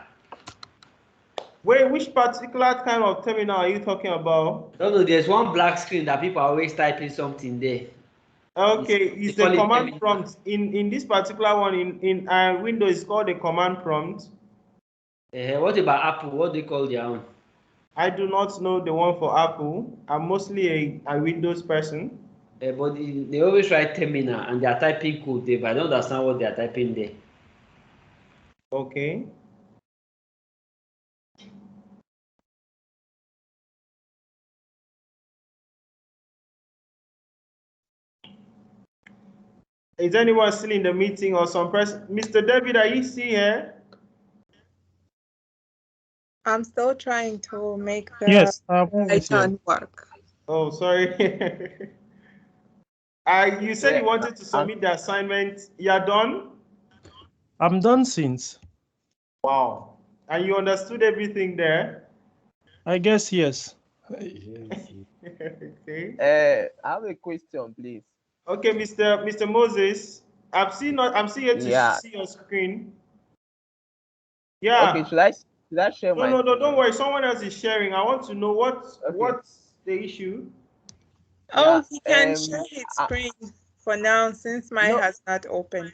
Wait, which particular kind of terminal are you talking about? No, there's one black screen that people are always typing something there. Okay, They is the call it command terminal. prompt in this particular one in Windows is called the command prompt. What about Apple? What do they call their own? I do not know the one for Apple. I'm mostly a Windows person. But they always write terminal and they are typing code there, but I don't understand what they are typing there. Okay. Is anyone still in the meeting or some person? Mr. David, are you still here? I'm still trying to make the Yes, I'm always here. Python work. Oh, sorry. You said Yeah, you wanted to submit the assignment. You're done? I'm done since. Wow. And you understood everything there? I guess yes. Okay. I have a question, please. Okay, Mr. Moses. I'm still here to Yeah. see your screen. Okay, Yeah. should I share my No, screen? don't worry. Someone else is sharing. I want to know what's Okay. the issue. Oh, Yeah. he can share his screen for now since mine has not opened.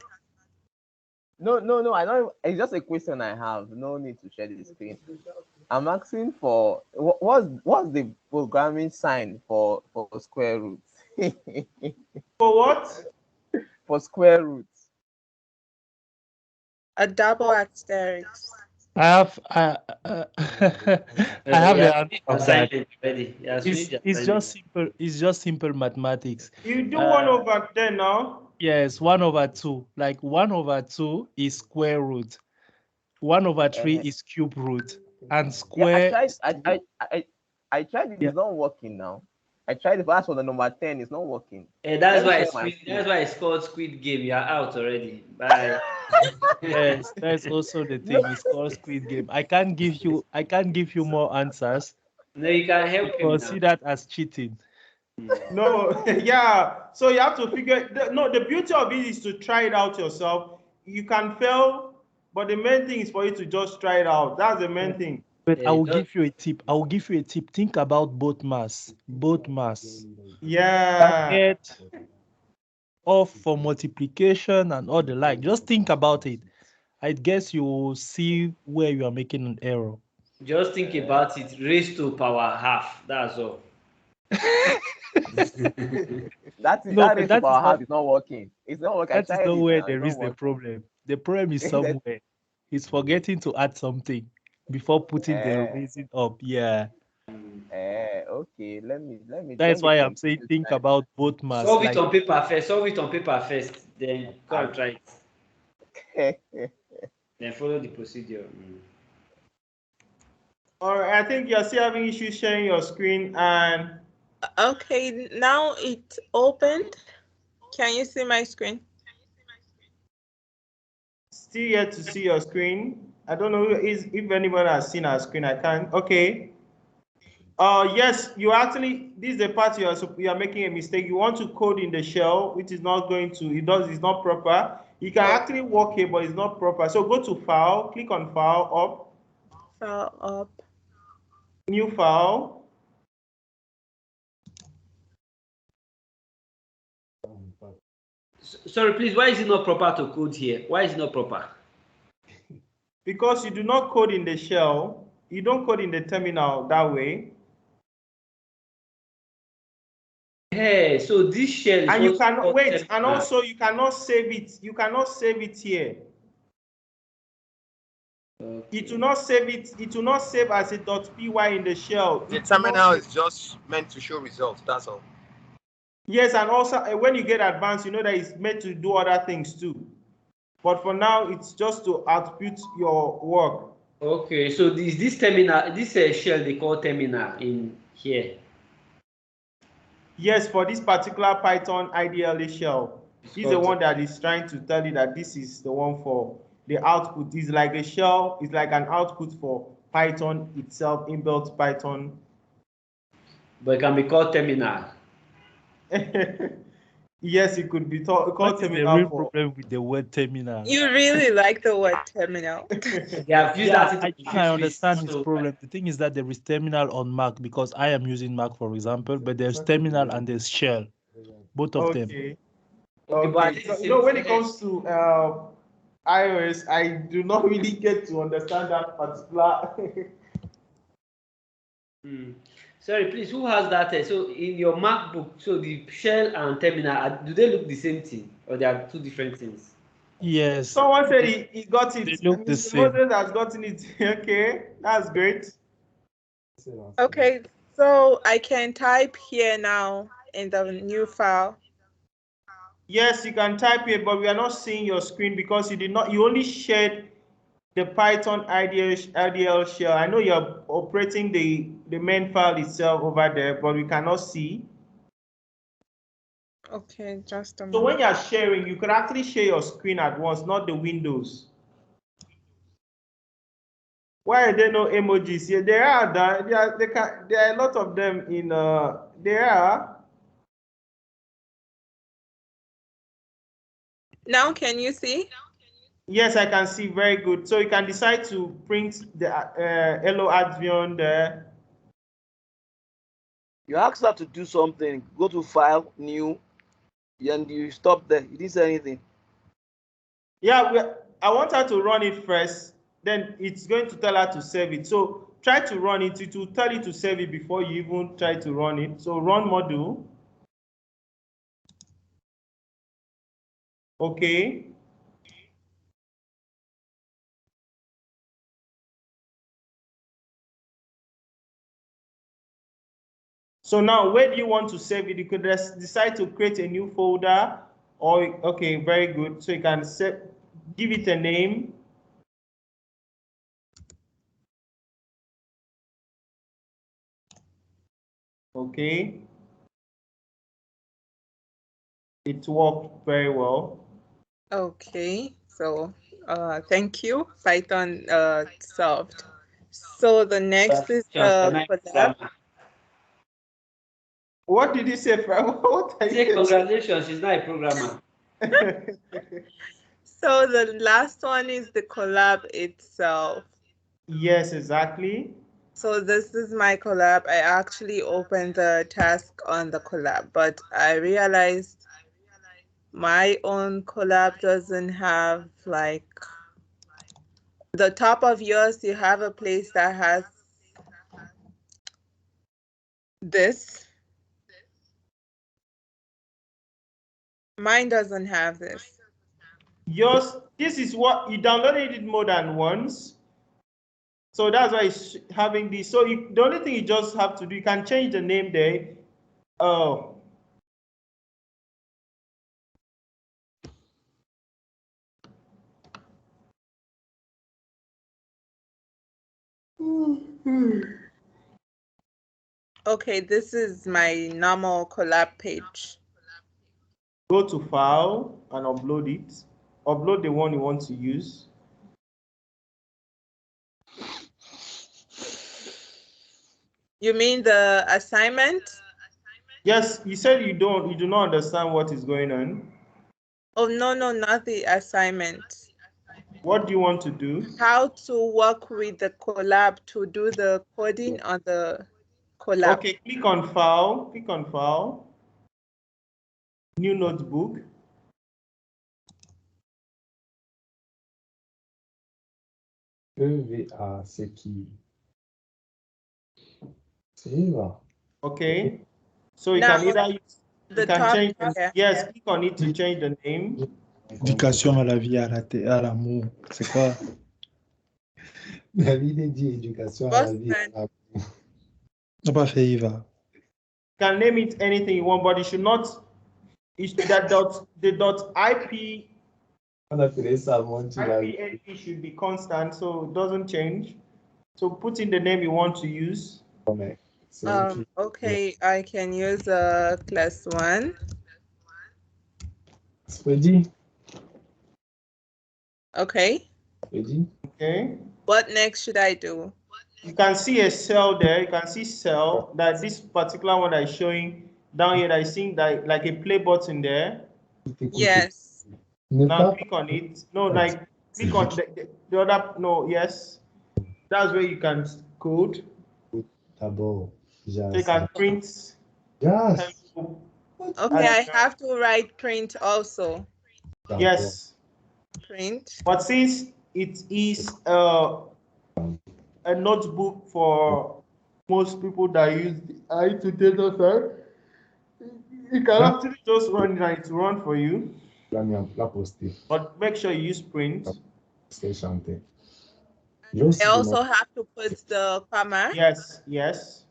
No. I don't. It's just a question I have. No need to share the screen. I'm asking for what's the programming sign for square root? For what? For square root. A double asterisk. I have I have the answer of that. It's just simple. It's just simple mathematics. You do 1/10 now. Yes, 1/2. Like 1/2 is square root. 1/3 is cube root, and square. Yeah, I tried it. Yeah. It's not working now. I tried the first one, the number 10. It's not working. That's why it's called Squid Game. You are out already. Bye. Yes, that's also the thing. It's called Squid Game. I can't give you more answers. No, you can help him now. See that as cheating. No, yeah. So you have to figure. The beauty of it is to try it out yourself. You can fail, but the main thing is for you to just try it out. That's the main thing. But I will give you a tip. Think about both mass. Yeah. Bracket, off for multiplication and all the like. Just think about it. I guess you will see where you are making an error. Just think about it. Raised to power half. That's all. that raised to power half is not working. It's not working. That is not where there is the problem. The problem is somewhere. He's forgetting to add something before putting the raising up. Yeah. Okay. Let me. That's why I'm saying think about both mass. Solve it on paper first. Then go and try it. Then follow the procedure. All right. I think you're still having issues sharing your screen and. Okay, now it's opened. Can you see my screen? Still yet to see your screen. I don't know if anyone has seen our screen. I can't. Okay. Yes, you actually, this is the part you are making a mistake. You want to code in the shell, which is not going to, it's not proper. You can actually work here, but it's not proper. So go to file, click on file up. File up. New file. Sorry, please, why is it not proper to code here? Why is it not proper? Because you do not code in the shell, you don't code in the terminal that way. Hey, so this shell is And you also cannot called wait, and terminal. also you cannot save it. You cannot save it here. Okay. It will not save it. It will not save as a .py in the shell. The terminal is just meant to show results. That's all. Yes, and also when you get advanced, you know that it's meant to do other things too. But for now, it's just to output your work. Okay, so this terminal, this shell they call terminal in here. Yes, for this particular Python IDLE shell, is the one that is trying to tell you that this is the one for the output. Is like a shell, it's like an output for Python itself, inbuilt Python. But it can be called terminal. Yes, it could be called What is the terminal real for. problem with the word terminal? You really like the word terminal. They have used Yeah, that I to think I confuse me, understand his so problem. The thing is that there is terminal on Mac because I am using Mac, for example, but there's terminal and there's shell, both of them. Okay. okay, but I Okay. think So, the you know, when same it comes to iOS, I do not really get to understand that particular. Sorry, please, who has that? So in your MacBook, so the shell and terminal, do they look the same thing or they are two different things? Yes, Someone said he got they it. look the Mr. same. Moses has gotten it. Okay, that's great. Okay, so I can type here now in the new file. Yes, you can type it, but we are not seeing your screen because you did not. You only shared the Python IDL shell. I know you're operating the main file itself over there, but we cannot see. Okay, just a So moment. when you're sharing, you could actually share your screen at once, not the windows. Why are there no emojis here? There are a lot of them in there are. Now can you see? Yes, I can see. Very good. So you can decide to print the hello Advion there. You asked her to do something. Go to File, New, and you stop there. You didn't say anything. Yeah, I want her to run it first. Then it's going to tell her to save it. So try to run it. It will tell you to save it before you even try to run it. So run module. Okay. So now where do you want to save it? You could just decide to create a new folder or, okay, very good. So you can give it a name. Okay. It worked very well. Okay, so thank you, Python solved. So the next is the collab. What did you say, Frank? What are you Say congratulations, she's not a programmer. So the last one is the collab itself. Yes, exactly. So this is my collab. I actually opened the task on the collab, but I realized my own collab doesn't have like the top of yours. You have a place that has this. Mine doesn't have this. Yours, this is what you downloaded it more than once. So that's why it's having this. So the only thing you just have to do, you can change the name there. Oh. Okay, this is my normal collab page. Go to file and upload it. Upload the one you want to use. You mean the assignment? Yes, you said you do not understand what is going on. Oh, no, not the assignment. What do you want to do? How to work with the collab to do the coding on the collab. Okay, click on file, new notebook. EVA, c'est qui? C'est Eva. Okay. So you Now, can either use, you the can top change here. yes, click on it to change the name. Éducation à la vie, à l'amour. C'est quoi? David dit éducation à la vie. Non, pas fait Eva. You can name it anything you want, but it should not. It's that the .ip On appelait ça Modulus. IP should be constant, so it doesn't change. So put in the name you want to use. Okay, I can use class 1. Squid. Okay. Okay. What next should I do? You can see a cell there. You can see cell that this particular one that is showing down here. That is seeing that like a play button there. Yes. Now click on it. No, like click on the other. No, yes. That's where you can code. D'abord, So you can print. Yes. Okay, I have to write print also. Yes. Print. But since it is a notebook for most people that use the data side, you can actually just run it and it will run for you. But make sure you use print. I also have to put the comma. Yes, yes.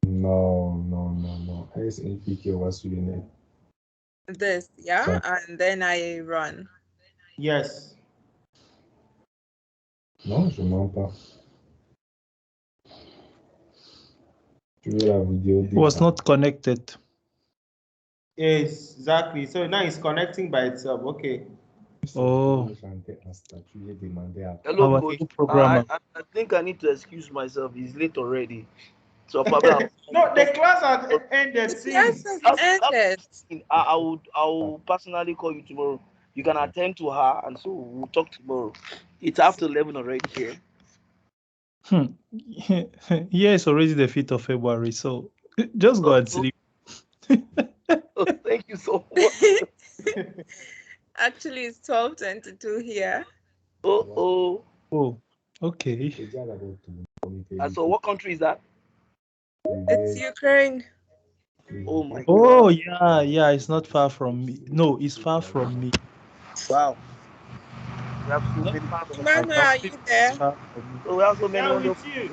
No. This, yeah, and then I run. Yes. Non, je mens pas. Tu veux la vidéo? It was not connected. Yes, exactly. So now it's connecting by itself. Okay. Oh. Hello, Our coach. new programmer. I think I need to excuse myself. It's late already. So probably no, the class has ended. Yes, it ended. I will personally call you tomorrow. You can attend to her, and so we'll talk tomorrow. It's after 11 already here. Yeah, it's already the 5th of February, so just go and sleep. Thank you so much. Actually, it's 12:22 here. Oh, okay. And so what country is that? It's Ukraine. Oh my God. Oh yeah, it's not far from me. No, it's far from me. Wow. We have so many. Mama, are you there? So we have so many wonderful. You.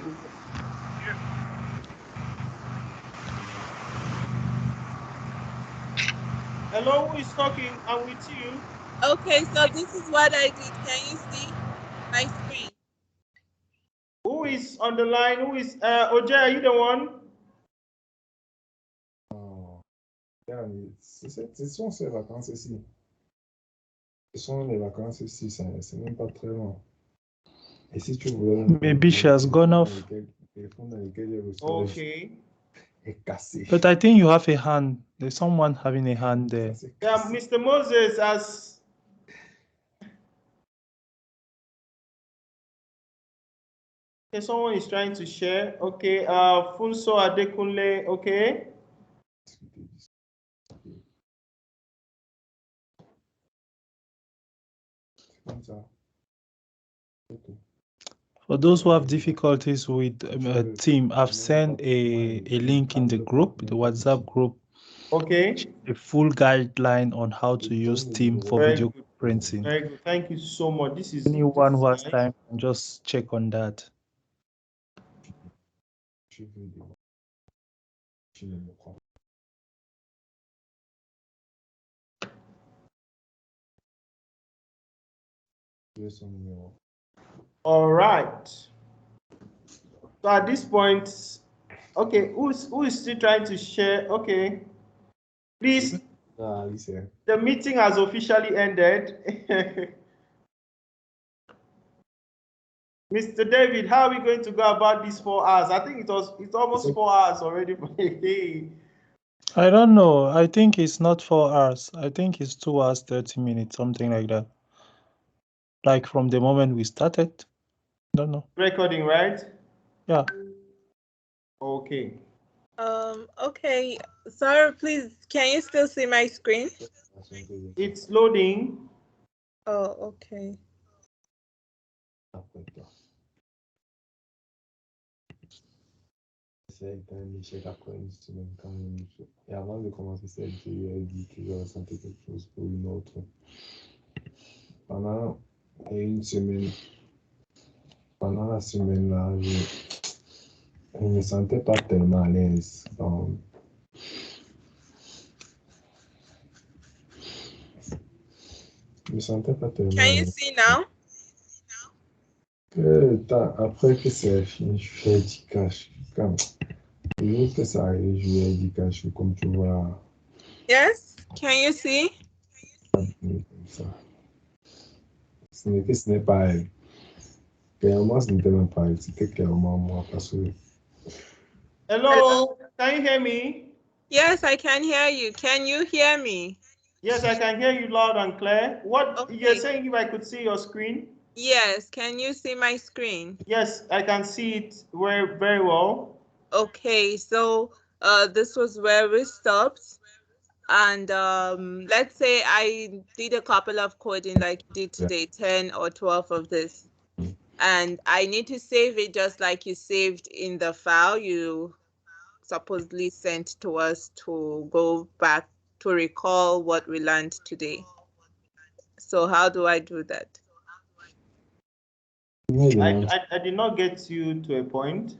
Hello, who is talking? I'm with you. Okay, so this is what I did. Can you see my screen? Who is on the line? Who is Oj, are you the one? Ce sont ces vacances ici. Ce sont les vacances ici, c'est même pas très loin. Et si tu voulais... Maybe she has gone off. Okay. But I think you have a hand. There's someone having a hand there. Yeah, Mr. Moses has. Okay, someone is trying to share. Okay, Funso Adekunle. Okay. For those who have difficulties with team, I've sent a link in the group, the WhatsApp group. Okay. A full guideline on how to use Team for video conferencing. Very good. Thank you so much. This is anyone who has time can just check on that. All right. So at this point, okay, who is still trying to share? Okay, please. The meeting has officially ended. Mr. David, how are we going to go about these 4 hours? I think it's almost 4 hours already. I don't know. I think it's not 4 hours. I think it's 2 hours, 30 minutes, something like that. Like from the moment we started. I don't know. Recording, right? Yeah. Okay. Okay. Sorry, please, can you still see my screen? It's loading. Oh, okay. après toi. C'est un échec après une semaine quand même. Et avant de commencer cette vie, elle dit que je ressentais quelque chose pour une autre. Pendant une semaine, pendant la semaine là, je ne me sentais pas tellement à l'aise. Donc, je me sentais pas tellement à Can you l'aise. see now? Après que c'est fini, je fais du cash. Comme, le jour que ça arrive, je fais du cash. Comme tu vois, Yes, can you see? comme ça. Ce n'est pas elle. Clairement, ce n'était même pas elle. C'était clairement moi parce que. Hello, can you hear me? Yes, I can hear you. Can you hear me? Yes, I can hear you loud and clear. What Okay. you're saying, if I could see your screen? Yes, can you see my screen? Yes, I can see it very, very well. Okay, so this was where we stopped. And let's say I did a couple of coding like you did today, 10 or 12 of this. And I need to save it just like you saved in the file you supposedly sent to us to go back to recall what we learned today. So how do I do that? I did not get you to a point.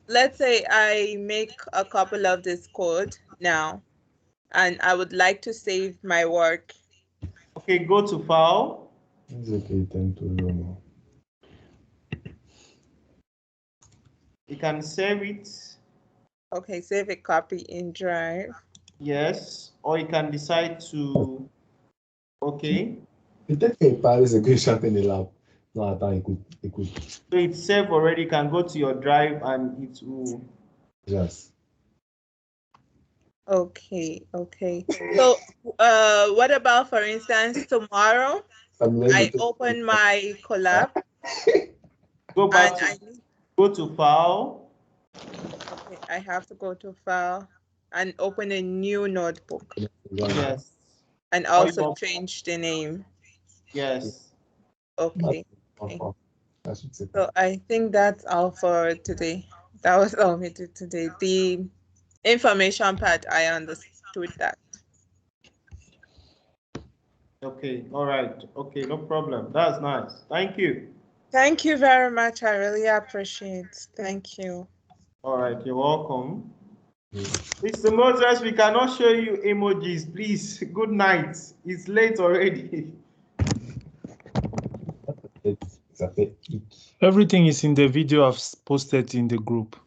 Let's say I make a couple of this code now, and I would like to save my work. Okay, go to file. It's okay, thank you. You can save it. Okay, save a copy in Drive. Yes, or you can decide to. Okay. Peut-être qu'elle parle, c'est que je suis en train de là. Non, attends, écoute. So it's saved already. You can go to your drive and it will. Yes. Okay. So, what about, for instance, tomorrow? I open my collab. Go back to go to file. Okay, I have to go to file and open a new notebook. Yes. And also change the name. Yes. Okay. So I think that's all for today. That was all we did today. The information part, I understood that. Okay, all right. Okay, no problem. That's nice. Thank you. Thank you very much. I really appreciate it. Thank you. All right, you're welcome. Mr. Moses, we cannot show you emojis, please. Good night. It's late already. Everything is in the video I've posted in the group.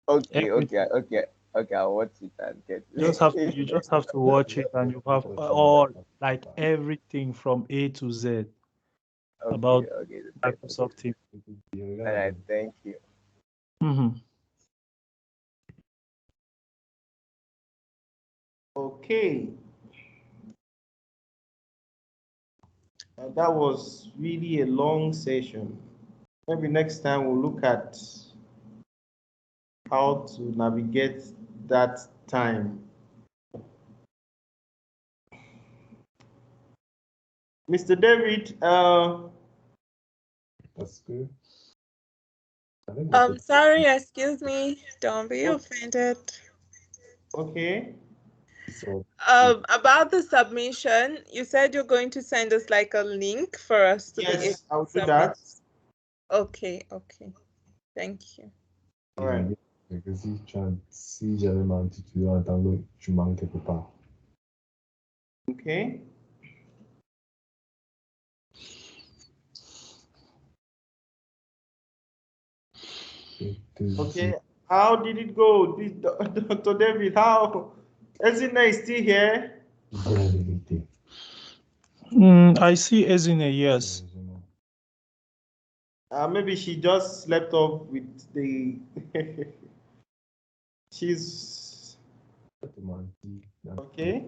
Okay, I'll watch it and get You just have to watch it, and you have all, like, everything from A to Z about Microsoft Teams. All right, thank you. Okay. That was really a long session. Maybe next time we'll look at how to navigate that time. Mr. David, That's good. Sorry, excuse me. Don't be offended. Okay. So, about the submission, you said you're going to send us like a link for us to be able to I'll do submit. that. Okay. Thank you. All right. Si j'avais menti, tu dois entendre, tu manques quelque part. Okay. Okay. How did it go, Dr. David? How? Ezina is still here? I see Ezine, yes. Maybe she just slept off with the. She's. Okay.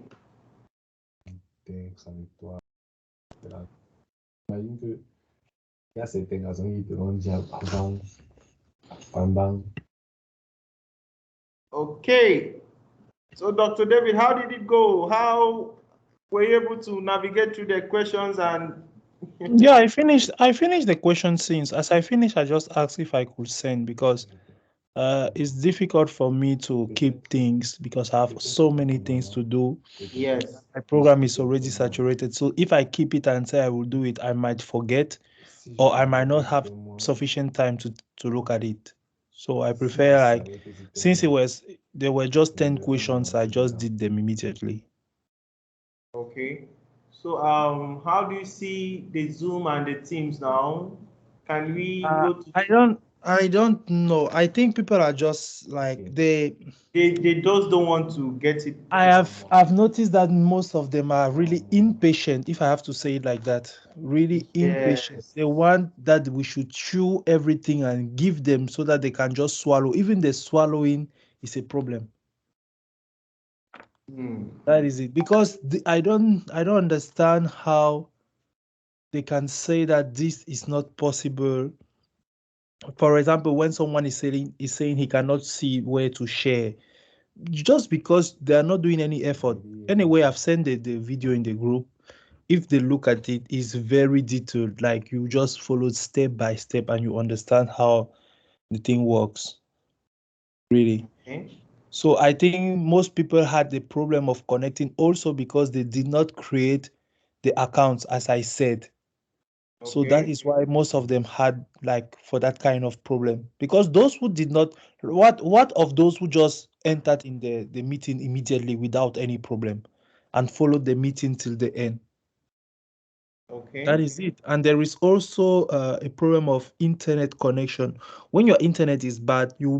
Imagine que il y a certaines raisons qui te vont dire avant, pendant. Okay. So, Dr. David, how did it go? How were you able to navigate through the questions and Yeah, I finished the question since. As I finished, I just asked if I could send because it's difficult for me to keep things because I have so many things to do. Yes. My program is already saturated. So if I keep it and say I will do it, I might forget or I might not have sufficient time to look at it. So I prefer like since there were just 10 questions, I just did them immediately. Okay. So how do you see the Zoom and the Teams now? Can we go to I don't know. I think people are just like they just don't want to get it. I've noticed that most of them are really impatient, if I have to say it like that. Really impatient. Yes. They want that we should chew everything and give them so that they can just swallow. Even the swallowing is a problem. Hmm. That is it. Because I don't understand how they can say that this is not possible. For example, when someone is saying he cannot see where to share, just because they are not doing any effort. Anyway, I've sent the video in the group. If they look at it, it's very detailed. Like you just follow step by step and you understand how the thing works. Really. Okay. So I think most people had the problem of connecting also because they did not create the accounts, as I said. So that Okay. is why most of them had like for that kind of problem. Because those who did not, what of those who just entered in the meeting immediately without any problem and followed the meeting till the end? That Okay. is it. And there is also a problem of internet connection. When your internet is bad, you will be